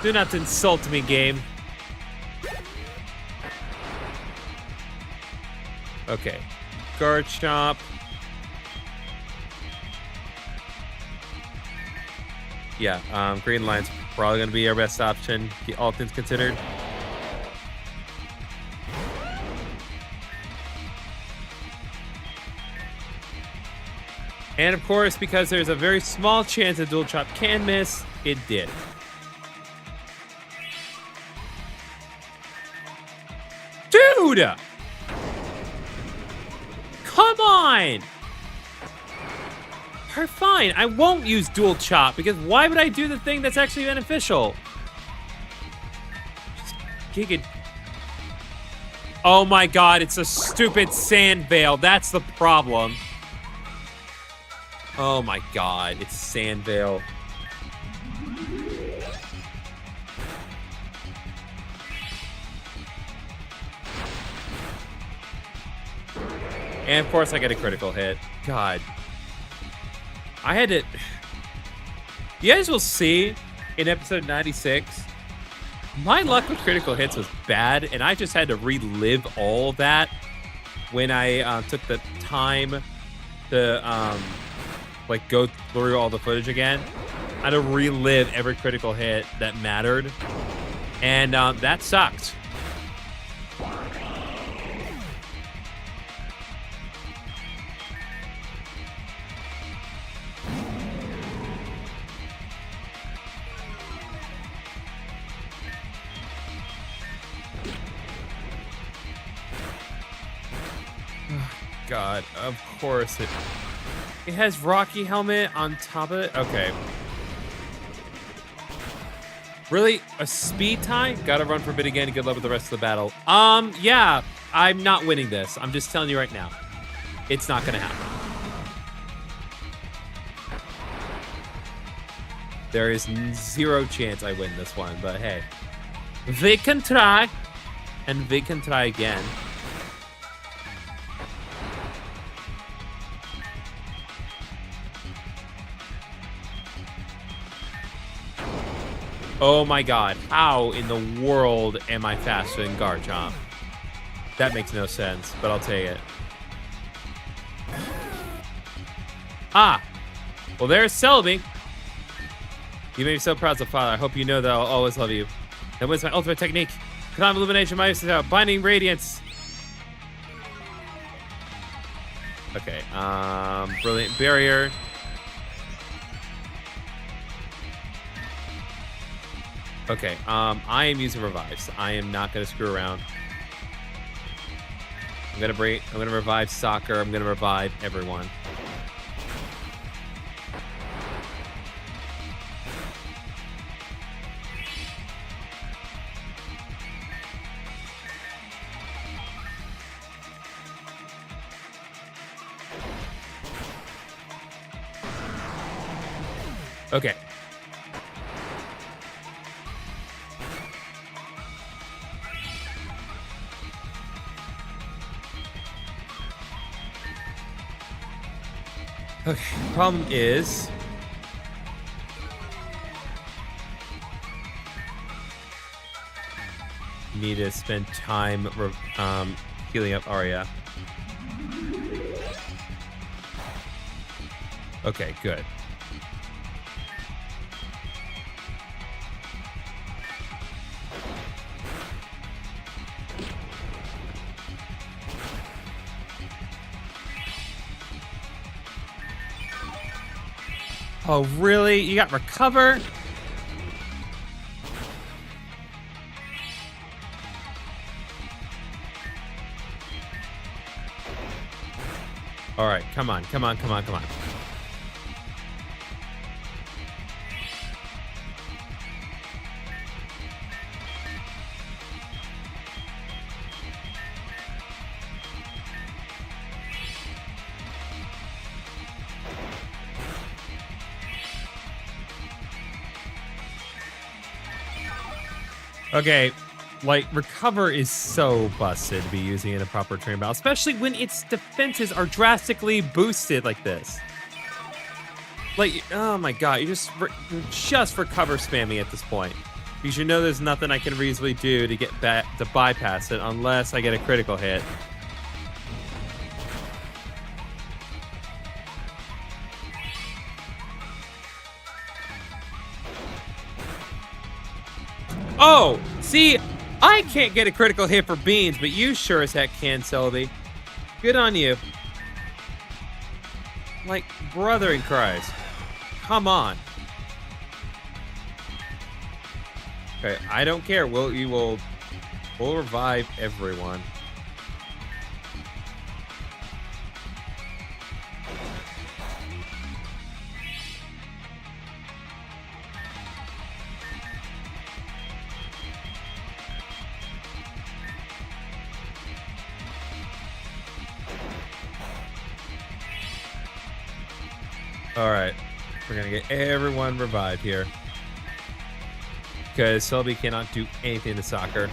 S1: Do not insult me, game. Okay. Guard Chomp. Yeah, Green Line's probably going to be our best option, all things considered. And of course, because there's a very small chance a dual chop can miss, it did. Dude! Come on! Fine, I won't use dual chop, because why would I do the thing that's actually beneficial? Just giga. Oh my god, it's a stupid sand veil. That's the problem. Oh my god, it's sand veil. And of course I get a critical hit. God. I had to... You guys will see in episode 96, my luck with critical hits was bad, and I just had to relive all of that when I took the time to like go through all the footage again. I had to relive every critical hit that mattered, and that sucked. God, of course it has Rocky helmet on top of it. Okay. Really? A speed tie? Gotta run for a bit again. Good luck with the rest of the battle. Yeah, I'm not winning this. I'm just telling you right now. It's not gonna happen. There is zero chance I win this one, but hey. We can try, and we can try again. Oh my god, how in the world am I faster than Garchomp? That makes no sense, but I'll take it. Ah! Well, there's Celebi. You made me so proud, so father. I hope you know that I'll always love you. That was my ultimate technique. Calm Illumination, my Binding Radiance. Okay, Brilliant Barrier. Okay, I am using revives. I am not gonna screw around. I'm gonna revive Soccer. I'm gonna revive everyone. Okay. Okay, problem is... need to spend time healing up Arya. Okay, good. Oh, really? You got recover? All right, come on, come on, come on, come on. Okay, like, recover is so busted to be using in a proper train battle, especially when its defenses are drastically boosted like this. Like, oh my god, you're just recover spamming at this point. Because you know there's nothing I can reasonably do to get back to bypass it unless I get a critical hit. Oh, see, I can't get a critical hit for beans, but you sure as heck can, Celebi. Good on you. Like, brother in Christ. Come on. Okay, I don't care. We'll revive everyone. All right, we're gonna get everyone revived here because Selby cannot do anything to soccer.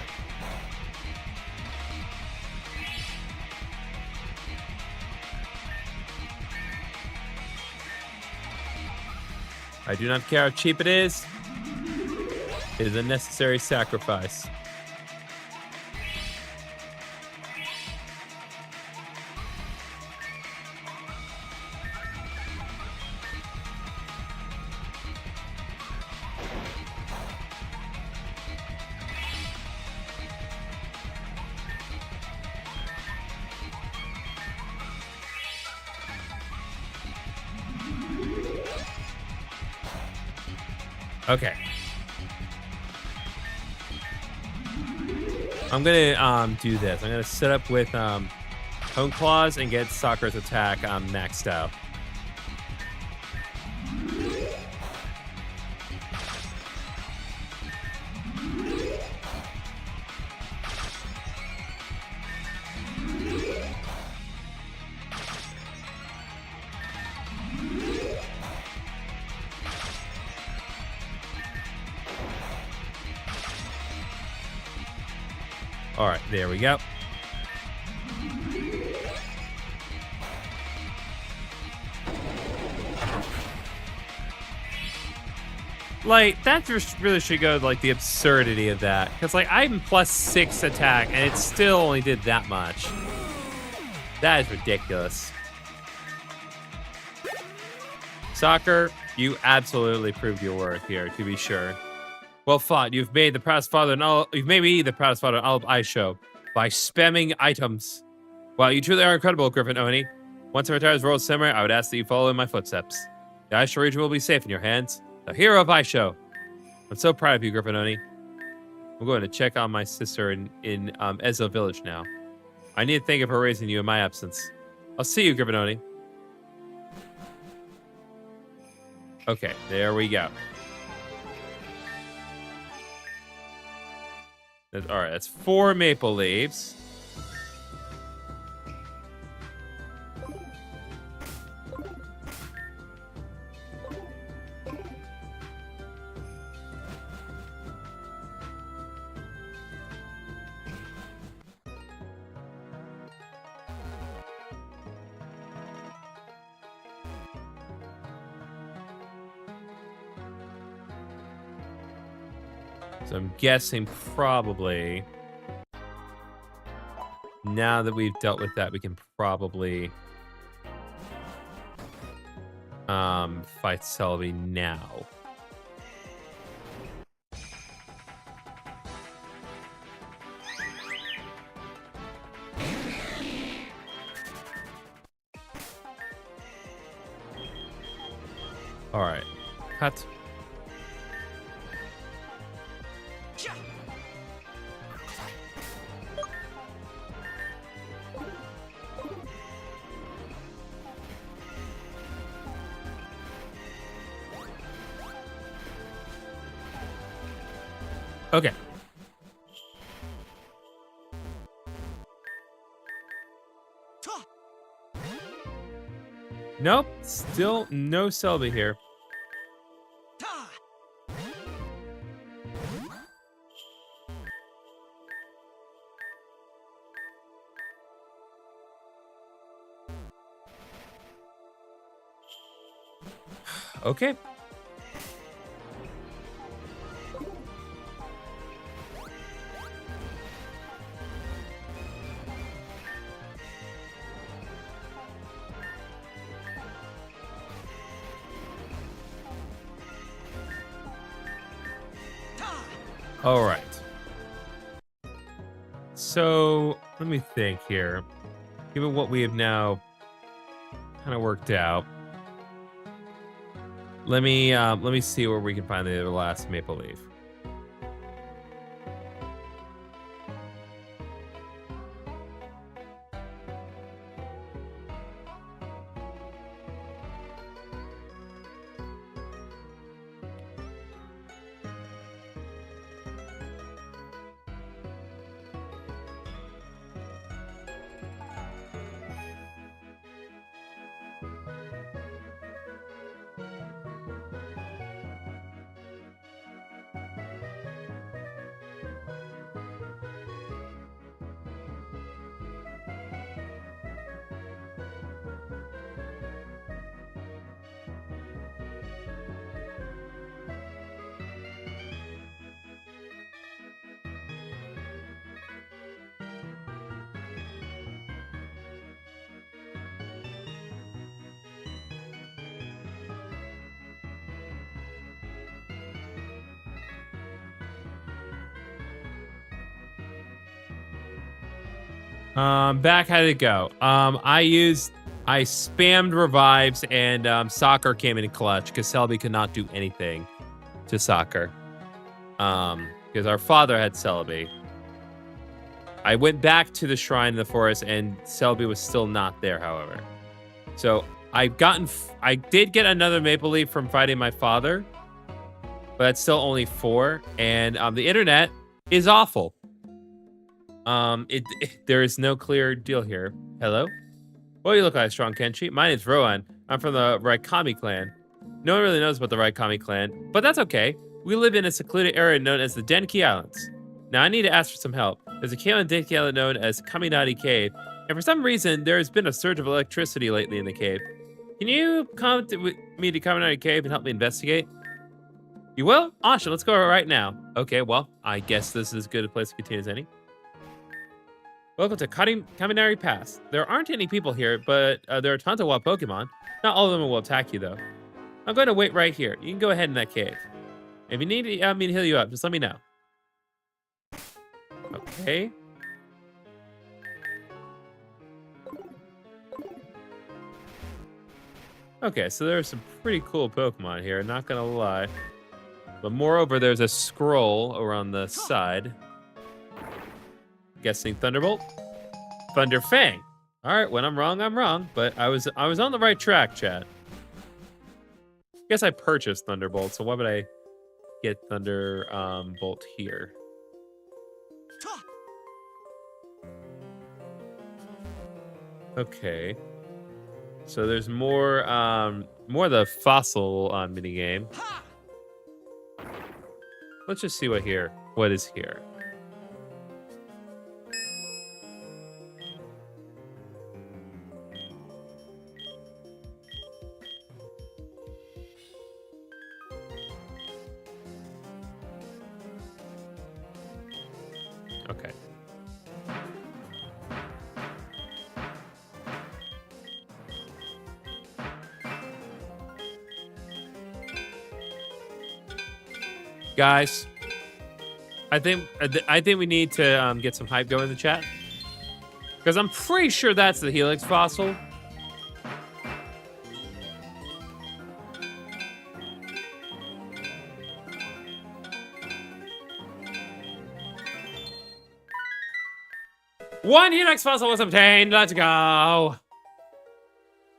S1: I do not care how cheap it is. It is a necessary sacrifice. Okay. I'm gonna do this. I'm gonna set up with Hone Claws and get Sakura's attack maxed out. All right, there we go. Like, that just really should go, like, the absurdity of that. Because, like, I'm +6 attack, and it still only did that much. That is ridiculous. Soccer, you absolutely proved your worth here, to be sure. Well fought. You've made the proudest father in all. You've made me the proudest father in all of iShow by spamming items. Wow, you truly are incredible, Griffin Oni. Once I retire as World Samurai, I would ask that you follow in my footsteps. The iShow region will be safe in your hands. The hero of iShow. I'm so proud of you, Griffin Oni. I'm going to check on my sister in Ezo Village now. I need to thank you for raising you in my absence. I'll see you, Griffin Oni. Okay, there we go. All right, that's 4 maple leaves. So I'm guessing probably now that we've dealt with that, we can probably fight Selby now. All right, cut. Okay. Nope, still no Selby here. Okay. All right. So let me think here. Given what we have now kind of worked out, Let me see where we can find the last maple leaf. Back, how did it go? I spammed revives and soccer came in clutch because Selby could not do anything to soccer. Because our father had Selby. I went back to the shrine in the forest and Selby was still not there, however. So I did get another maple leaf from fighting my father, but that's still only 4. And the internet is awful. There is no clear deal here. Hello? Well, you look like a strong Kenshi. My name's Rohan. I'm from the Raikami clan. No one really knows about the Raikami clan, but that's okay. We live in a secluded area known as the Denki Islands. Now, I need to ask for some help. There's a cave in Denki Island known as Kaminari Cave, and for some reason, there has been a surge of electricity lately in the cave. Can you come with me to Kaminari Cave and help me investigate? You will? Awesome, let's go right now. Okay, well, I guess this is as good a place to continue as any. Welcome to Kaminari Pass. There aren't any people here, but there are tons of wild Pokemon. Not all of them will attack you, though. I'm going to wait right here. You can go ahead in that cave. If you need me to heal you up, just let me know. Okay. Okay, so there's some pretty cool Pokemon here, not gonna lie. But moreover, there's a scroll over on the side. Guessing Thunderbolt? Thunder Fang. Alright, when I'm wrong, I'm wrong. But I was on the right track, chat. Guess I purchased Thunderbolt, so why would I get Thunderbolt here? Okay. So there's more of the fossil minigame. Let's just see what is here. Okay. Guys, I think we need to get some hype going in the chat, because I'm pretty sure that's the Helix fossil. One Helix fossil was obtained. Let's go. All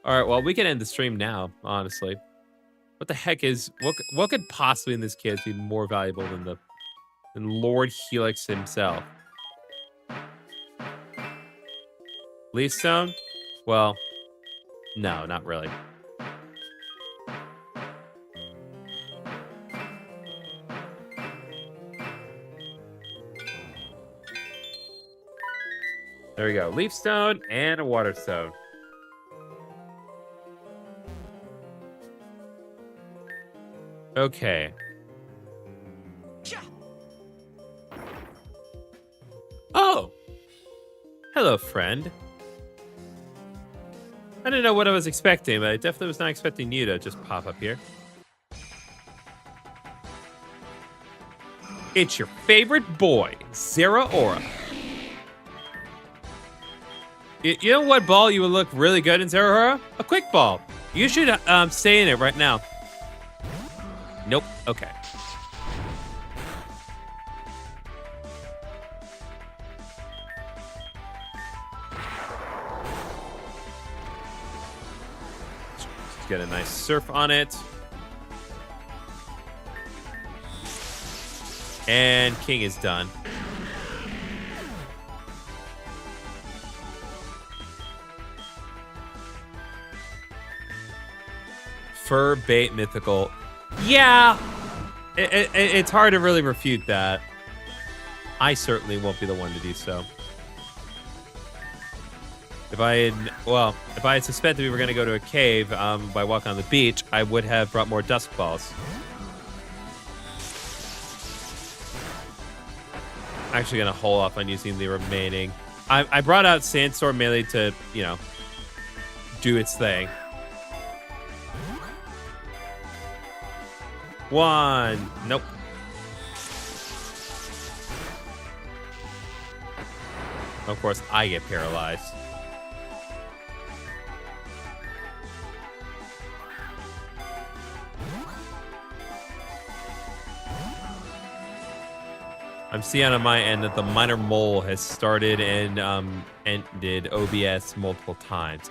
S1: right, well, we can end the stream now, honestly. What the heck is what could possibly in this case be more valuable than Lord Helix himself? Leaf Stone? Well, no, not really. There we go. Leaf Stone and a Water Stone. Okay. Oh! Hello, friend. I didn't know what I was expecting, but I definitely was not expecting you to just pop up here. It's your favorite boy, Zeraora. You know what ball you would look really good in, Zeraora? A quick ball. You should stay in it right now. Nope. Okay. Let's get a nice surf on it. And king is done. Fur bait mythical. Yeah. It's hard to really refute that. I certainly won't be the one to do so. If I had suspected we were going to go to a cave by walking on the beach, I would have brought more dusk balls. Actually going to hold off on using the remaining. I brought out Sandstorm melee to, do its thing. 1. Nope. Of course, I get paralyzed. I'm seeing on my end that the minor mole has started and ended OBS multiple times,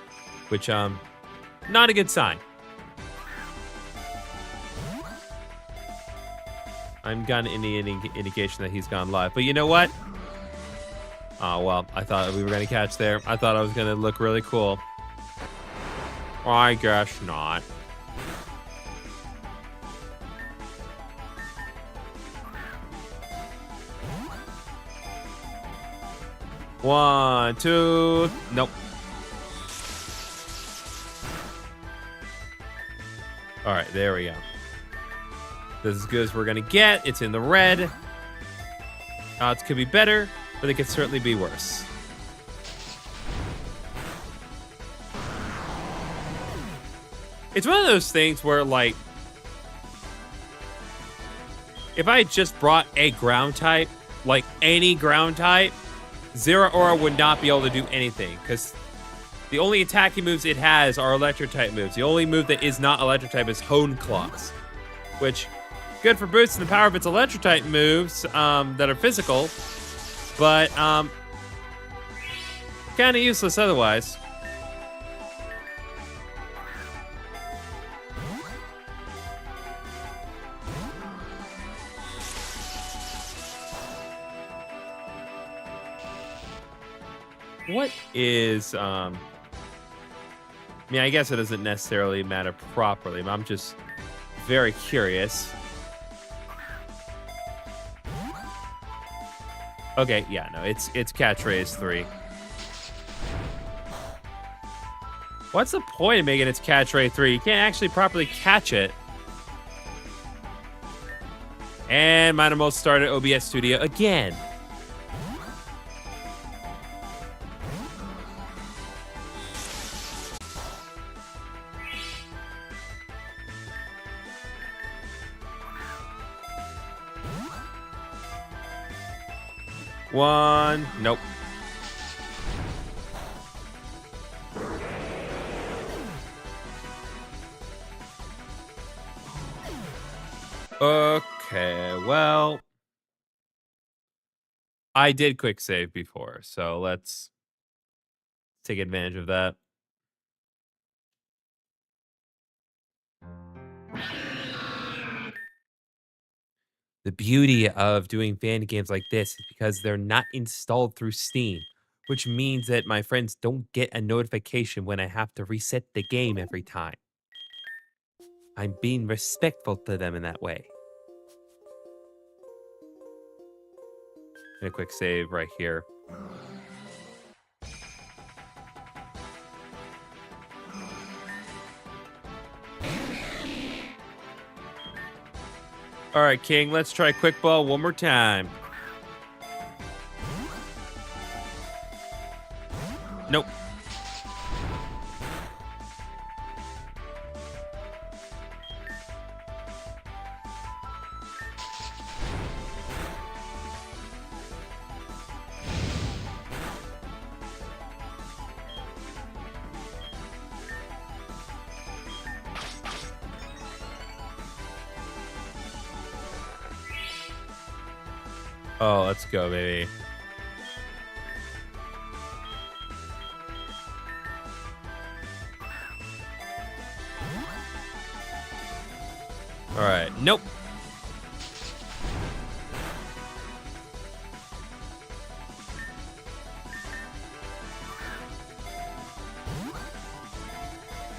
S1: which not a good sign. I'm gotten any indication that he's gone live, but you know what? Oh well, I thought we were gonna catch there. I thought I was gonna look really cool. I guess not. One, two, nope. All right, there we go. This is as good as we're gonna get. It's in the red. Odds could be better, but it could certainly be worse. It's one of those things where, like, if I had just brought a ground type, like any ground type, Zero Aura would not be able to do anything, because the only attacking moves it has are electric type moves. The only move that is not electric type is Hone Claws, which good for boosting the power of its electric type moves that are physical, but kind of useless otherwise. What is, I mean, I guess it doesn't necessarily matter properly, but I'm just very curious. Okay, yeah, no, it's catchphrase 3. What's the point of making its catchphrase 3? You can't actually properly catch it. And Minamo started OBS Studio again. One, nope. Okay, well, I did quick save before, so let's take advantage of that. The beauty of doing fan games like this is because they're not installed through Steam, which means that my friends don't get a notification when I have to reset the game every time. I'm being respectful to them in that way. A quick save right here. All right, King, let's try quick ball one more time. Nope. Oh, let's go, baby. All right. Nope.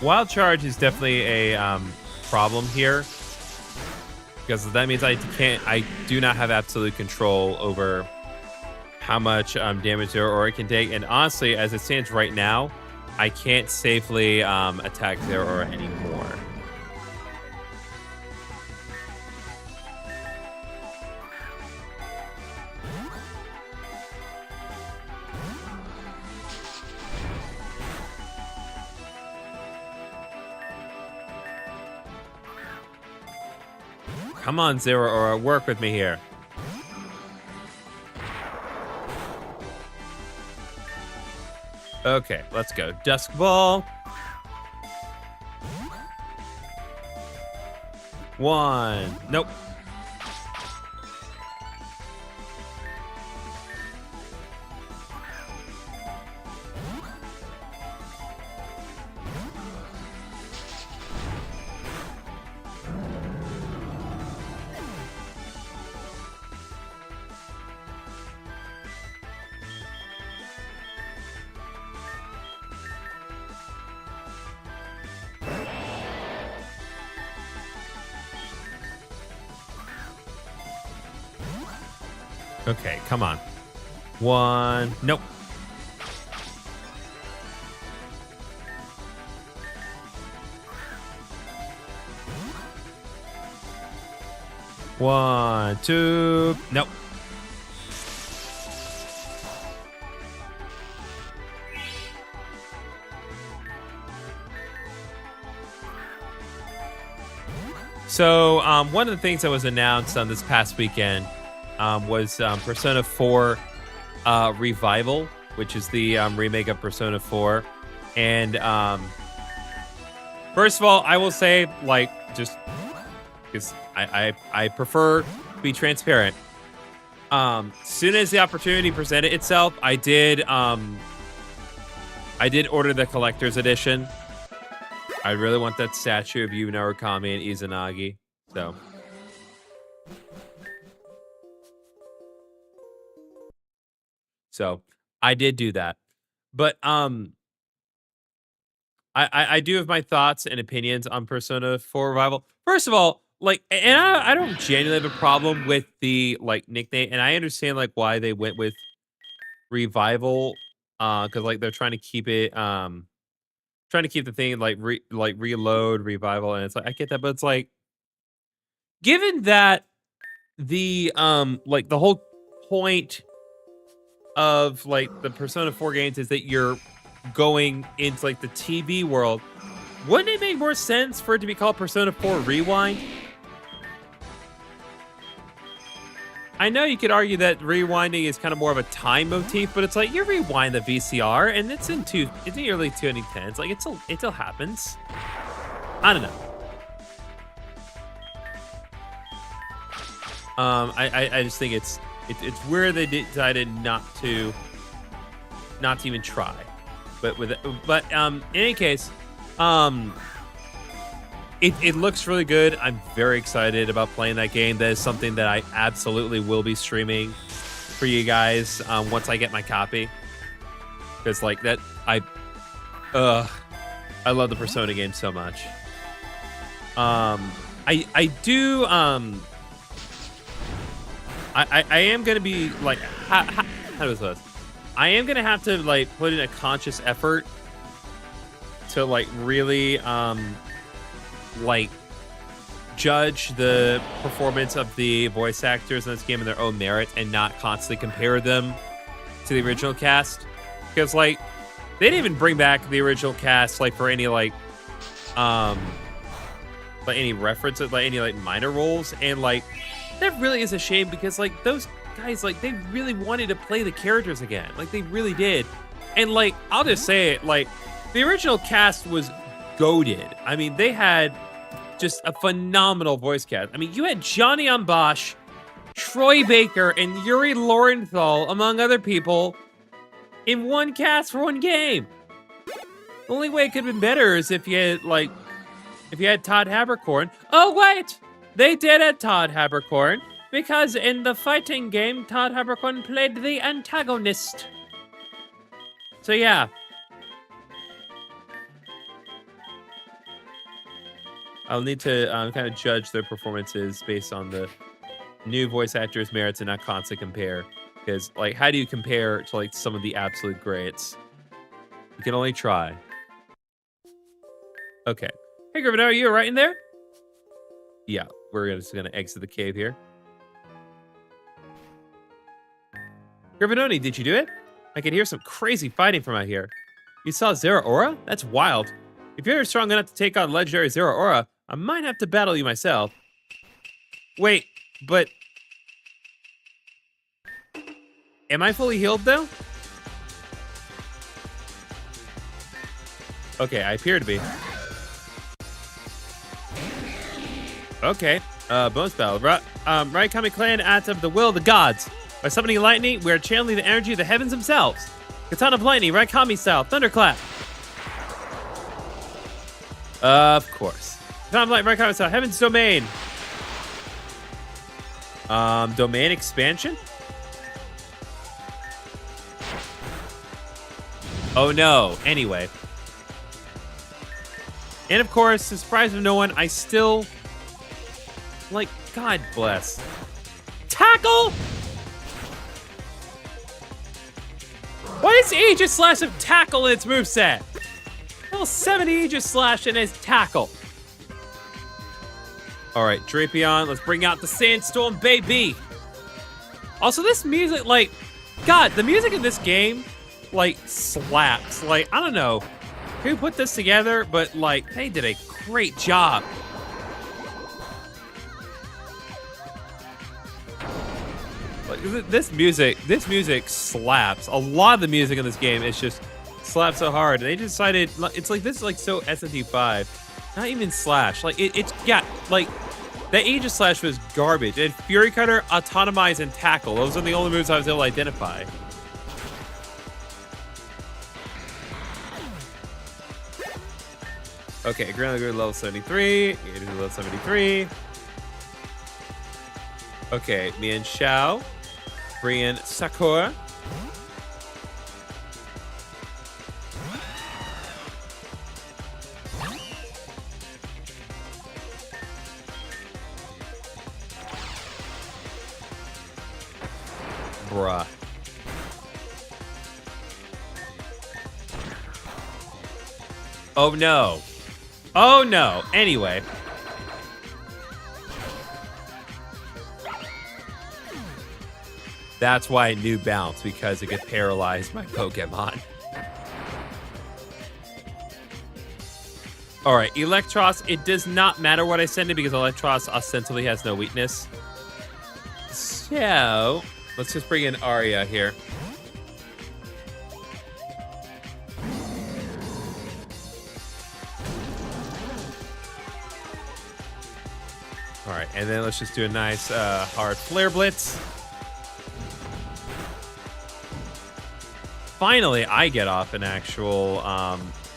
S1: Wild Charge is definitely a problem here because that means I do not have absolute control over how much damage Zero Aura can take. And honestly, as it stands right now, I can't safely attack Zero Aura anymore. Come on, Zero Aura, work with me here. Okay, let's go. Dusk Ball. 1. Nope. Okay, come on. 1. Nope. One, 2. Nope. So, one of the things that was announced on this past weekend was Persona 4 Revival, which is the remake of Persona 4. And first of all, I will say, like, just because I prefer to be transparent. Soon as the opportunity presented itself, I did order the collector's edition. I really want that statue of Yu Narukami and Izanagi. So I did do that. But I do have my thoughts and opinions on Persona 4 Revival. First of all, like, and I don't genuinely have a problem with the like nickname, and I understand like why they went with Revival, because like they're trying to keep it trying to keep the thing like reload revival, and it's like I get that, but it's like given that the like the whole point of like the Persona 4 games is that you're going into like the TV world, wouldn't it make more sense for it to be called Persona 4 Rewind? I know you could argue that rewinding is kind of more of a time motif, but it's like you rewind the VCR and it's in the early 2010s. Like it still happens. I don't know. I just think it's weird they decided not to even try. But in any case, it looks really good. I'm very excited about playing that game. That is something that I absolutely will be streaming for you guys once I get my copy. Because like that, I love the Persona game so much. I do I am gonna be like how does this? I am gonna have to like put in a conscious effort to like really like judge the performance of the voice actors in this game in their own merit and not constantly compare them to the original cast, because like they didn't even bring back the original cast like for any like any references, like any like minor roles, and like that really is a shame because like those guys, like they really wanted to play the characters again, like they really did. And like I'll just say it, like the original cast was goated. I mean, they had just a phenomenal voice cast. I mean, you had Johnny on Bosch Troy Baker and Yuri Lowenthal, among other people, in one cast for one game. The only way it could have been better is if you had, like, if you had Todd Haberkorn. Oh, wait! They did it, Todd Haberkorn, because in the fighting game, Todd Haberkorn played the antagonist. So, yeah. I'll need to kind of judge their performances based on the new voice actors' merits and not constantly compare. Because, like, how do you compare to, like, some of the absolute greats? You can only try. Okay. Hey, Gryffindor, are you right in there? Yeah, we're just going to exit the cave here. Gryffindor, did you do it? I can hear some crazy fighting from out here. You saw Zeraora? That's wild. If you're strong enough to take on legendary Zeraora, I might have to battle you myself. Wait, but... am I fully healed, though? Okay, I appear to be. Okay, bonus battle. Right, Kami Clan at the will of the gods. By summoning lightning, we are channeling the energy of the heavens themselves. Katana of lightning, right Kami style, thunderclap. Of course. Katana of lightning, right Kami style, heaven's domain. Domain expansion? Oh no, anyway. And of course, to the surprise of no one, I still... like, God bless. Tackle? What is Aegis Slash of Tackle in its moveset? Level 70 Aegis Slash and its Tackle. Alright, Drapion, let's bring out the Sandstorm, baby. Also, this music, like, God, the music in this game, like, slaps. Like, I don't know who put this together, but, like, they did a great job. Like, this music slaps. A lot of the music in this game is just slaps so hard. They decided, it's like, this is like so SMT5. Not even Slash. Like, it's, yeah, like, the Aegis Slash was garbage. And Fury Cutter, Autonomize, and Tackle. Those are the only moves I was able to identify. Okay, Grand Lagoon level 73. Level 73. Okay, Mian Xiao. Bring in Sakura. Bruh. Oh no. Oh no. Anyway. That's why it knew bounce, because it could paralyze my Pokemon. Alright, Electros, it does not matter what I send it because Electros ostensibly has no weakness. So, let's just bring in Arya here. Alright, and then let's just do a nice hard Flare Blitz. Finally, I get off an actual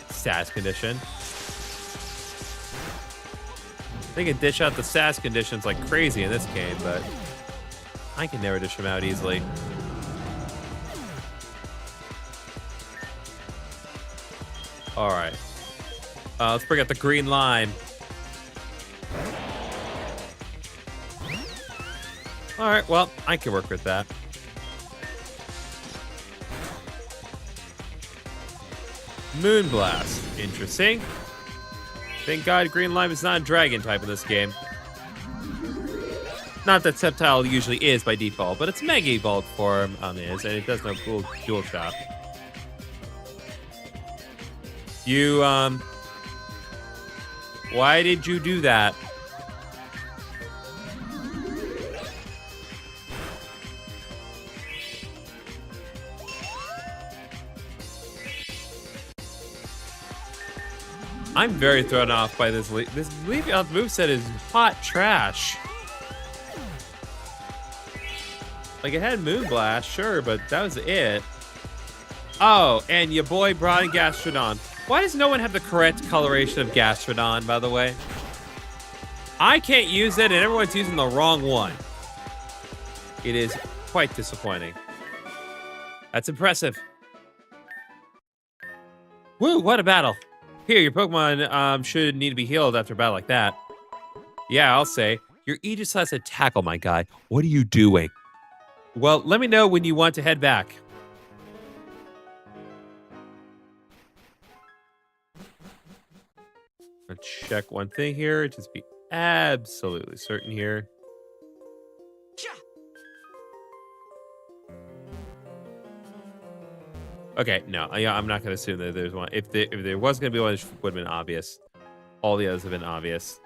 S1: status condition. They can dish out the status conditions like crazy in this game, but I can never dish them out easily. All right. Let's bring out the green line. All right, well, I can work with that. Moonblast. Interesting. Thank God Green Lime is not a dragon type in this game. Not that Sceptile usually is by default, but its Mega Evolved form is, and it does no cool dual shot. You, why did you do that? I'm very thrown off by this. This Leafeon moveset is hot trash. Like, it had Moonblast, sure, but that was it. Oh, and your boy brought in Gastrodon. Why does no one have the correct coloration of Gastrodon, by the way? I can't use it, and everyone's using the wrong one. It is quite disappointing. That's impressive. Woo, what a battle. Here, your Pokemon should need to be healed after a battle like that. Yeah, I'll say. Your Aegis has a tackle, my guy. What are you doing? Well, let me know when you want to head back. Let's check one thing here. Just be absolutely certain here. Okay, no, yeah, I'm not going to assume that there's one. If there was going to be one, it would have been obvious. All the others have been obvious.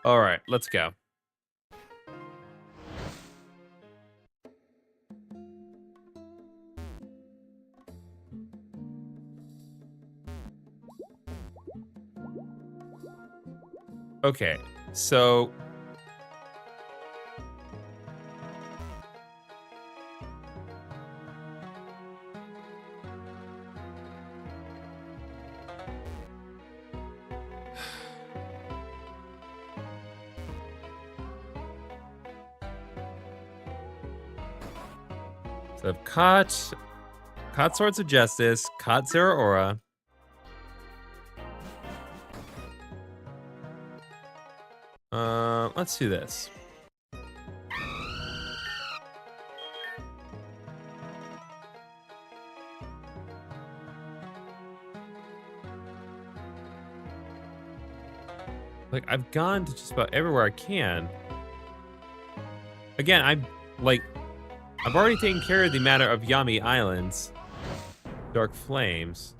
S1: All right, let's go. Okay, so I've caught Swords of Justice, caught Zeraora. Let's do this. Like, I've gone to just about everywhere I can. Again, I've already taken care of the matter of Yami Islands. Dark Flames.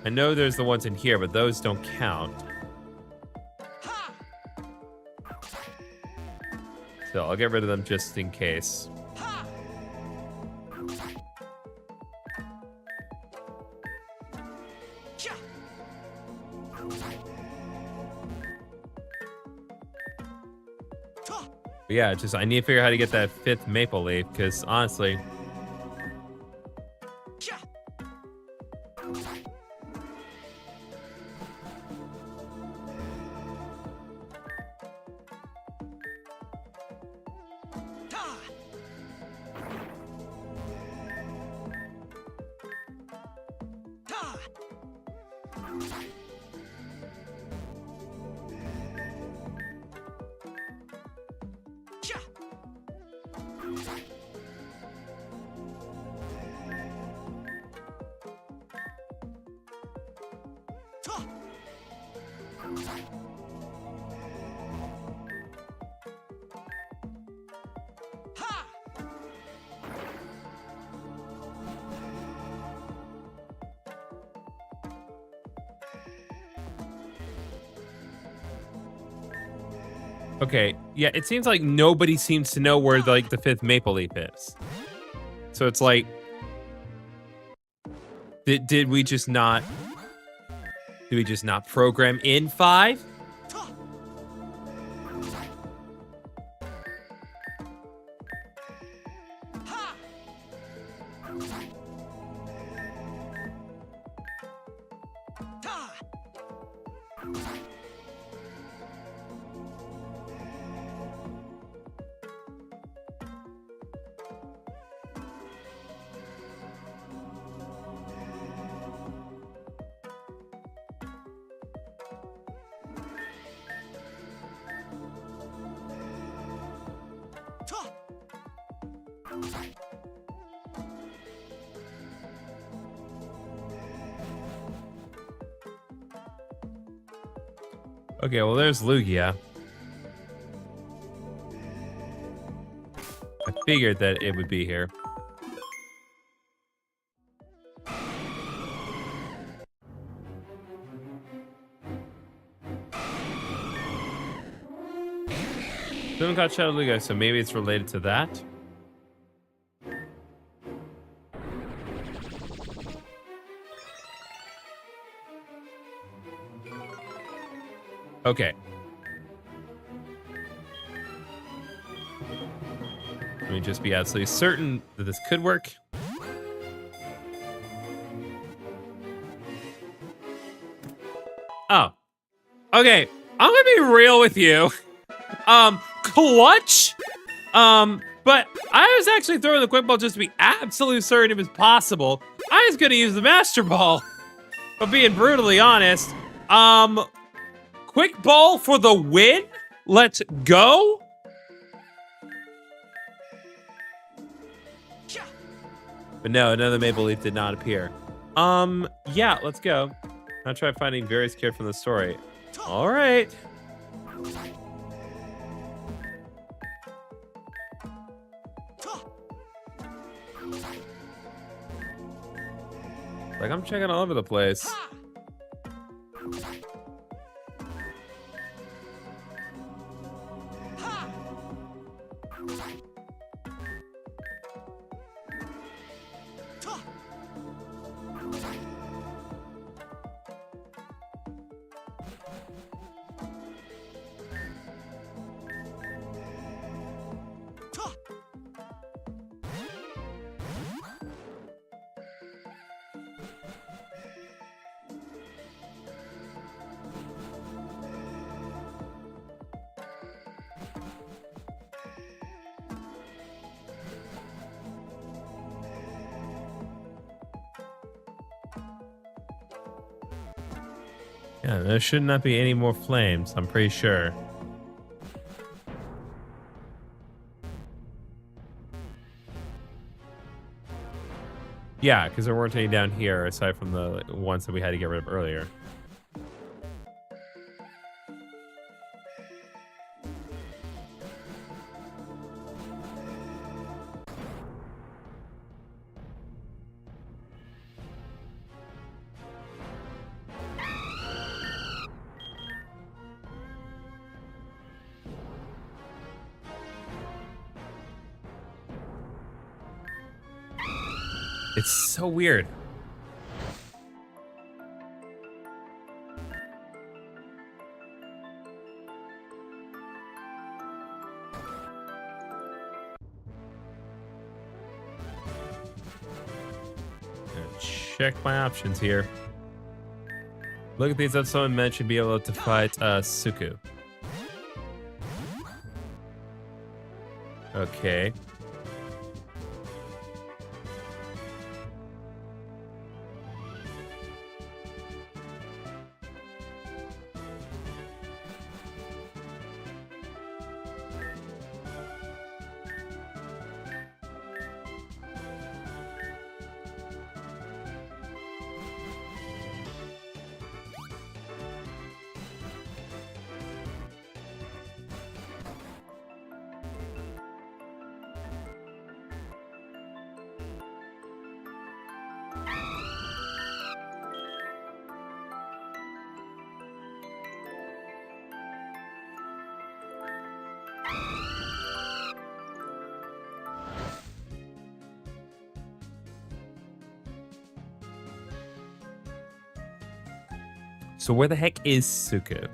S1: I know there's the ones in here, but those don't count. So I'll get rid of them just in case. But yeah, just I need to figure out how to get that 5th Maple Leaf, because honestly... Okay, yeah, it seems like nobody seems to know where the 5th Maple Leaf is. So it's like, did we just not program in 5? Okay, well, there's Lugia. I figured that it would be here. Something called Shadow Lugo, so maybe it's related to that. Okay. Let me just be absolutely certain that this could work. Oh. Okay. I'm gonna be real with you. Clutch. But I was actually throwing the quick ball just to be absolutely certain it was possible. I was gonna use the master ball. But being brutally honest, quick ball for the win? Let's go. But no, another Maple Leaf did not appear. Yeah, let's go. I'll try finding various characters from the story. All right. Like, I'm checking all over the place. Yeah, there should not be any more flames, I'm pretty sure. Yeah, because there weren't any down here aside from the ones that we had to get rid of earlier. It's so weird. Check my options here. Look at these up. Someone mentioned be able to fight Suku. Okay. So where the heck is Suku?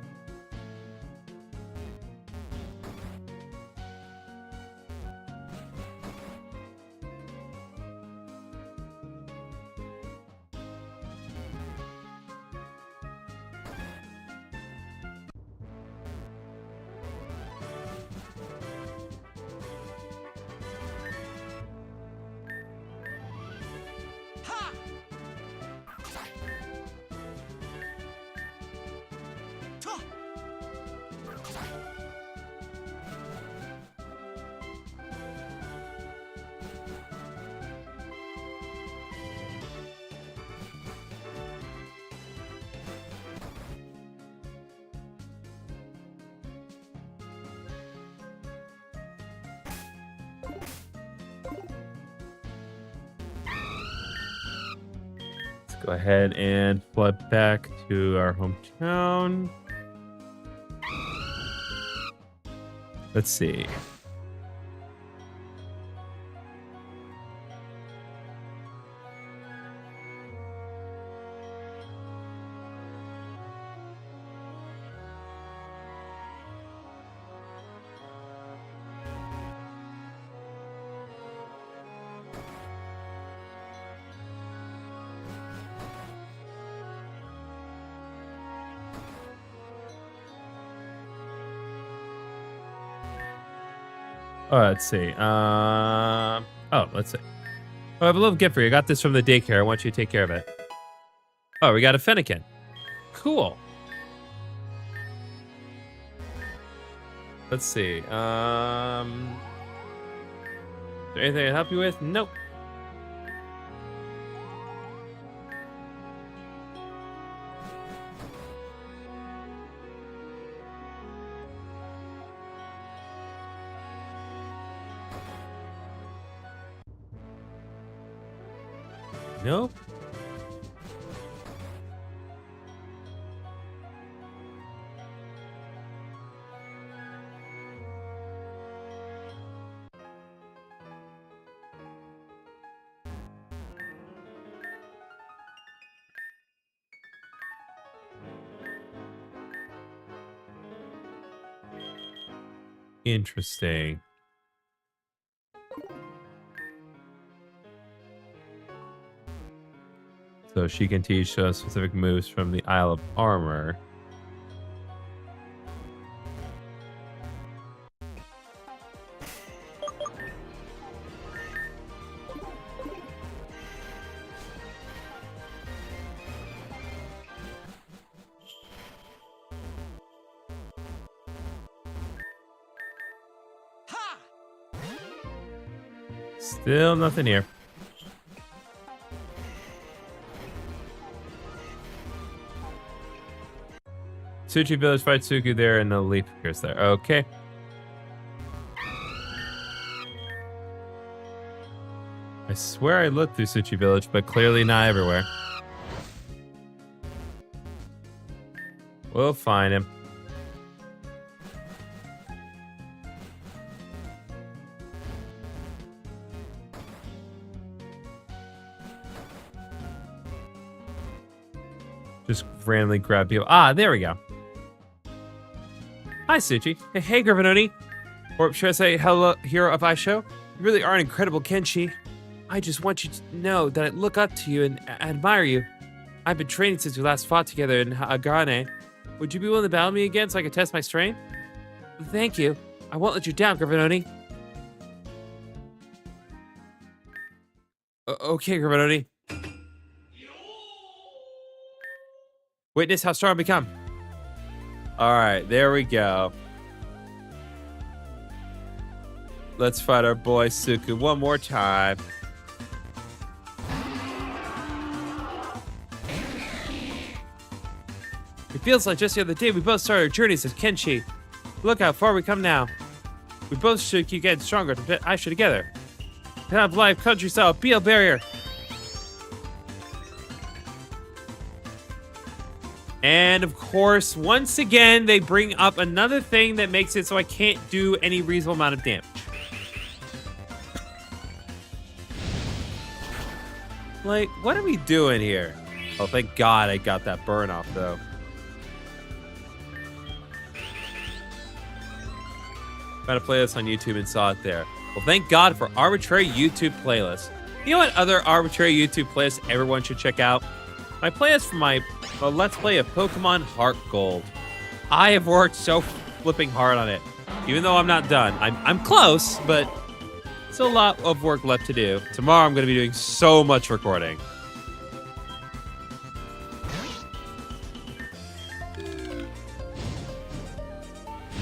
S1: Go ahead and flip back to our hometown. Let's see. Oh, let's see. Let's see. Oh, I have a little gift for you. I got this from the daycare. I want you to take care of it. Oh, we got a Fennekin. Cool. Let's see. Is there anything I can help you with? Nope. Nope. Interesting. So she can teach us specific moves from the Isle of Armor. Still nothing here. Tsuchi Village fights Suku there and the leaf appears there. Okay. I swear I looked through Tsuchi Village, but clearly not everywhere. We'll find him. Just randomly grab people. Ah, there we go. Hi, Suchi. Hey, Gryffindor. Or should I say, hello, hero of Aisho? You really are an incredible Kenshi. I just want you to know that I look up to you and admire you. I've been training since we last fought together in Agane. Would you be willing to battle me again so I can test my strength? Thank you. I won't let you down, Gryffindor. Okay, Gryffindor. Witness how strong I become. All right, there we go. Let's fight our boy Suku one more time. It feels like just the other day we both started our journeys as Kenshi. Look how far we come now. We both should keep getting stronger to fit Aisha together. Have life, countryside, be a barrier. And of course, once again, they bring up another thing that makes it so I can't do any reasonable amount of damage. Like, what are we doing here? Oh, thank God I got that burn off, though. Found a playlist on YouTube and saw it there. Well, thank God for arbitrary YouTube playlists. You know what other arbitrary YouTube playlists everyone should check out? My playlist for my Let's Play of Pokemon Heart Gold. I have worked so flipping hard on it. Even though I'm not done. I'm close, but still a lot of work left to do. Tomorrow I'm going to be doing so much recording.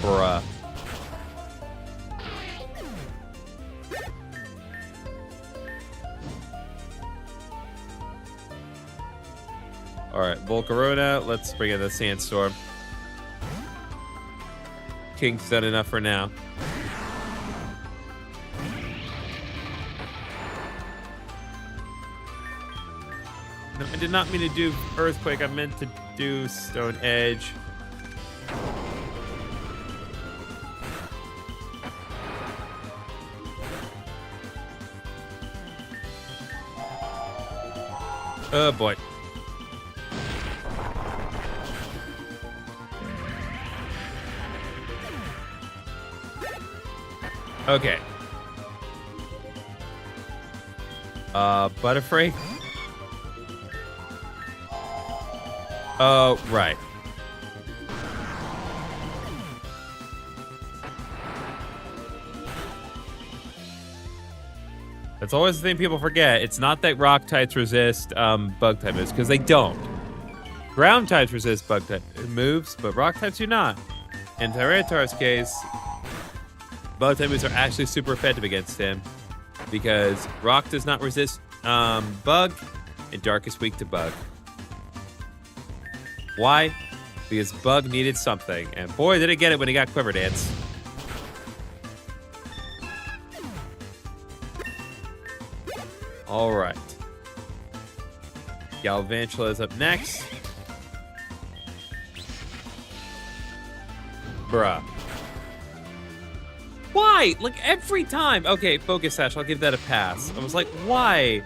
S1: Bruh. Alright, Volcarona, let's bring in the Sandstorm. King's done enough for now. No, I did not mean to do Earthquake, I meant to do Stone Edge. Oh, boy. Okay. Butterfree? Oh, right. That's always the thing people forget. It's not that rock types resist bug type moves, because they don't. Ground types resist bug type moves, but rock types do not. In Tyranitar's case, bug type moves are actually super effective against him, because rock does not resist bug, and dark is weak to bug. Why? Because bug needed something, and boy did it get it when he got Quiver Dance. All right. Galvantula is up next. Bruh. Why? Like every time. Okay, Focus Sash, I'll give that a pass. I was like, why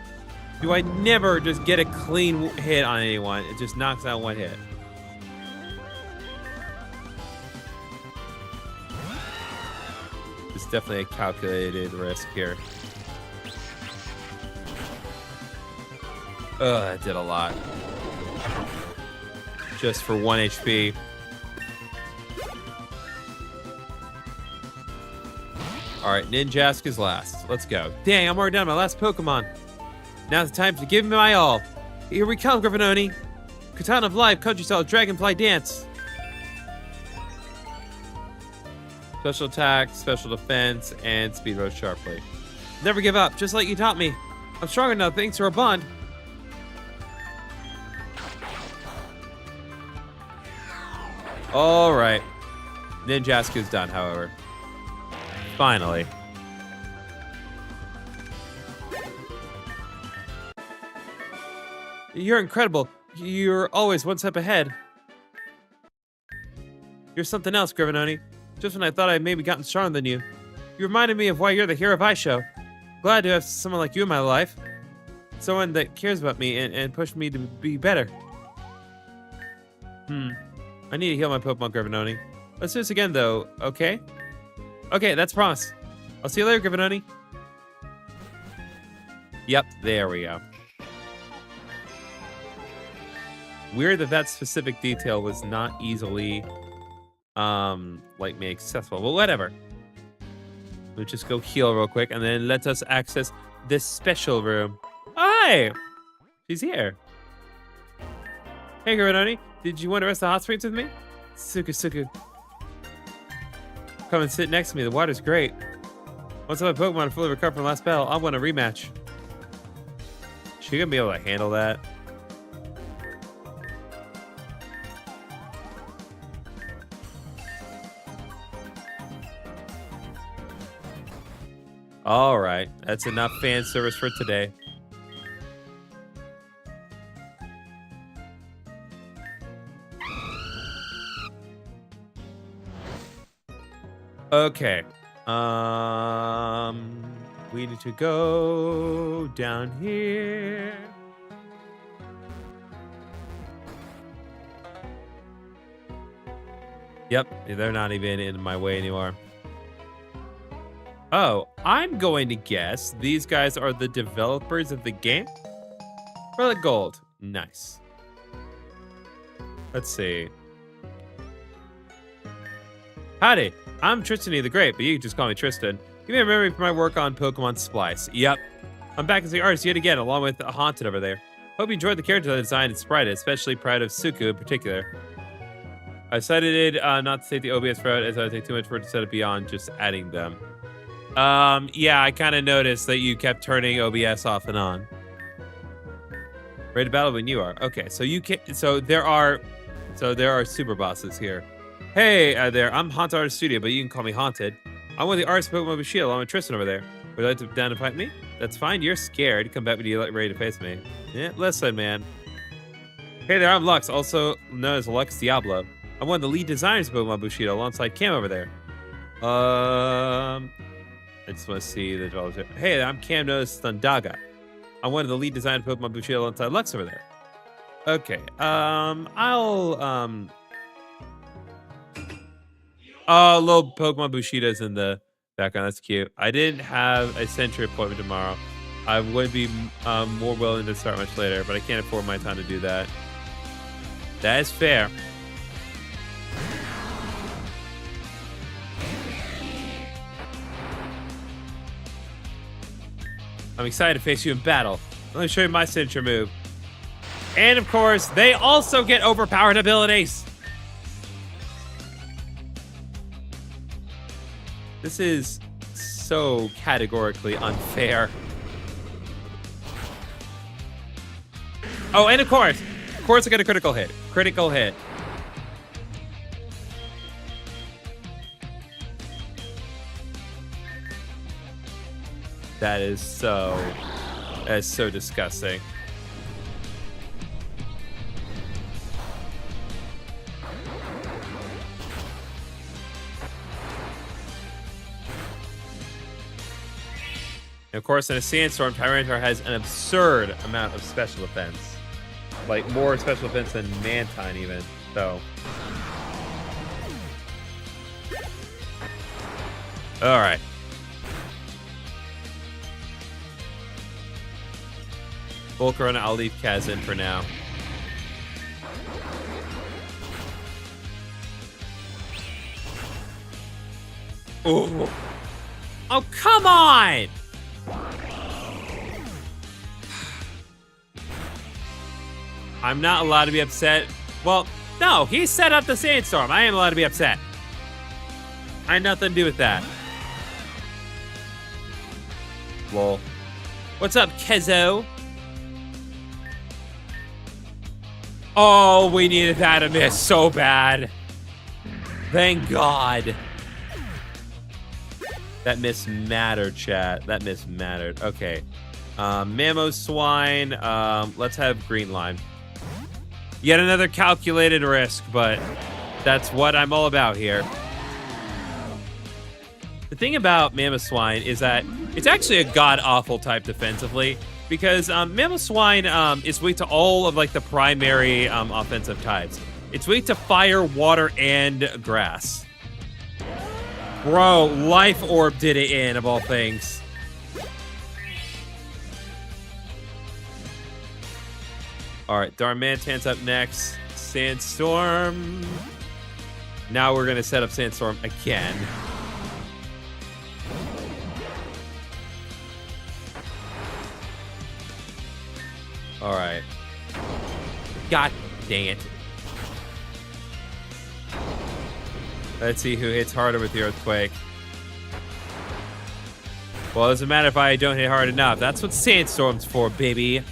S1: do I never just get a clean hit on anyone? It just knocks out one hit. It's definitely a calculated risk here. Ugh, that did a lot. Just for 1 HP. Alright, Ninjask is last. Let's go. Dang, I'm already down to my last Pokemon. Now's the time to give me my all. Here we come, Griffinoni. Katana of Life, Country Style, Dragonfly Dance. Special attack, special defense, and speed rose sharply. Never give up, just like you taught me. I'm stronger now thanks to our bond. All right. Ninjask done, however. Finally. You're incredible. You're always one step ahead. You're something else, Griffinoni. Just when I thought I'd maybe gotten stronger than you. You reminded me of why you're the hero of iShow. Glad to have someone like you in my life. Someone that cares about me and pushed me to be better. I need to heal my Pokemon, Griffinoni. Let's do this again, though, okay? Okay, that's a promise. I'll see you later, Griffinoni. Yep, there we go. Weird that specific detail was not easily, like, made accessible. Well, whatever. We'll just go heal real quick, and then let us access this special room. Hi! She's here. Hey, Griffinoni. Did you want to rest the hot springs with me? Suku. Come and sit next to me. The water's great. Once my Pokemon fully recovered from last battle, I want a rematch. She gonna be able to handle that? All right, that's enough fan service for today. Okay. We need to go down here. Yep, they're not even in my way anymore. Oh, I'm going to guess these guys are the developers of the game. Relic Gold. Nice. Let's see. Howdy, I'm Tristan the Great, but you can just call me Tristan. You may remember me from my work on Pokemon Splice. Yep. I'm back as the artist yet again, along with Haunted over there. Hope you enjoyed the character design and sprite, especially proud of Suku in particular. I decided not to take the OBS route as I would take too much for it to set it beyond just adding them. Yeah, I kind of noticed that you kept turning OBS off and on. Ready to battle when you are. Okay, so you can. So there are super bosses here. Hey there, I'm Haunted Artist Studio, but you can call me Haunted. I'm one of the artists of Pokemon Bushido, along with Tristan over there. Would you like to down to fight me? That's fine. You're scared. Come back when you're ready to face me. Yeah, listen, man. Hey there, I'm Lux, also known as Lux Diablo. I'm one of the lead designers of Pokemon Bushido, alongside Cam over there. I just want to see the developers. Hey, I'm Cam known as Thundaga. I'm one of the lead designers of Pokemon Bushido alongside Lux over there. Okay. Oh, little Pokemon Bushido's in the background. That's cute. I didn't have a Sentry appointment tomorrow. I would be more willing to start much later, but I can't afford my time to do that. That is fair. I'm excited to face you in battle. Let me show you my signature move. And of course, they also get overpowered abilities. This is so categorically unfair. Oh, and of course I got a critical hit. Critical hit. That is so disgusting. And of course, in a sandstorm, Tyranitar has an absurd amount of special defense. Like, more special defense than Mantine, even. So. Alright. Volcarona, I'll leave Kaz in for now. Ooh. Oh, come on! I'm not allowed to be upset. Well, no, he set up the sandstorm. I am allowed to be upset. I had nothing to do with that. Lol. What's up, Kezo? Oh, we needed that to miss so bad. Thank God. That miss mattered, chat. That miss mattered. Okay. Mamoswine. Let's have Green Lime. Yet another calculated risk, but that's what I'm all about here. The thing about Mamoswine is that it's actually a god-awful type defensively, because Mamoswine is weak to all of like the primary offensive types. It's weak to fire, water, and grass. Bro, Life Orb did it in, of all things. Alright, Darmantan's up next. Sandstorm. Now we're going to set up Sandstorm again. Alright. God dang it. Let's see who hits harder with the Earthquake. Well, it doesn't matter if I don't hit hard enough. That's what Sandstorm's for, baby.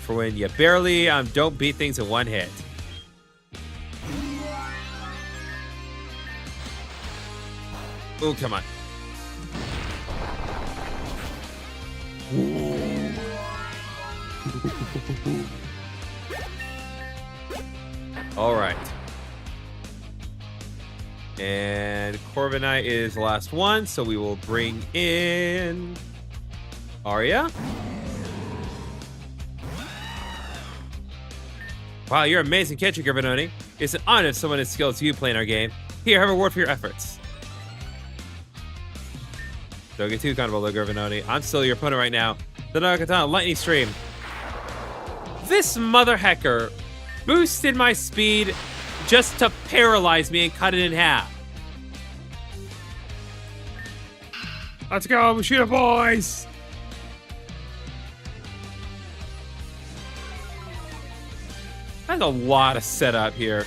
S1: For when you barely don't beat things in one hit. Oh, come on. All right. And Corviknight is the last one, so we will bring in Arya. Wow, you're an amazing catcher, Gravitoni. It's an honor if someone as skilled as you play in our game. Here, have a reward for your efforts. Don't get too comfortable, though, Gravitoni. I'm still your opponent right now. The Nakatana Lightning Stream. This mother hecker boosted my speed just to paralyze me and cut it in half. Let's go, Bushido boys! That's a lot of setup here.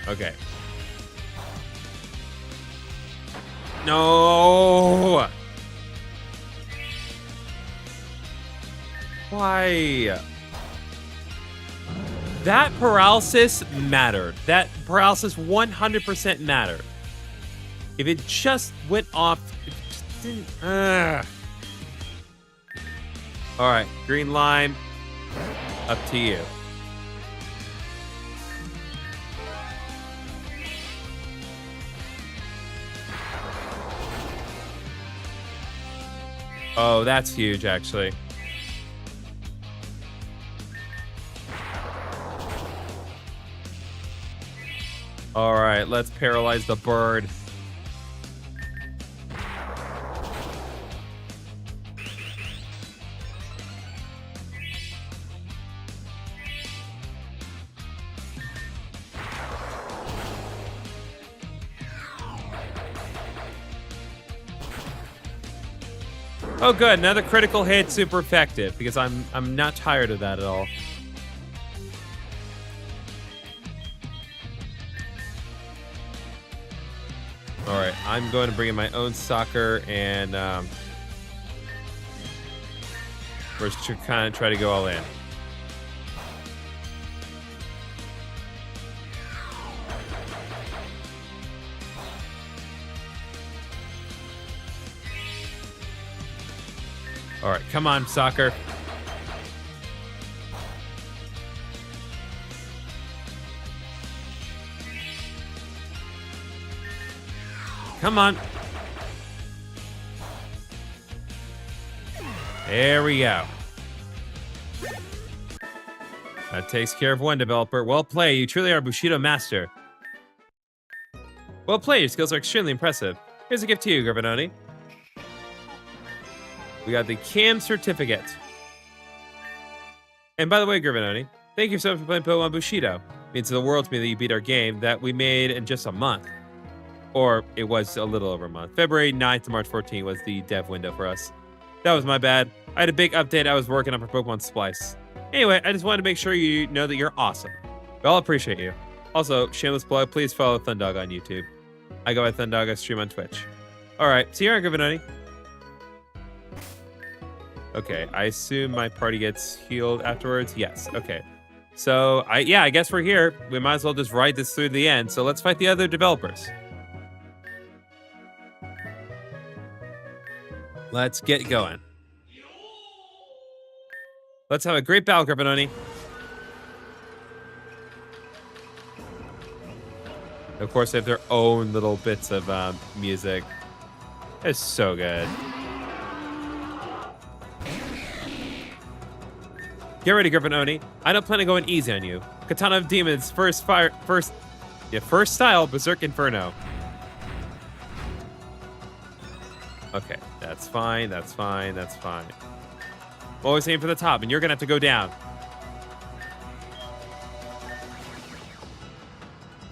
S1: Okay. No! Why? That paralysis mattered. That paralysis 100% mattered. If it just went off, it just didn't. All right, Green Lime, up to you. Oh, that's huge, actually. All right, let's paralyze the bird. Oh, good. Another critical hit, super effective, because I'm not tired of that at all. All right, I'm going to bring in my own soccer, and we're just kind of try to go all in. All right, come on, soccer. Come on. There we go. That takes care of one developer. Well played. You truly are a Bushido master. Well played. Your skills are extremely impressive. Here's a gift to you, Gravitoni. We got the CAM certificate. And by the way, Gravitoni, thank you so much for playing Pokemon Bushido. It means the world to me that you beat our game that we made in just a month. Or it was a little over a month. February 9th to March 14th was the dev window for us. That was my bad. I had a big update I was working on for Pokemon Splice. Anyway, I just wanted to make sure you know that you're awesome. Well, I appreciate you. Also, shameless plug, please follow Thundog on YouTube. I go by Thundog, I stream on Twitch. Alright, see you around, Gravitoni. Okay, I assume my party gets healed afterwards. Yes, okay. So, I guess we're here. We might as well just ride this through the end. So let's fight the other developers. Let's get going. Let's have a great battle, Gravitoni. Of course, they have their own little bits of music. It's so good. Get ready, Gravitoni. I don't plan on going easy on you. Katana of Demons, first style, Berserk Inferno. Okay, that's fine, that's fine, that's fine. I'm always aiming for the top, and you're gonna have to go down.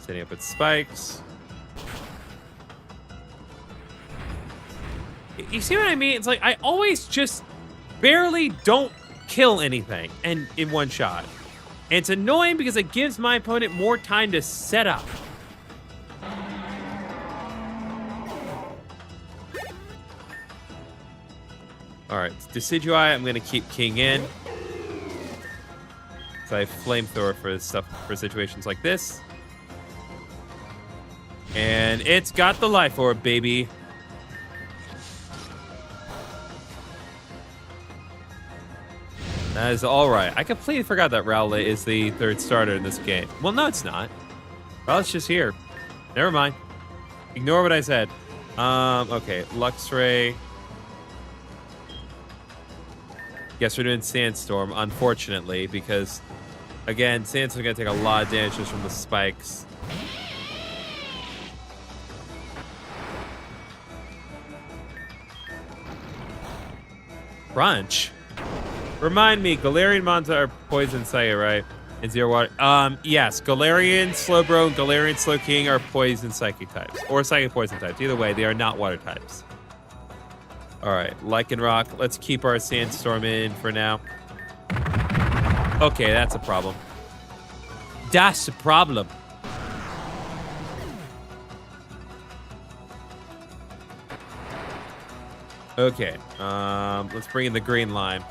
S1: Setting up its spikes. You see what I mean? It's like I always just barely don't kill anything and in one shot. And it's annoying because it gives my opponent more time to set up. All right, Decidueye, I'm gonna keep King in. So I have Flamethrower for situations like this. And it's got the Life Orb, baby. That is all right. I completely forgot that Rowlet is the third starter in this game. Well, no, it's not. Rowlet's just here. Never mind. Ignore what I said. Okay, Luxray. Guess we're doing Sandstorm, unfortunately, because, again, Sandstorm's going to take a lot of damage just from the spikes. Crunch? Remind me, Galarian Mons are Poison Psychic, right? And Zero Water. Yes, Galarian Slowbro and Galarian Slowking are Poison Psychic types. Or Psychic Poison types. Either way, they are not Water types. Alright, Lycanroc. Let's keep our Sandstorm in for now. Okay, that's a problem. That's a problem. Okay, let's bring in the green line.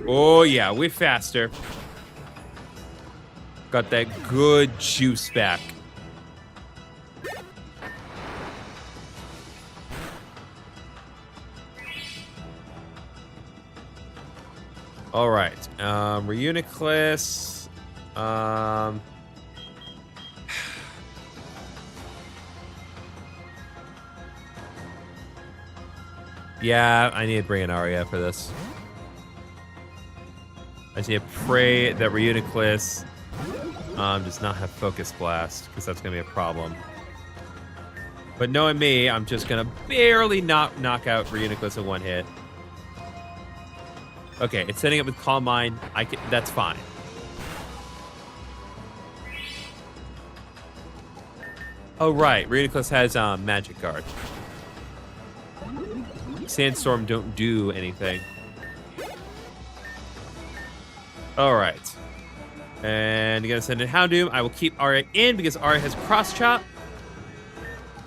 S1: Oh, yeah, we're faster. Got that good juice back. All right, Reuniclus. Yeah, I need to bring an Arya for this. I just need to pray that Reuniclus does not have Focus Blast, because that's going to be a problem. But knowing me, I'm just going to barely knock out Reuniclus in one hit. Okay, it's setting up with Calm Mind. That's fine. Oh, right. Reuniclus has Magic Guard. Sandstorm don't do anything. All right. And you're going to send in Houndoom. I will keep Arya in because Arya has Cross Chop.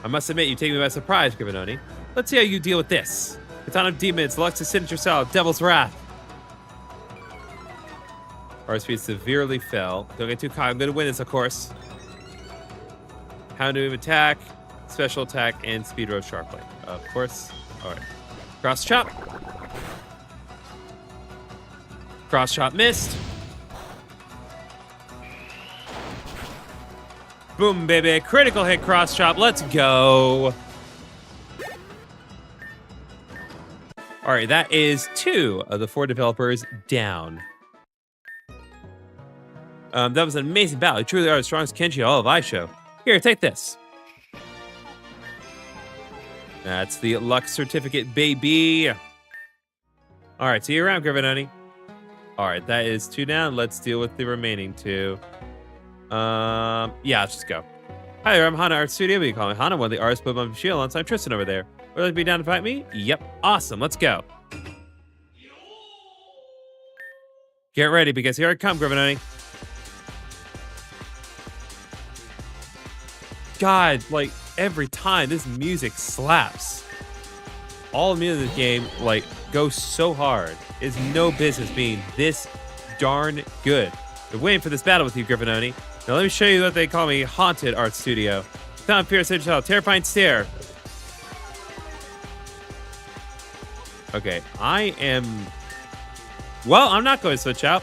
S1: I must admit, you take me by surprise, Grivenoni. Let's see how you deal with this. Katana of Demons, Lux's signature style, Devil's Wrath. Arya's speed severely fell. Don't get too cocky. I'm going to win this, of course. Houndoom attack, special attack, and speed row sharply. Of course. All right. Cross Chop. Cross Chop missed. Boom, baby. Critical hit Cross Chop. Let's go. All right, that is 2 of the 4 developers down. That was an amazing battle. You truly are the strongest Kenshi all of iShow. Here, take this. That's the luck certificate, baby. All right, see you around, Grivenoni. All right, that is 2 down. Let's deal with the remaining 2. Yeah, let's just go. Hi there, I'm Hana Art Studio. We call me Hana, one of the artists Pokémon Bushido, alongside Tristan over there. Would you like to be down to fight me? Yep, awesome. Let's go. Get ready, because here I come, Grivenoni. God, like, every time, this music slaps. All the music in this game, like, goes so hard. It's no business being this darn good. Been waiting for this battle with you, Grivenoni. Now let me show you what they call me, Haunted Art Studio. Found Fierce Digital, Terrifying Stare. Okay, I am... Well, I'm not going to switch out.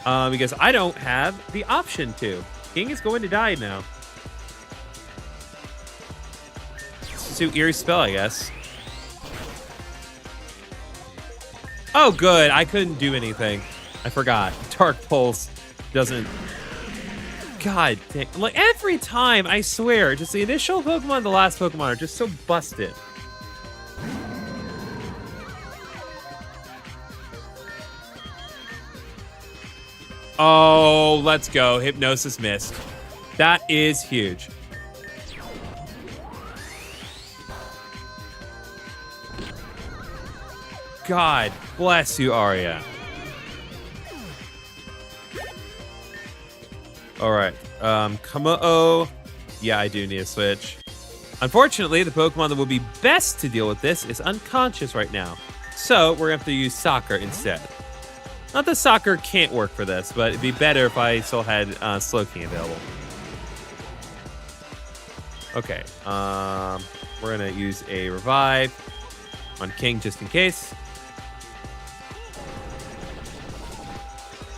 S1: Because I don't have the option to. King is going to die now. To Eerie Spell, I guess. Oh, good. I couldn't do anything. I forgot. Dark Pulse doesn't... God dang. Like, every time, I swear, just the initial Pokemon and the last Pokemon are just so busted. Oh, let's go. Hypnosis missed. That is huge. God bless you, Arya. All right. Kamo-o. Yeah, I do need a switch. Unfortunately, the Pokemon that would be best to deal with this is unconscious right now. So we're going to have to use Soccer instead. Not that Soccer can't work for this, but it'd be better if I still had Slowking available. Okay. We're going to use a Revive on King just in case.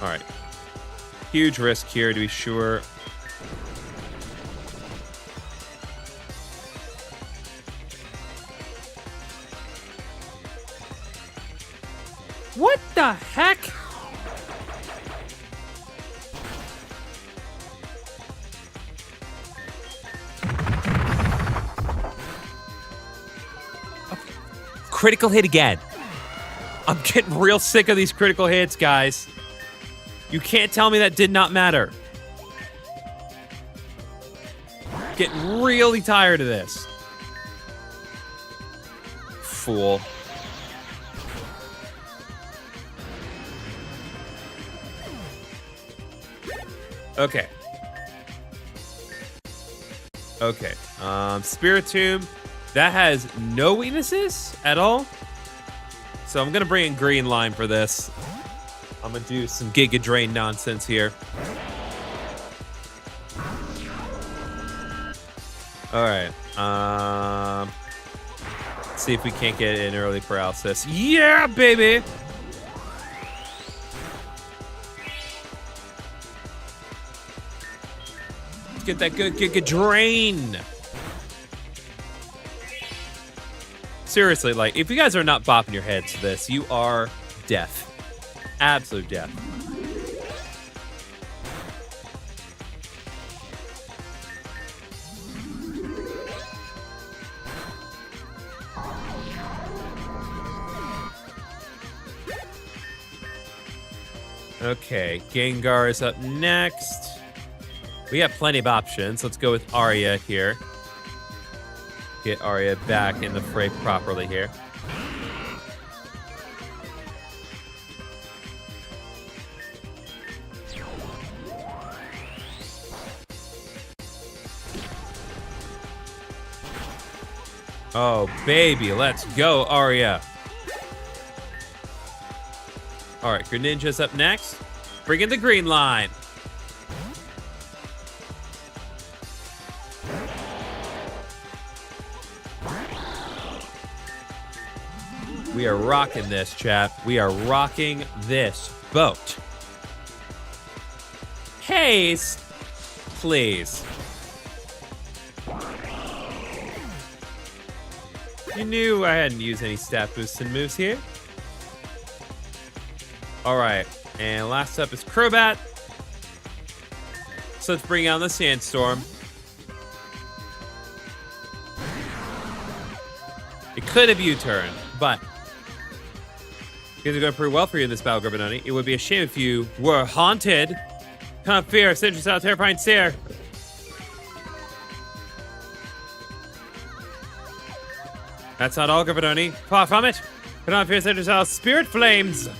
S1: All right. Huge risk here to be sure. What the heck? Critical hit again. I'm getting real sick of these critical hits, guys. You can't tell me that did not matter. Getting really tired of this. Fool. Okay. Okay. Spiritomb. That has no weaknesses at all. So I'm going to bring in Green Line for this. I'm going to do some Giga Drain nonsense here. All right. Let's see if we can't get an early paralysis. Yeah, baby! Let's get that good Giga Drain. Seriously, like, if you guys are not bopping your heads to this, you are deaf. Absolute deaf. Okay, Gengar is up next. We have plenty of options. Let's go with Arya here. Get Arya back in the fray properly here. Oh, baby, let's go, Arya. All right, Greninja's up next. Bring in the green line. We are rocking this, chat. We are rocking this boat. Haste, please. You knew I hadn't used any stat boosting moves here. All right, and last up is Crobat. So let's bring on the Sandstorm. It could have U-turned, but things are going pretty well for you in this battle, Gribanoni. It would be a shame if you were haunted. Come fear, send yourself terrifying stare. That's not all, Gribanoni. Far from it. Put on fear, send yourself spirit flames.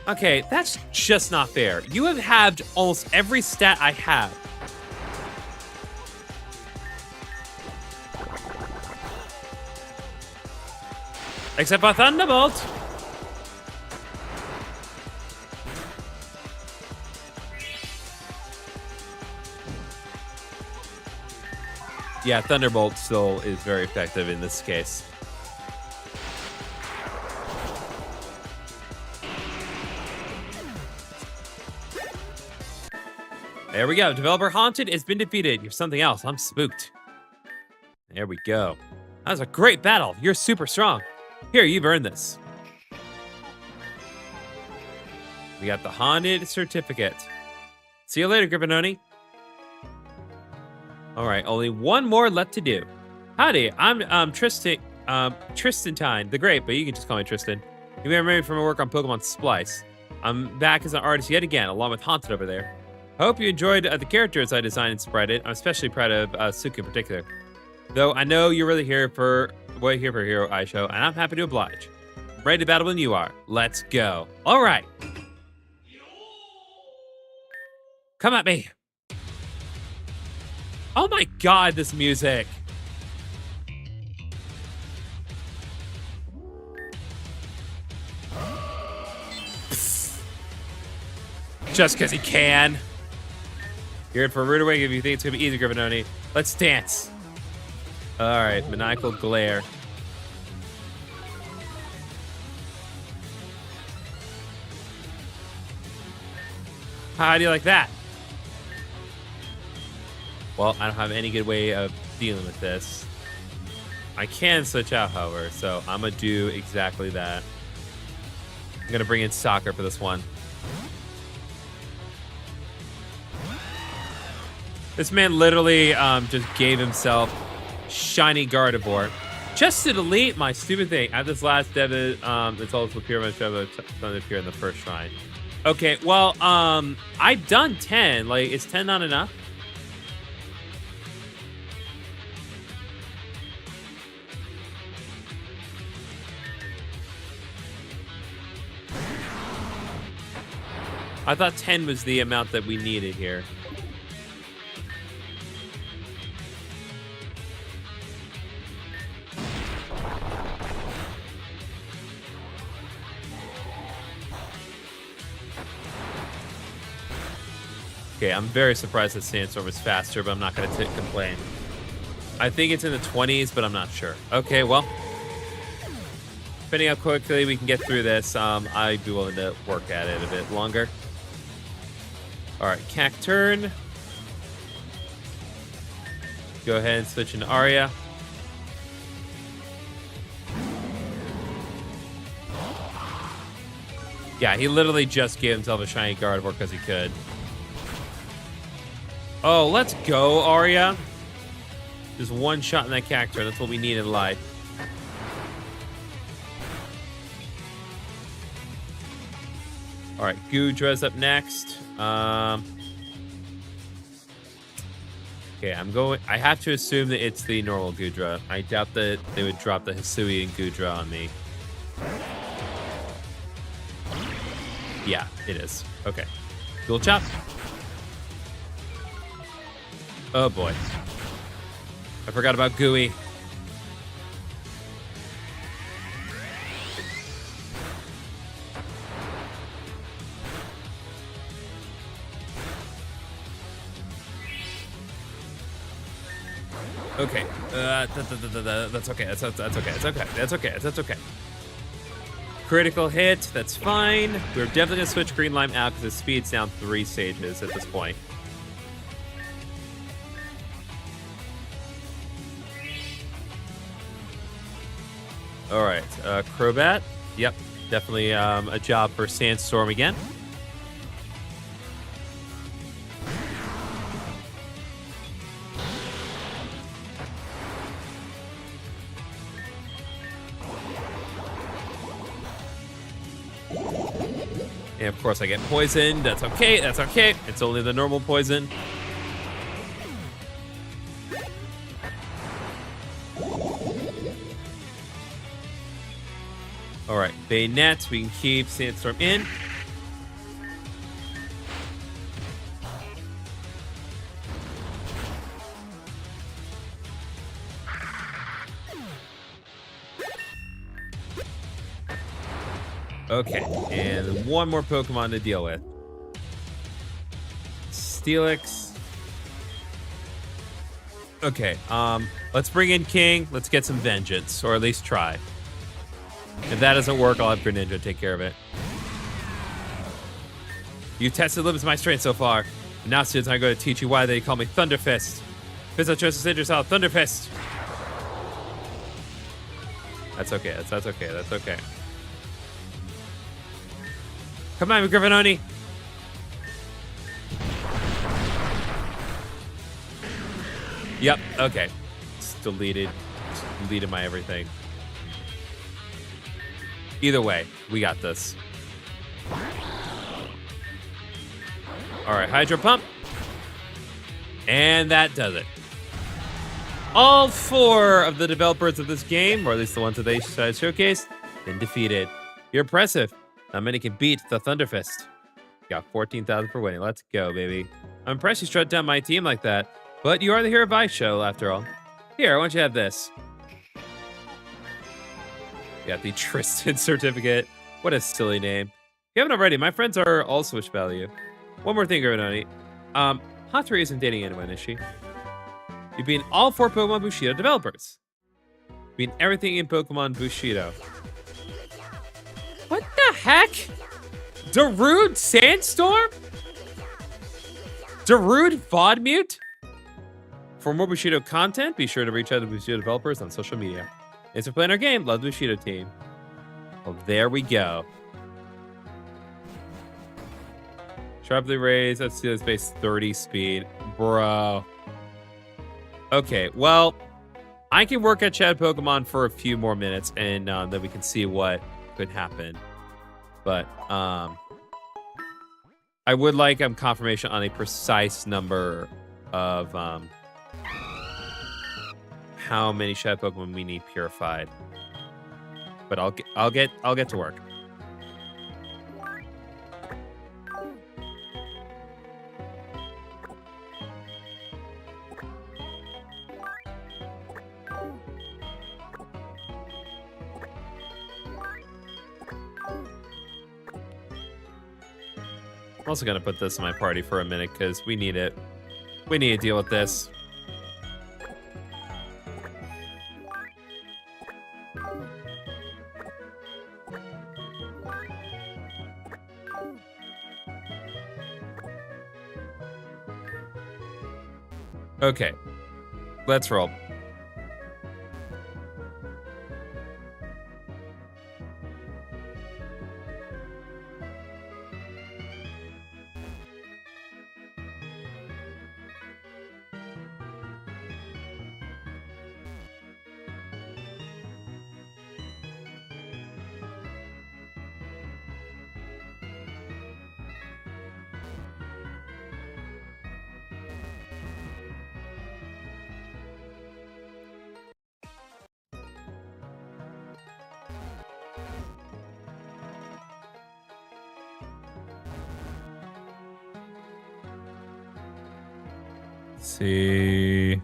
S1: Okay, that's just not fair. You have halved almost every stat I have. Except for Thunderbolt. Yeah, Thunderbolt still is very effective in this case. There we go. Developer Haunted has been defeated. You're something else. I'm spooked. There we go. That was a great battle. You're super strong. Here, you've earned this. We got the Haunted certificate. See you later, Gribanoni. All right, only one more left to do. Howdy, I'm Tristan, Tristantine the Great, but you can just call me Tristan. You may remember me from my work on Pokemon Splice. I'm back as an artist yet again, along with Haunted over there. I hope you enjoyed the characters I designed and sprited. I'm especially proud of Suki in particular. Though I know you're really here for Hero Eye Show, and I'm happy to oblige. I'm ready to battle when you are. Let's go. All right. Come at me. Oh my God, this music. Psst. Just because he can. You're in for a rude awakening if you think it's going to be easy, Gribanoni. Let's dance. All right, Maniacal Glare. How do you like that? Well, I don't have any good way of dealing with this. I can switch out, however, so I'm going to do exactly that. I'm going to bring in Soccer for this one. This man literally just gave himself shiny Gardevoir just to delete my stupid thing. At this last debit, it's also appear my show to appear in the first shrine. Okay, well, I've done 10. Like, is 10 not enough? I thought 10 was the amount that we needed here. Okay, I'm very surprised that Sandstorm is faster, but I'm not going to complain. I think it's in the 20s, but I'm not sure. Okay, well, depending how quickly we can get through this, I'd be willing to work at it a bit longer. All right, Cacturn. Go ahead and switch into Arya. Yeah, he literally just gave himself a shiny Gardevoir because he could. Oh, let's go, Arya. Just one shot in that cactus. That's what we need in life. All right, Goodra's up next. Okay, I have to assume that it's the normal Goodra. I doubt that they would drop the Hisuian Goodra on me. Yeah, it is. Okay. Dual chop. Oh boy. I forgot about Gooey. Okay. That's okay. That's okay. That's okay. That's okay. Critical hit. That's fine. We're definitely going to switch Green Lime out because his speed's down 3 stages at this point. All right. Crobat. Yep. Definitely a job for Sandstorm again. And of course I get poisoned. That's okay. That's okay. It's only the normal poison. All right, Bayonet. We can keep Sandstorm in. Okay, and one more Pokemon to deal with. Steelix. Okay, let's bring in King. Let's get some vengeance, or at least try. If that doesn't work, I'll have Greninja take care of it. You tested the limits of my strength so far. And now, students, I'm going to teach you why they call me Thunderfist. Physical choice to yourself, Thunderfist. That's okay. That's okay. That's okay. Come on, Griffinoni. Yep, okay. It's deleted. It's deleted my everything. Either way, we got this. All right, Hydro Pump. And that does it. All 4 of the developers of this game, or at least the ones that they showcased, been defeated. You're impressive. Not many can beat the Thunderfist. Got 14,000 for winning. Let's go, baby. I'm impressed you shut down my team like that. But you are the hero of Ice Show, after all. Here, I want you to have this. You got the Tristan certificate. What a silly name. If you haven't already, my friends are all Switch value. One more thing, Granoni. Hatori isn't dating anyone, is she? You've been all 4 Pokemon Bushido developers. You've been everything in Pokemon Bushido. What the heck? Darude Sandstorm? Darude Vodmute? For more Bushido content, be sure to reach out to Bushido developers on social media. Thanks for playing our game. Love the Bushido team. Well, there we go. Sharply raised. Let's see this base 30 speed. Bro. Okay, well, I can work at Chad Pokemon for a few more minutes, and then we can see what could happen. But I would like confirmation on a precise number of how many Shadow Pokemon we need purified. But I'll get to work. I'm also going to put this in my party for a minute because we need it. We need to deal with this. Okay. Let's roll. see.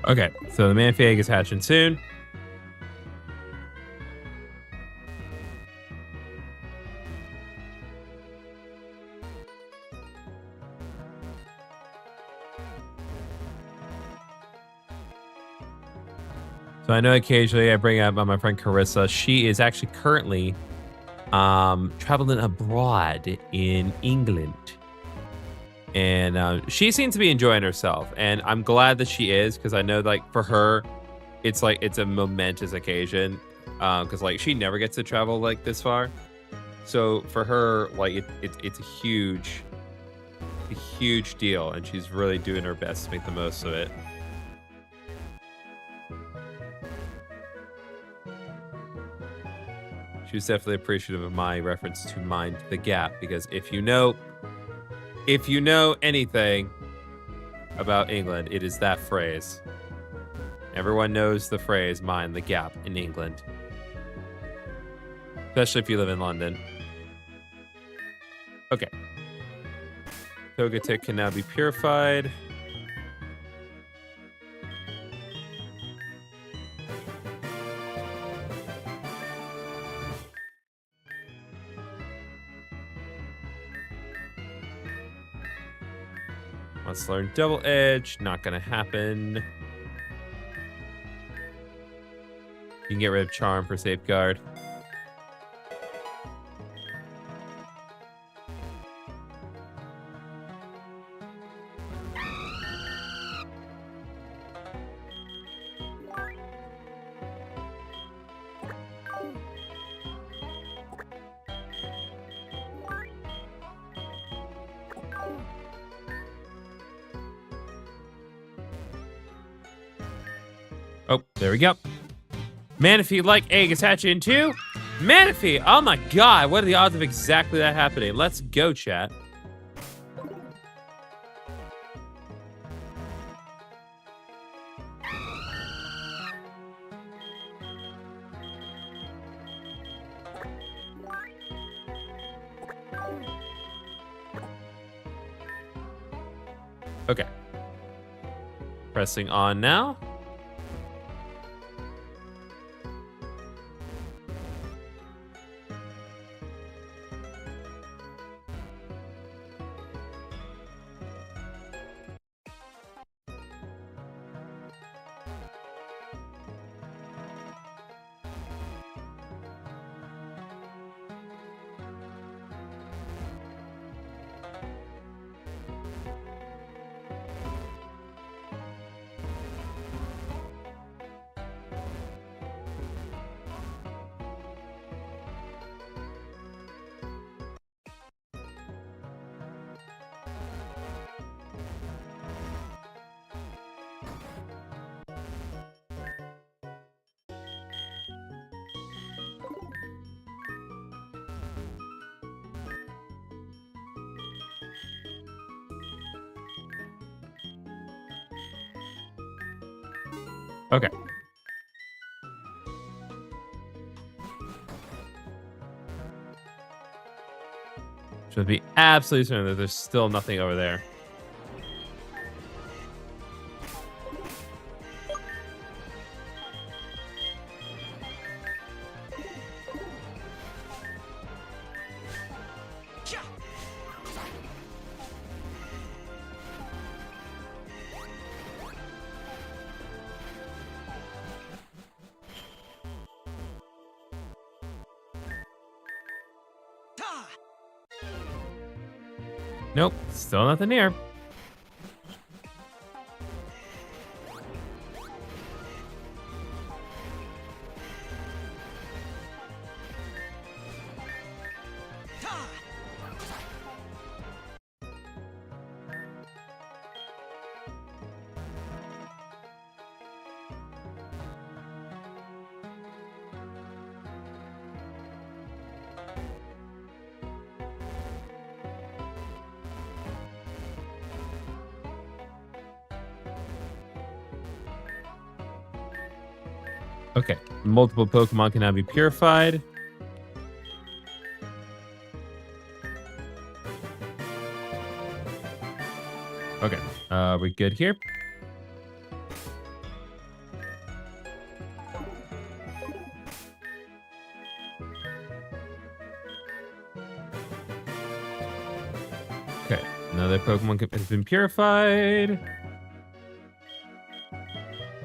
S1: Okay, so the Manphy egg is hatching soon. So I know occasionally I bring up my friend Carissa. She is actually currently traveling abroad in England. And she seems to be enjoying herself. And I'm glad that she is, because I know, like, for her, it's a momentous occasion. Because, like, she never gets to travel, like, this far. So for her, like, it's a huge deal. And she's really doing her best to make the most of it. She was definitely appreciative of my reference to Mind the Gap, because if you know anything about England, it is that phrase. Everyone knows the phrase "mind the gap" in England, especially if you live in London. Okay. Togetic can now be purified. Let's learn Double Edge. Not gonna happen. You can get rid of Charm for Safeguard. Oh, there we go. Manaphy like egg is hatching too. Manaphy! Oh my god, what are the odds of exactly that happening? Let's go, chat. Okay. Pressing on now. Okay. Should be absolutely certain that there's still nothing over there. Nope, still nothing here. Okay, multiple Pokemon can now be purified. Okay, we good here? Okay, another Pokemon has been purified.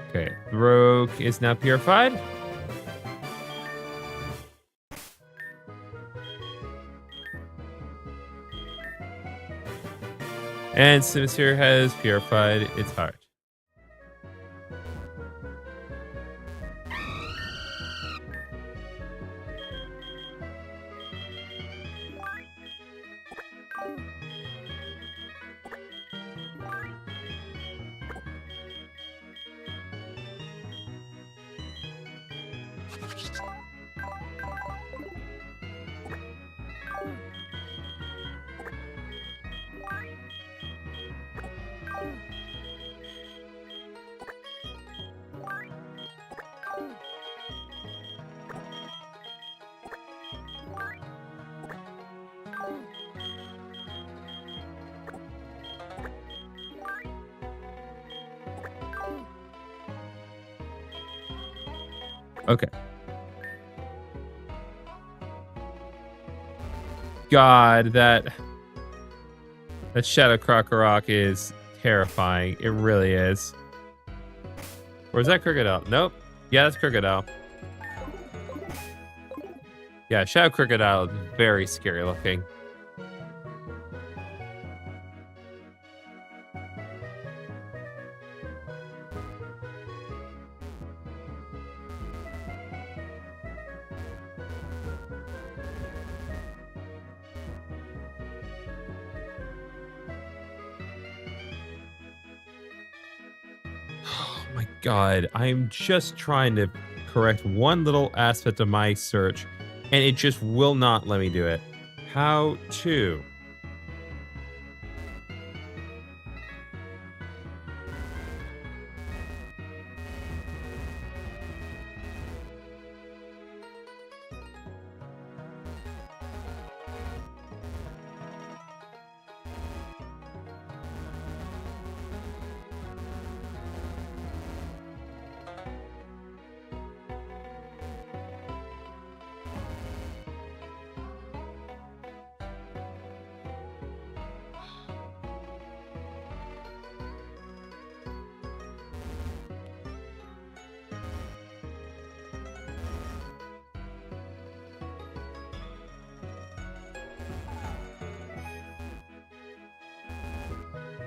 S1: Okay, Broke is now purified. And Sinister has purified its heart. Okay. God, that Shadow Krokorok is terrifying. It really is. Or is that Crocodile? Nope. Yeah, that's Crocodile. Yeah, Shadow Crocodile is very scary looking. Oh my god, I'm just trying to correct one little aspect of my search, and it just will not let me do it. How to?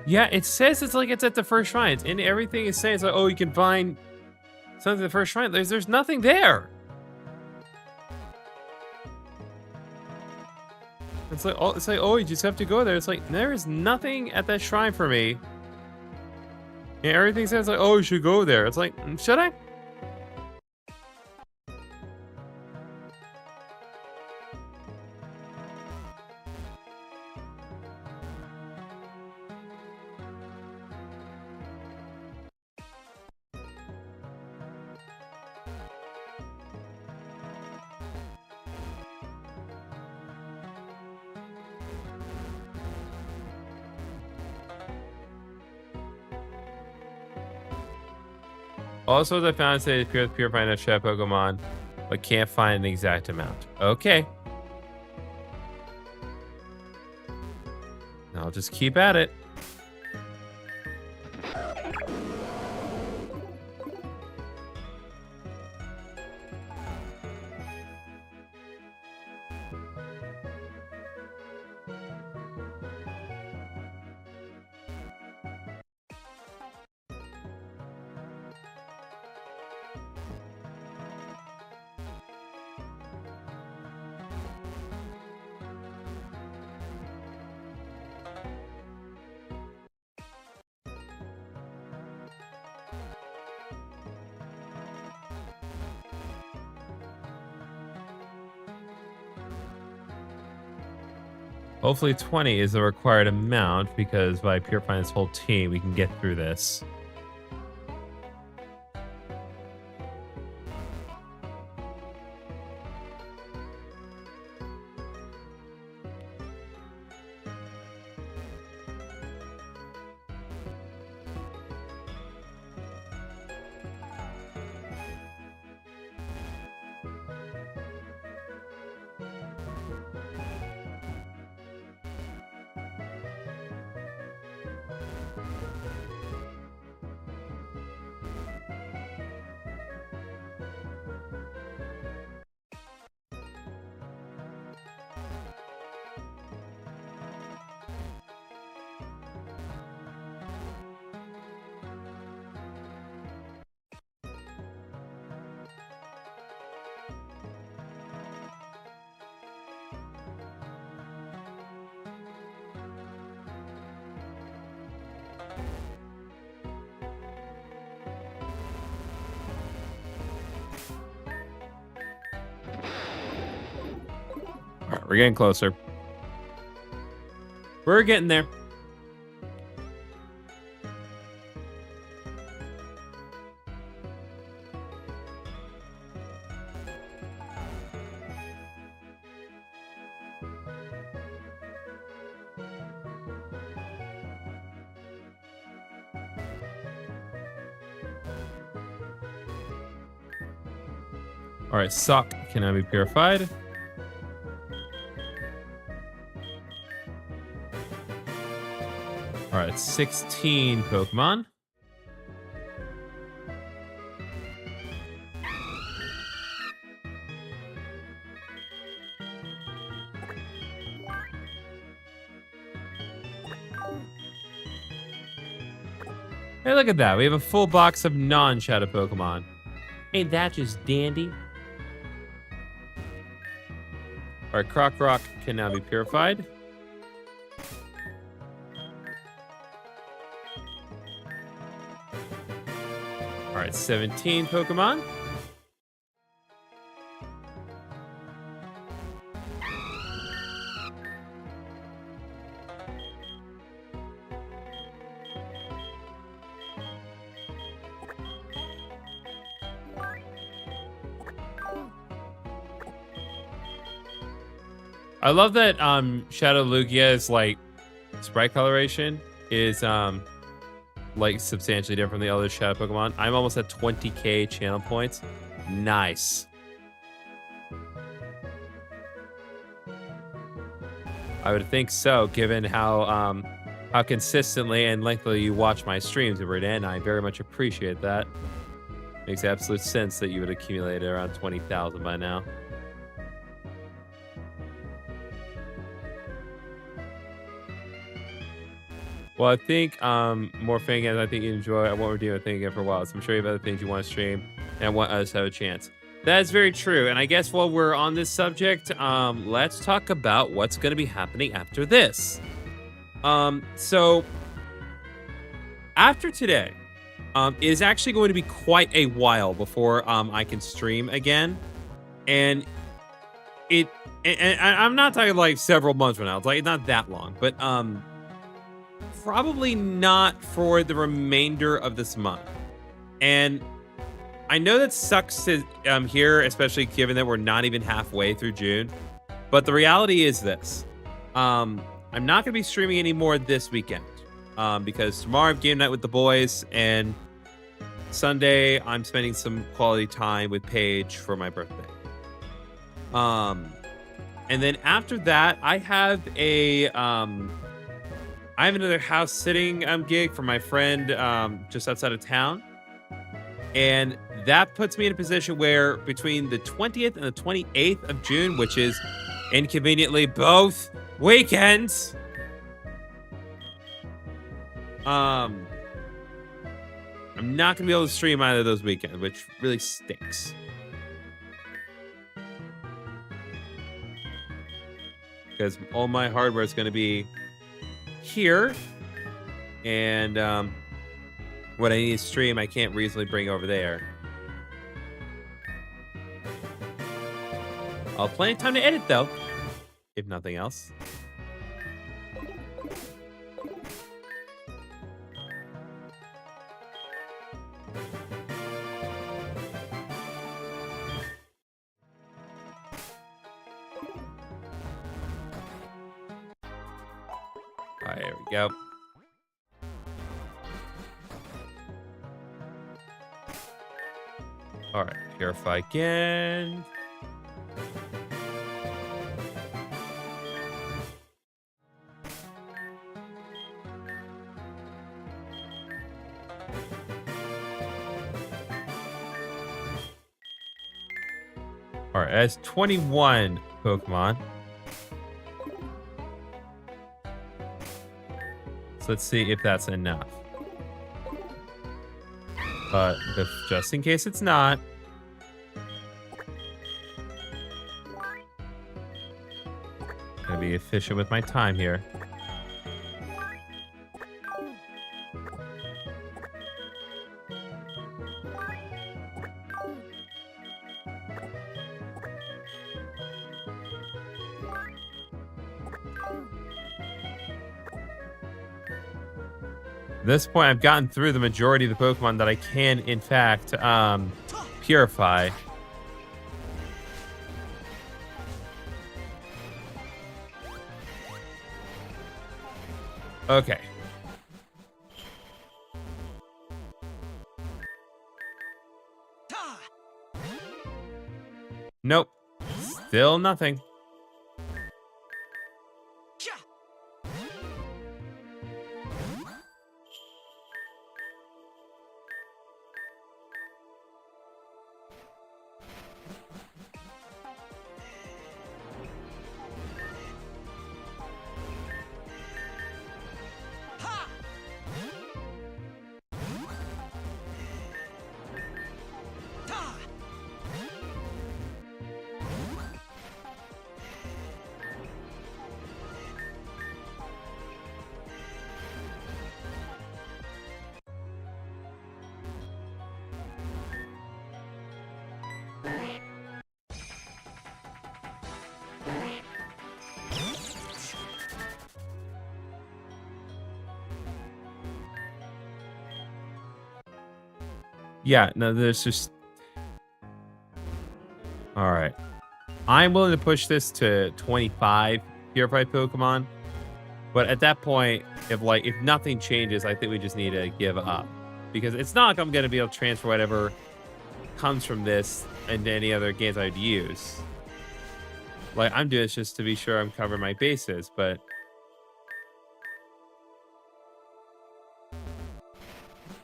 S1: Yeah, it says it's like it's at the first shrine. And everything is saying it's like, oh, you can find something at the first shrine. There's nothing there. It's like, oh, you just have to go there. It's like, there is nothing at that shrine for me. And everything says like, oh, you should go there. It's like, should I? Also, the found say purifying a shed Pokemon, but can't find an exact amount. Okay. I'll just keep at it. Hopefully 20 is the required amount because by purifying this whole team, we can get through this. All right, we're getting closer. We're getting there. All right, Sock can now be purified. All right, 16 Pokemon. Hey, look at that. We have a full box of non-shadow Pokemon. Ain't that just dandy? All right, Rock can now be purified. All right, 17 Pokemon. I love that Shadow Lugia's like sprite coloration is like substantially different from the other Shadow Pokemon. I'm almost at 20k channel points. Nice. I would think so, given how consistently and lengthily you watch my streams every day, and I very much appreciate that. Makes absolute sense that you would accumulate around 20,000 by now. Well, I think more fans, I think you enjoy what we're doing. Thank you again for a while. So I'm sure you have other things you want to stream and want us to have a chance. That is very true. And I guess while we're on this subject, let's talk about what's going to be happening after this. So after today, it is actually going to be quite a while before I can stream again. And I'm not talking like several months from now. It's like not that long, but probably not for the remainder of this month. And I know that sucks to hear, especially given that we're not even halfway through June. But the reality is this. I'm not going to be streaming anymore this weekend because tomorrow I have game night with the boys. And Sunday, I'm spending some quality time with Paige for my birthday. Um, and then after that, I have another house sitting gig for my friend just outside of town. And that puts me in a position where between the 20th and the 28th of June, which is inconveniently both weekends, I'm not gonna be able to stream either of those weekends, which really stinks. Because all my hardware is gonna be here, and what I need to stream, I can't reasonably bring over there. I'll have plenty of time to edit though, if nothing else. All right, there we go. All right, purify again. All right, that's 21 Pokemon. So let's see if that's enough. But just in case it's not, gonna be efficient with my time here. At this point, I've gotten through the majority of the Pokemon that I can, in fact, purify. Okay. Nope. Still nothing. Yeah, no, there's just... All right. I'm willing to push this to 25 purified Pokemon. But at that point, if nothing changes, I think we just need to give up. Because it's not like I'm going to be able to transfer whatever comes from this into any other games I'd use. Like, I'm doing this just to be sure I'm covering my bases, but...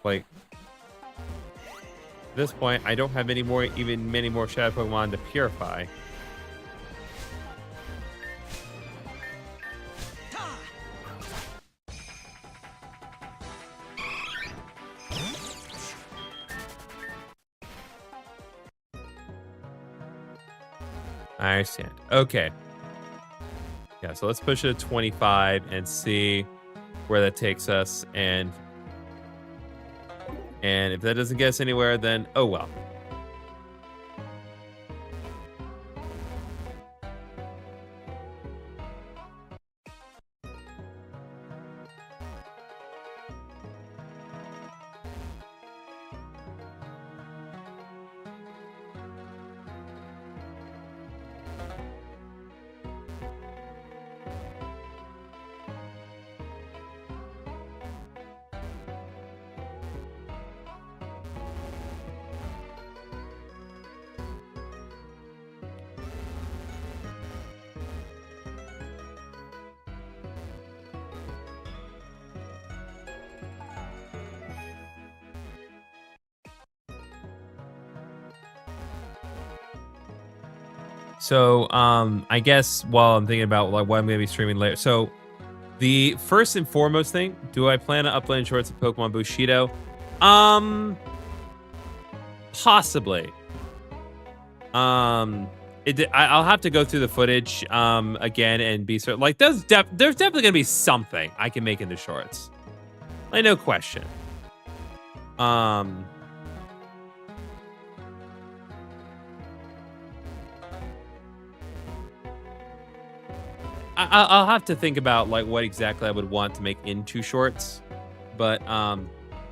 S1: Like... At this point, I don't have many more Shadow Pokemon to purify. I understand. Okay. Yeah, so let's push it to 25 and see where that takes us. And if that doesn't get us anywhere, then oh well. So, I guess while I'm thinking about like what I'm gonna be streaming later. So, the first and foremost thing, do I plan on uploading shorts of Pokemon Bushido? Possibly. I'll have to go through the footage again and be certain. Like, there's definitely gonna be something I can make into shorts. Like, no question. I'll have to think about like what exactly I would want to make into shorts, but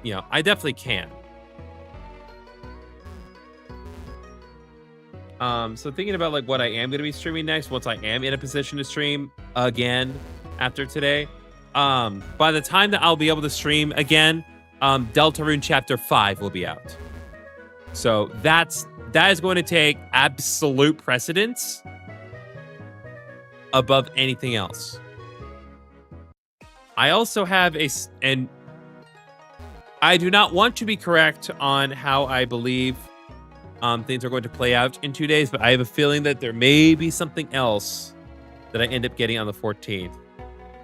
S1: you know, I definitely can. So thinking about like what I am going to be streaming next, once I am in a position to stream again after today, by the time that I'll be able to stream again, Deltarune Chapter 5 will be out. So that is going to take absolute precedence above anything else. I also have and I do not want to be correct on how I believe things are going to play out in 2 days, but I have a feeling that there may be something else that I end up getting on the 14th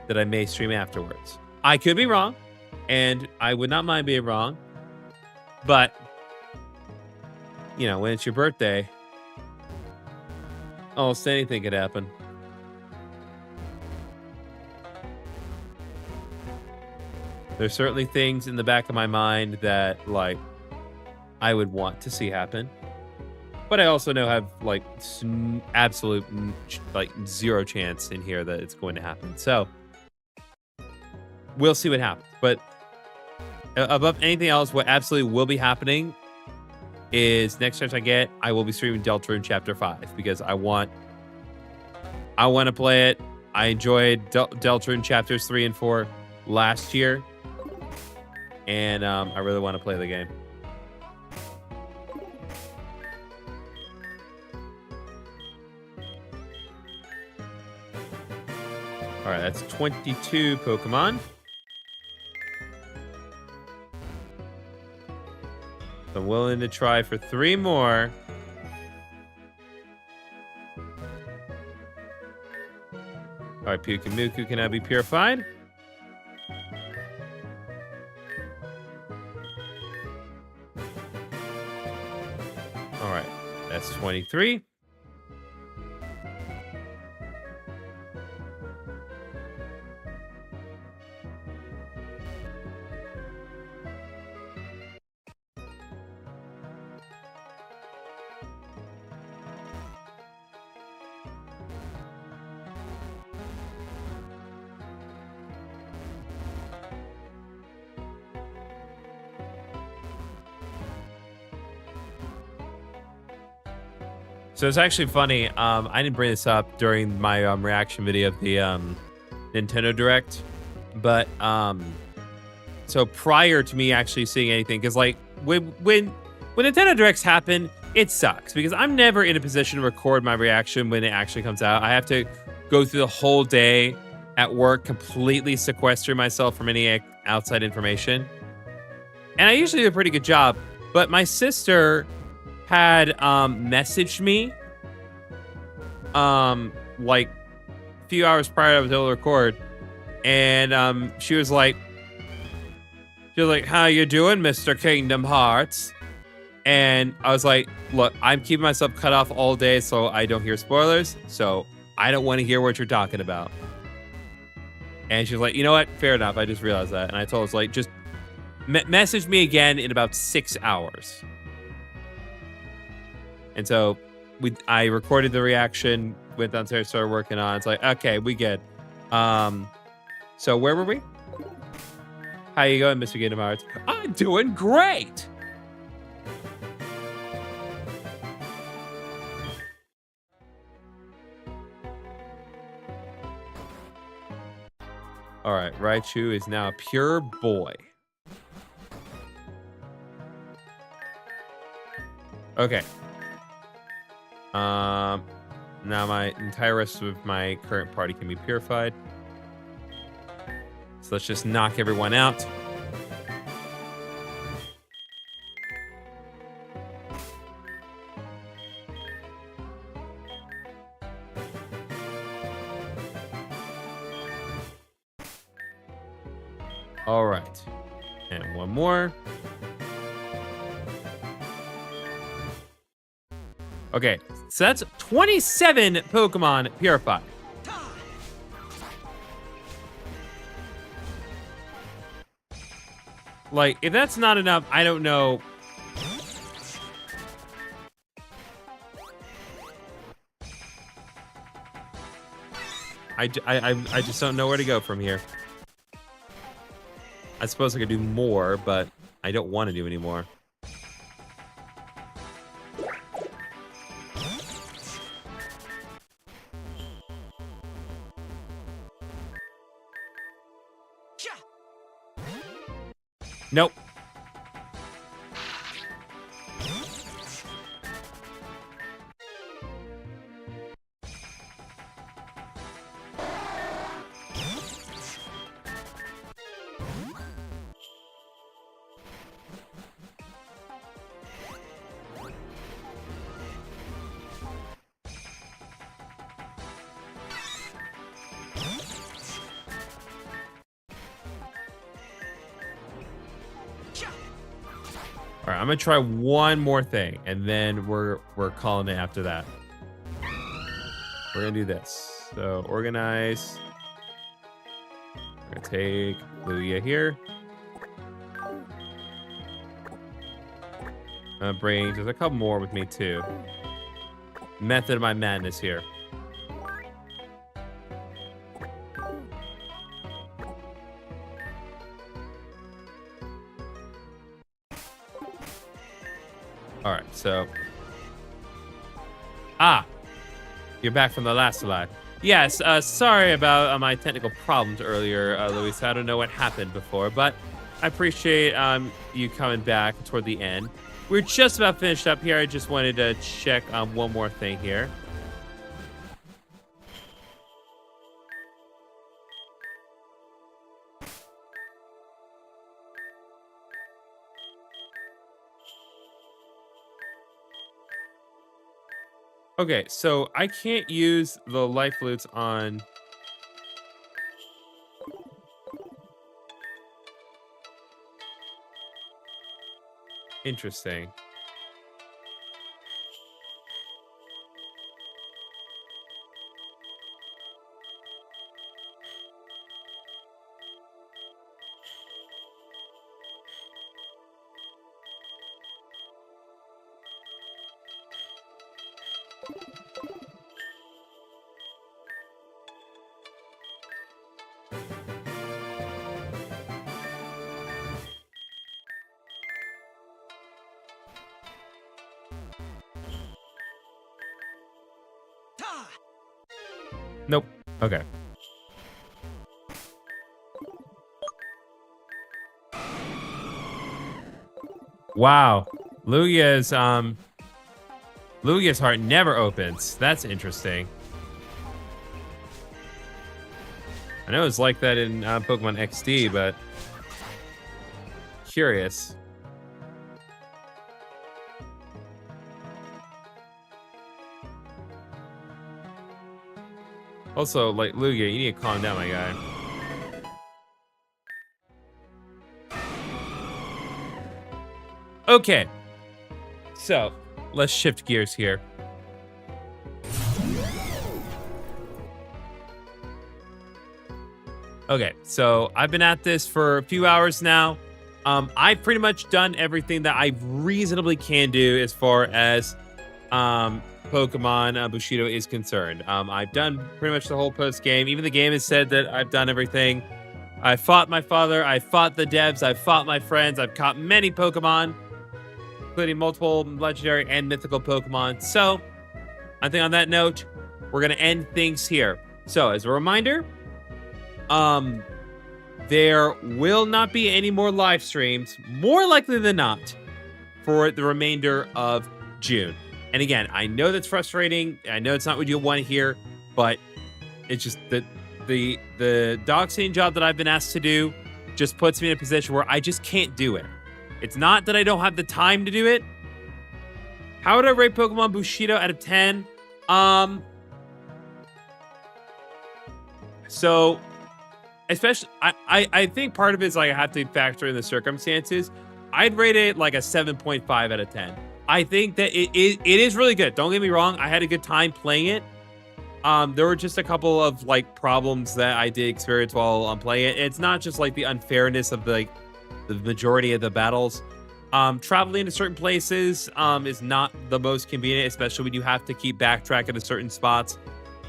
S1: that I may stream afterwards. I could be wrong, and I would not mind being wrong, but you know, when it's your birthday, almost anything could happen. There's certainly things in the back of my mind that like I would want to see happen, but I also know have like absolute like zero chance in here that it's going to happen. So we'll see what happens. But above anything else, what absolutely will be happening is next chance I get, I will be streaming Deltarune Chapter 5 because I want to play it. I enjoyed Deltarune Chapters 3 and 4 last year, and I really want to play the game. All right, that's 22 Pokemon. I'm willing to try for 3 more. All right, Pyukumuku can now be purified. All right, that's 23. So it's actually funny. I didn't bring this up during my reaction video of the Nintendo Direct, but so prior to me actually seeing anything, because like when Nintendo Directs happen, it sucks because I'm never in a position to record my reaction when it actually comes out. I have to go through the whole day at work, completely sequester myself from any outside information, and I usually do a pretty good job. But my sister had messaged me like a few hours prior I was able to record, and she was like, how you doing, Mr. Kingdom Hearts? And I was like, look, I'm keeping myself cut off all day so I don't hear spoilers, so I don't want to hear what you're talking about. And she was like, you know what, fair enough, I just realized that. And I told her, like, just message me again in about 6 hours. And so I recorded the reaction, went downstairs, started working on it. It's like, okay, we good. So where were we? How you going, Mr. Kingdom Hearts? I'm doing great. All right, Raichu is now a pure boy. Okay. Now my entire rest of my current party can be purified. So let's just knock everyone out. All right. And one more. Okay, so that's 27 Pokemon purified. Like, if that's not enough, I don't know. I just don't know where to go from here. I suppose I could do more, but I don't want to do any more. Nope. All right, I'm gonna try one more thing, and then we're calling it after that. We're gonna do this. So organize. We're gonna take Lugia here. I'm gonna bring just a couple more with me too. Method of my madness here. All right, so. You're back from the last slide. Yes, sorry about my technical problems earlier, Luis. I don't know what happened before, but I appreciate you coming back toward the end. We're just about finished up here. I just wanted to check one more thing here. Okay, so I can't use the life loots on... Interesting. Nope. Okay. Wow. Lugia's heart never opens. That's interesting. I know it's like that in Pokemon XD, but curious. Also, like, Lugia, you need to calm down, my guy. Okay. So, let's shift gears here. Okay, so I've been at this for a few hours now. I've pretty much done everything that I reasonably can do as far as Pokemon Bushido is concerned. I've done pretty much the whole post game. Even the game has said that I've done everything. I fought my father. I fought the devs. I fought my friends. I've caught many Pokemon, including multiple legendary and mythical Pokemon. So, I think on that note, we're gonna end things here. So, as a reminder, there will not be any more live streams, more likely than not, for the remainder of June. And again, I know that's frustrating. I know it's not what you want to hear, but it's just that the doxing job that I've been asked to do just puts me in a position where I just can't do it. It's not that I don't have the time to do it. How would I rate Pokemon Bushido out of 10? So especially I think part of it is like I have to factor in the circumstances. I'd rate it like a 7.5 out of 10. I think that it is really good. Don't get me wrong. I had a good time playing it. There were just a couple of like problems that I did experience while I'm playing it. It's not just like the unfairness of like the majority of the battles. Traveling to certain places is not the most convenient, especially when you have to keep backtracking to certain spots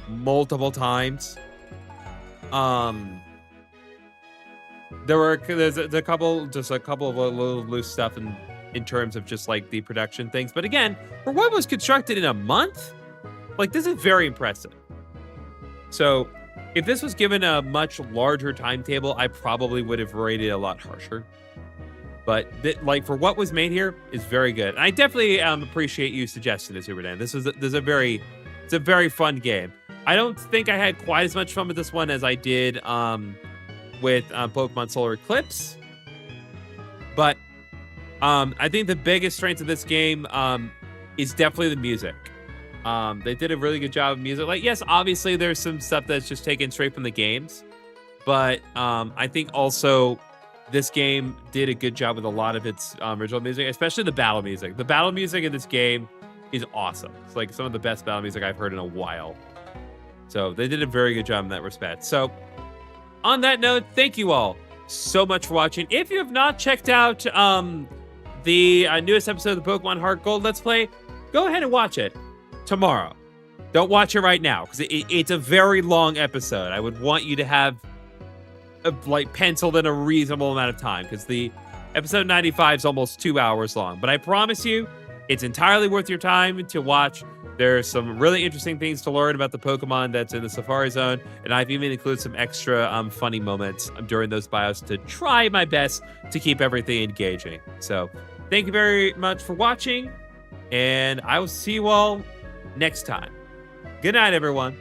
S1: multiple times. There's a couple of little loose stuff in terms of just like the production things. But again, for what was constructed in a month, like this is very impressive. So if this was given a much larger timetable, I probably would have rated it a lot harsher. But like for what was made here is very good. And I definitely appreciate you suggesting this, Superdan. This is a very fun game. I don't think I had quite as much fun with this one as I did with Pokemon Solar Eclipse. But I think the biggest strength of this game is definitely the music. They did a really good job of music. Like, yes, obviously there's some stuff that's just taken straight from the games. But I think also this game did a good job with a lot of its original music, especially the battle music. The battle music in this game is awesome. It's like some of the best battle music I've heard in a while. So they did a very good job in that respect. So on that note, thank you all so much for watching. If you have not checked out the newest episode of the Pokemon Heart Gold Let's Play, go ahead and watch it tomorrow. Don't watch it right now because it's a very long episode. I would want you to have like penciled in a reasonable amount of time because the episode 95 is almost 2 hours long. But I promise you, it's entirely worth your time to watch. There's some really interesting things to learn about the Pokemon that's in the Safari Zone, and I've even included some extra funny moments during those bios to try my best to keep everything engaging. So thank you very much for watching, and I will see you all next time. Good night, everyone.